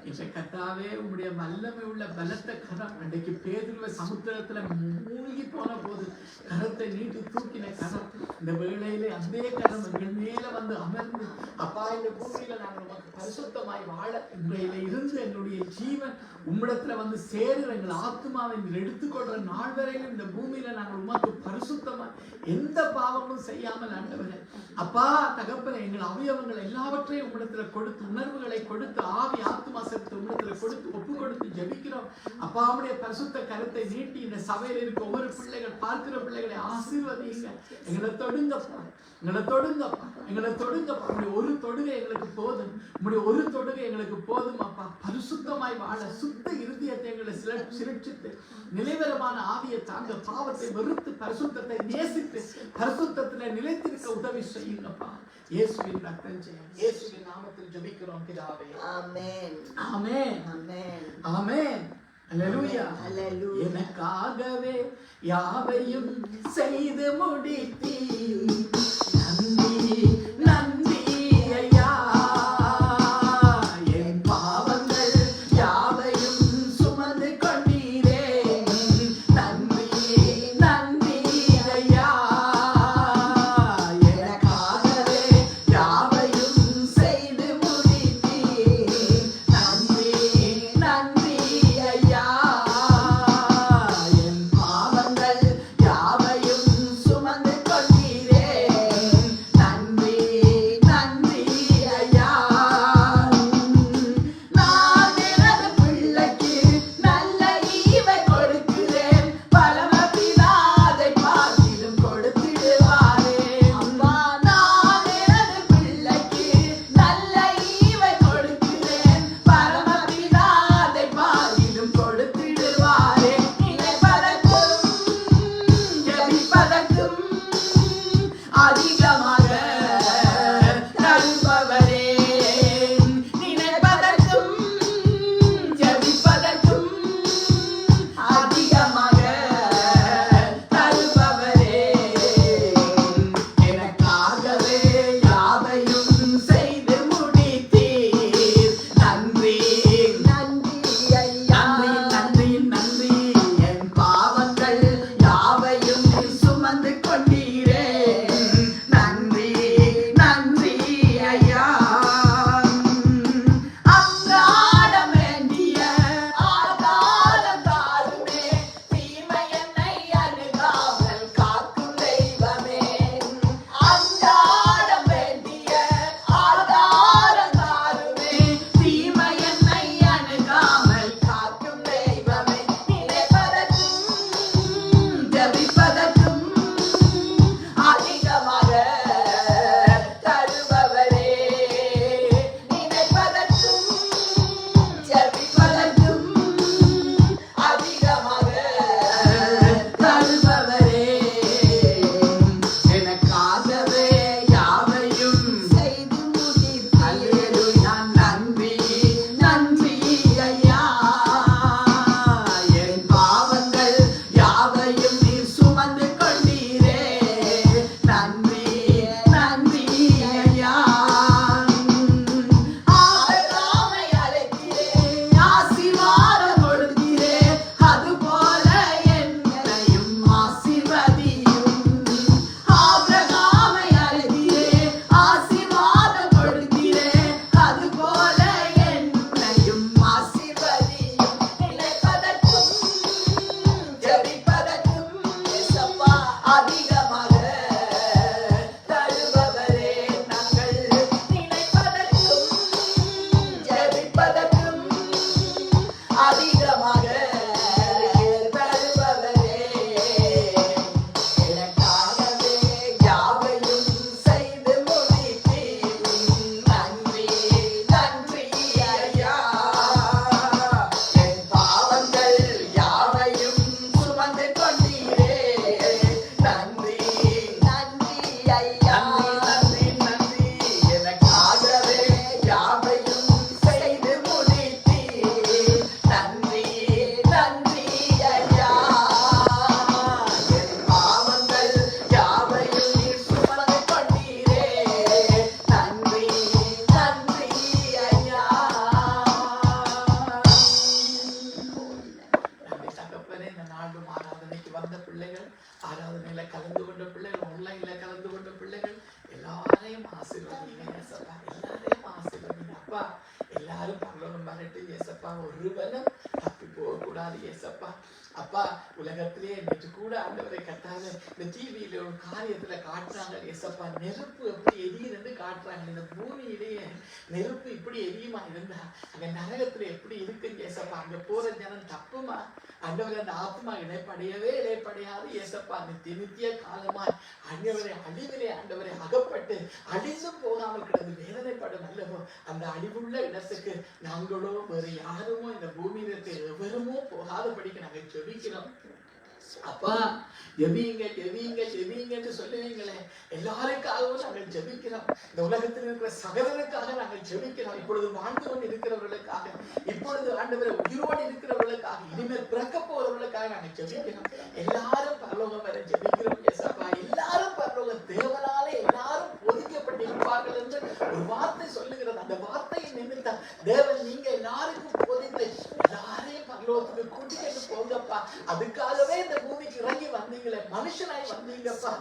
இந்த கர்த்தாவே உங்களுடைய வல்லமை உள்ள பலத்த கரம் அன்றைக்கு பேதுருவை சமுத்திரத்துல மூழ்கி போன போது கரத்தை நீட்டி தூக்கின கரம் இந்த வேளையிலே அதே கரம் எங்கள் மேல வந்து அமர்ந்து அப்பா இந்த பூமியில நாங்கள் உமக்கு பரிசுத்தமாய் வாழ உங்களில இருந்து எங்களுடைய ஜீவன் உம்மிடத்துல வந்து சேருற எங்கள் ஆத்மாவை எடுத்துக்கொள்ற நாள் வரையிலும் இந்த பூமியில நாங்கள் உமக்கு பரிசுத்தமாய் எந்த பாவமும் செய்யாமல் ஆண்டவரே அப்பா தகப்பனே எங்கள் அவயவங்கள் எல்லாவற்றையும் உம்மிடத்துல கொடுத்து உணர்வுகளை கொடுத்து ஆவி ஆத்மா சக்தி உம்மிடத்துல கொடுத்து ஒப்பு கொடுத்து ஜெபிக்கிறோம். அப்பாவுடைய பரிசுத்த கரத்தை நீட்டி இந்த சபையில் இருக்க ஒவ்வொரு பிள்ளைகள் பார்க்கிற பிள்ளைகளை ஆசீர்வதிங்க, எங்களை தொடுங்கப்பா. எங்களை தொடுங்கப்பா, எங்களை தொடுங்கப்பா. உங்களுடைய ஒரு தொடுகை எங்களுக்கு போதும், உங்களுடைய ஒரு தொடுகை எங்களுக்கு போதும் அப்பா. பரிசுத்தமாய் வாழ சுத்த இருதயத்தை எங்களை சிரட்சித்து நிலைவரமான ஆவியை தாங்க, பாவத்தை வெறுத்து பரிசுத்தத்தை நேசித்து பரிசுத்தத்திலே நிலைத்திருக்க உதவி செய்யுங்கப்பா. இயேசுவின் ரத்தம் ஜெயம், இயேசுவின் நாமத்தில் ஜெபிக்கிறோம் பிதாவே. ஆமென், ஆமென், ஆமென், ஆமென். அல்லேலூயா, அல்லேலூயா. எனக்காகவே யாவையும் செய்து முடித்தீர். நன்றி, நன்றி ஐயா. என் பாவங்கள் யாவையும் சுமந்து கொண்டீரே. நன்றி, நன்றி ஐயா. எனக்காகவே யாவையும் செய்து முடித்தீர். நன்றி, நன்றி ஐயா. என் பாவங்கள் யாவையும் சுமந்து கொண்டீரே. நன்றி, நன்றி ஐயா. நான் எனது பிள்ளைக்கு நல்ல ஈவை கொடுக்கிறேன். பரமபிதாவை பார்க்கிலும் கொடுத்திடுவாரே. அம்மா, நான் எனது பிள்ளைக்கு நல்ல ஈவை கொடுக்கிறேன். பரமபிதாவை பார்க்கிலும் கொடுத்திடுவாரே. நினைப்பதற்கும் ஜெபிப்பதற்கும் அதிகமாக தருபவரே. நினைப்பதற்கும் ஜெபிப்பதற்கும் அதிகமாக தருபவரே. எனக்காகவே யாவையும் செய்து முடித்தீர். நன்றி, நன்றி ஐயா. நன்றி, நன்றி. என் பாவங்கள் யாவையும் சுமந்து கொண்டீரே. நன்றி, நன்றி ஐயா. அன்றாடம் வேண்டிய ஆகாரம் தாருமே. தீமை என்னை அணுகாமல் காக்கும் தெய்வமே. அன்றாடம் வேண்டிய ஆகாரம் தாருமே. தீமை என்னை அணுகாமல் காக்கும் தெய்வமே. நினைப்பதற்கும் ஜெபிப்பதற்கும் அதிகமாக தருபவரே. நினைப்பதற்கும் ஜெபிப்பதற்கும் அதிகமாக தருபவரே. எனக்காகவே யாவையும் செய்து முடித்தீர். அல்லேலூயா. நன்றி, நன்றி ஐயா. என் பாவங்கள் யாவையும் நீர் சுமந்து கொண்டீரே. நன்றி, நன்றி ஐயா. ஆபிரகாமை அழைத்தீரே, ஆசீர்வாதம் கொடுத்தீரே. அதுபோல என்னையும் ஆசீர்வதியும். ஆபிரகாமை அழைத்தீரே, ஆசீர்வாதம் கொடுத்தீரே. அதுபோல என்னையும் ஆசீர்வதியும். நினைப்பதற்கும் ஜெபிப்பதற்கும் இயேசப்பா அதிகமாக தருபவரே. நாங்கள் நினைப்பதற்கும் ஜெபிப்பதற்கும் அதிகமாக தருபவரே. எனக்காகவே யாவையும் செய்து முடித்தீர். நன்றி, நன்றி ஐயா. என் பாவங்கள் யாவையும் சுமந்து கொண்டீரே. நன்றி, நன்றி ஐயா. நன்றி, நன்றி. எனக்காகவே யாவையும் செய்து முடித்தீர். நன்றி, நன்றி ஐயா. என் பாவங்கள் யாவையும் நீர் சுமந்து கொண்டீரே. நன்றி, நன்றி ஐயா. நன்றி தகப்பனே. இந்த நாளும் ஆராதனைக்கு வந்த பிள்ளைகள், ஆராதனையில கலந்து கொண்ட பிள்ளைகள், ஆன்லைன்ல கலந்து கொண்ட பிள்ளைகள் எல்லாரையும் ஆசீர்வதிங்க ஏசப்பா. எல்லாரையும் ஆசீர்வதிங்க அப்பா. எல்லாரும் பரலோகம் வரட்டும் ஏசப்பா. ஒருவனும் தப்பி போகக்கூடாது ஏசப்பா. அப்பா உலகத்திலே நேற்று கூட ஆண்டவரை கட்டாத இந்த டிவியில ஒரு காரியத்துல காட்டுறாங்க ஏசப்பா, நெருப்பு எப்படி எரியுதுன்னு காட்டுறாங்க. இந்த பூமியிலேயே நெருப்பு இப்படி எரியுமா இருந்தா அங்க நரகத்துல எப்படி இருக்குன்னு ஏசப்பா. அங்க போற ஜனம் தப்புமா ஆண்டவரை, அந்த ஆத்மா இடைப்படையாது ஏசப்பா. நித்திய காலமா ஆண்டவரை அழிவிலே ஆண்டவரை அகப்பட்டு அழிந்து போகாமல் கிடந்து வேதனைப்படும் அல்லவோ அந்த அழிவுள்ள இடத்துக்கு நாங்களோ வேறு யாருமோ இந்த பூமியில இருக்க எவருமோ போகாதபடிக்கு நாங்கள் ஜெபிக்கிறோம். அப்பா ஜெபிங்கன்னு சொல்லுவீங்களே, எல்லாருக்காகவும் நாங்கள் ஜெபிக்கிறோம். இந்த உலகத்தில் இருக்கிற சகலருக்காக நாங்கள் ஜெபிக்கிறோம். இப்பொழுது வாழ்ந்து கொண்டு இருக்கிறவர்களுக்காக, இப்பொழுது ஆண்டவரை உயிரோடு இருக்கிறவர்களுக்காக, இனிமேல் பிறக்க போறவர்களுக்காக நாங்கள் ஜெபிக்கிறோம். எல்லாரும் பரலோகம் வர ஜெபிக்கிறோம் ஏசப்பா. எல்லாரும் பரலோகம் தேவனாலே எல்லாரும் ஒதுக்கப்பட்டிருப்பார்கள் என்று ஒரு வார்த்தை சொல்லுகிறது. அந்த வார்த்தையை நிமித்தம் தேவன் நீங்க எல்லாருக்கும் போதித்து எல்லாரையும் பரலோகத்துக்கு கூட்டிட்டு போங்கப்பா. அதுக்காகவே இந்த பூமிக்கு இறங்கி வந்தீங்களே, மனுஷனாய் வந்தீங்கப்பா.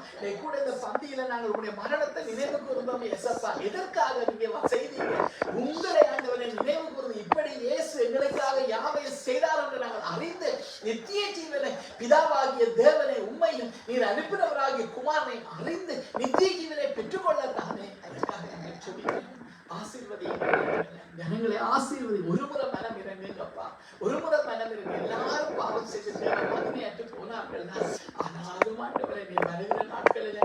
கூட இந்த பந்தியில நாங்கள் உங்களுடைய மரணத்தை நினைவு கூர்ந்தோம் ஏசப்பா. எதற்காக நீங்க செய்தீங்க? உங்களை ஆண்டவரை நினைவு கூர்ந்து இப்படி இயேசு எங்களுக்காக யாவை செய்தார் என்று நாங்கள் அறிந்து நித்திய ஜீவனை பிதாவாகிய தேவனை உம்மையும் நீர் அனுப்பினவராகிய குமாரனை அறிந்து நித்திய ஜீவனை பெற்றுக்கொள்ளத்தானே அதற்காக நாங்கள் சொல்லிக்கிறோம். ஜனங்களை ஆசீர்வதி. ஒரு முறை மனம் இறங்குங்கப்பா, ஒரு முறை மனம் இறங்கு. எல்லாரும் பாவம் செய்து மகிமையற்று போனார்கள் தான். ஆனாலும் ஆண்டவரை நீ வருகிற நாட்களில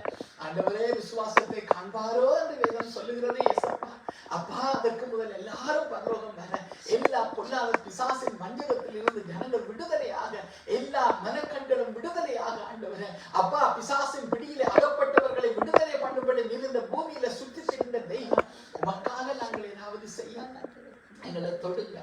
ஆண்டவரே விசுவாசத்தை காண்பாரோ என்று வேதம் சொல்லுகிறதே ஏசப்பா. அப்பா அதற்கு முதல் எல்லாரும் பரலோகம் வர, எல்லா பொல்லாத பிசாசின் மஞ்சளத்தில் இருந்து ஜனங்கள் விடுதலையாக, எல்லா மனக்கண்களும் விடுதலையாக ஆண்டவரே அப்பா பிசாசின் பிடியிலே அகப்பட்டவர்களை விடுதலை பண்ணும்படி இருந்த பூமியில சுற்றி திரிந்த தெய்வம் உமக்காக நாங்கள் ஏதாவது செய்ய எங்களை தொடுங்க,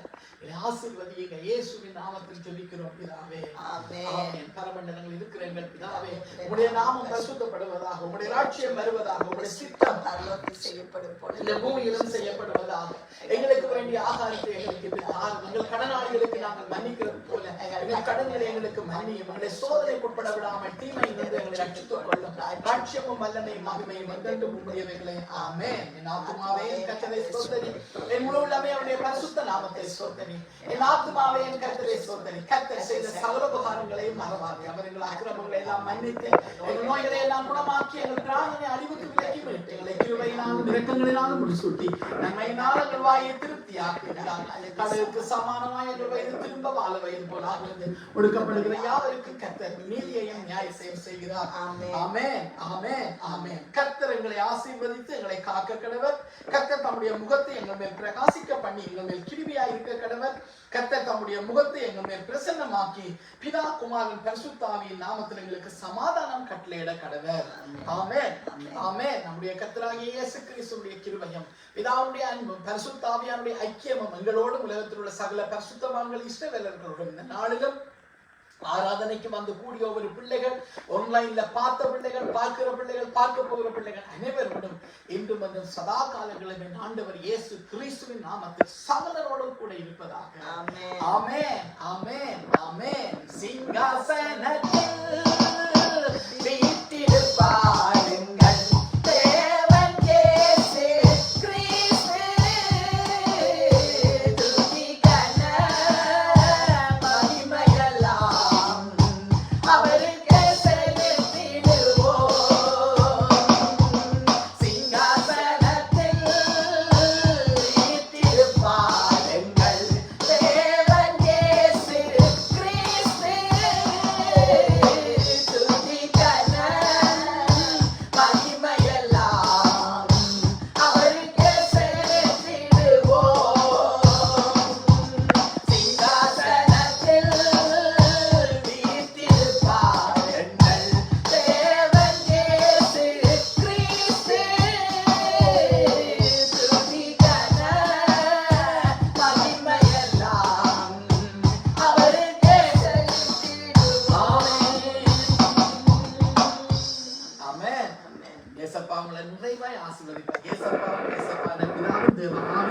ஆசீர்வதிங்க. இயேசுவின் நாமத்தில் ஜெபிக்கிறோம் பிதாவே. ஆமென். பரமண்டலங்கள் இருக்கிற எங்கள் பிதாவே, உம்முடைய நாமம் பரிசுத்தப்படுவதாக, உம்முடைய ராஜ்யம் வருவதாக, உம்முடைய சித்தம் பரலோகத்தில் செய்யப்படும் போல இந்த பூமியிலும் செய்யப்படுவதாக. எங்களுக்கு வேண்டிய ஆகாரத்தை எங்களுக்கு தாரும். எங்கள் கடனாளிகளுக்கு நாங்கள் மன்னிக்கிறது போல எங்கள் கடன்களை எங்களுக்கு மன்னியும். எங்களை சோதனைக்கு உட்பட விடாமல் தீமையிலிருந்து எங்களை ரட்சித்துக் கொள்ளும். ராஜ்யமும் வல்லமையும் மகிமையும் என்றென்றும் உம்முடையவைகளே. ஆமென். என் ஆத்துமாவே கர்த்தரை ஸ்தோத்திரி, என் முழு உள்ளமே அவருடைய பரிசுத்த நாமத்தை ஸ்தோத்திரி. என் ஆத்துமாவே என் கர்த்தரை ஸ்தோத்திரி. கர்த்தர் செய்த சகல உபகாரங்களையும் மறவாதே. அவர் எங்கள் அக்கிரமங்களை எல்லாம் மன்னித்து எங்கள் நோய்களை எல்லாம் குணமாக்கி எங்கள் பிராணனை அழிவுக்கு விலக்கி மீட்டு எங்களை கிருபையினாலும் இரக்கங்களினாலும் முடிசூட்டி நன்மையினால் எங்கள் வாயை திருப்தியாக்குகிறார். கடலுக்கு சமானமாய் எங்கள் வயது திரும்ப வாழ வயது போல ஆகிறது. ஒடுக்கப்படுகிற யாவருக்கும் கர்த்தர் நீதியையும் நியாயத்தையும் செய்கிறார். ஆமென் ஆமென் ஆமென். கர்த்தர் எங்களை ஆசீர்வதித்து எங்களை காக்க கடவர். கர்த்தர் தம்முடைய முகத்தை எங்கள் மேல் பிரகாசிக்க பண்ணி எங்கள் மேல் கிருபையாய் இருக்க கடவர். கர்த்தர் தம்முடைய முகத்தை எங்கள் மேல் பிரசன்னமாக்கி பிதா குமாரன் பரிசுத்தாவியின் நாமத்தில் எங்களுக்கு சமாதானம் கட்டளையிட கடவர். ஆமென் ஆமென். நம்முடைய கர்த்தராகிய இயேசு கிறிஸ்துவின் கிருபையும் பிதாவுடைய அன்பும் பரிசுத்தாவியானுடைய ஐக்கியமும் எங்களோடும் உலகத்தில் உள்ள சகல பரிசுத்தவான்கள் இஸ்ரவேலர்களோடும் இந்த நாளிலும் ஆராதனைக்கு வந்து கூடிய ஒவ்வொரு பிள்ளைகள், ஆன்லைன்ல பார்த்த பிள்ளைகள், பார்க்கிற பிள்ளைகள், பார்க்க போகிற பிள்ளைகள் அனைவரோடும் இன்றும் வந்து சதா காலங்களில் ஆண்டவர் இயேசு கிறிஸ்துவின் நாமத்தில் சகலரோடும் கூட இருப்பதாக. ஆமென் ஆமென் ஆமென் ஆமென். சிங்காசனத்தில் வீற்றிருப்பார் எங்கள் தேவன் இயேசு கிறிஸ்து. துதி கன மகிமையெல்லாம் அவருக்கு செலுத்திடுவோம். சிங்காசனத்தில் வீற்றிருப்பார் எங்கள் தேவன் இயேசு கிறிஸ்து.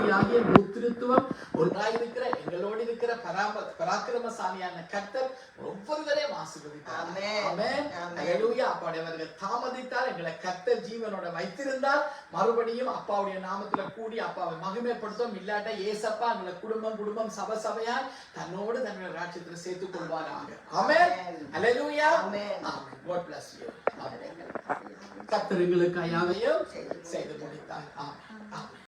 ஆவியாகிய உத்திருத்துவம் ஒன்றாயிருக்கிற எங்களோடு இருக்கிற பராக்கிரமசாலியான கர்த்தர் ஒவ்வொருவரையும் ஆசீர்வதித்தார். ஆமென். ஹல்லேலூயா. அப்பாவுடைய தாமதித்தால் எங்களை கர்த்தர் ஜீவனோட வைத்திருந்தால் மறுபடியும் அப்பாவுடைய நாமத்துல கூடி அப்பாவை மகிமைப்படுத்தும். இல்லாட்ட ஏசப்பா எங்களை குடும்பம் சபையா தன்னோடு தன்னுடைய ராஜ்யத்துல சேர்த்துக் கொள்வாராக. ஆமென். ஹல்லேலூயா. ஆமென். God bless you. ஆமென். கர்த்தர் எங்களுக்கு யாவையும் செய்து முடித்தார். ஆமென். ஆமென்.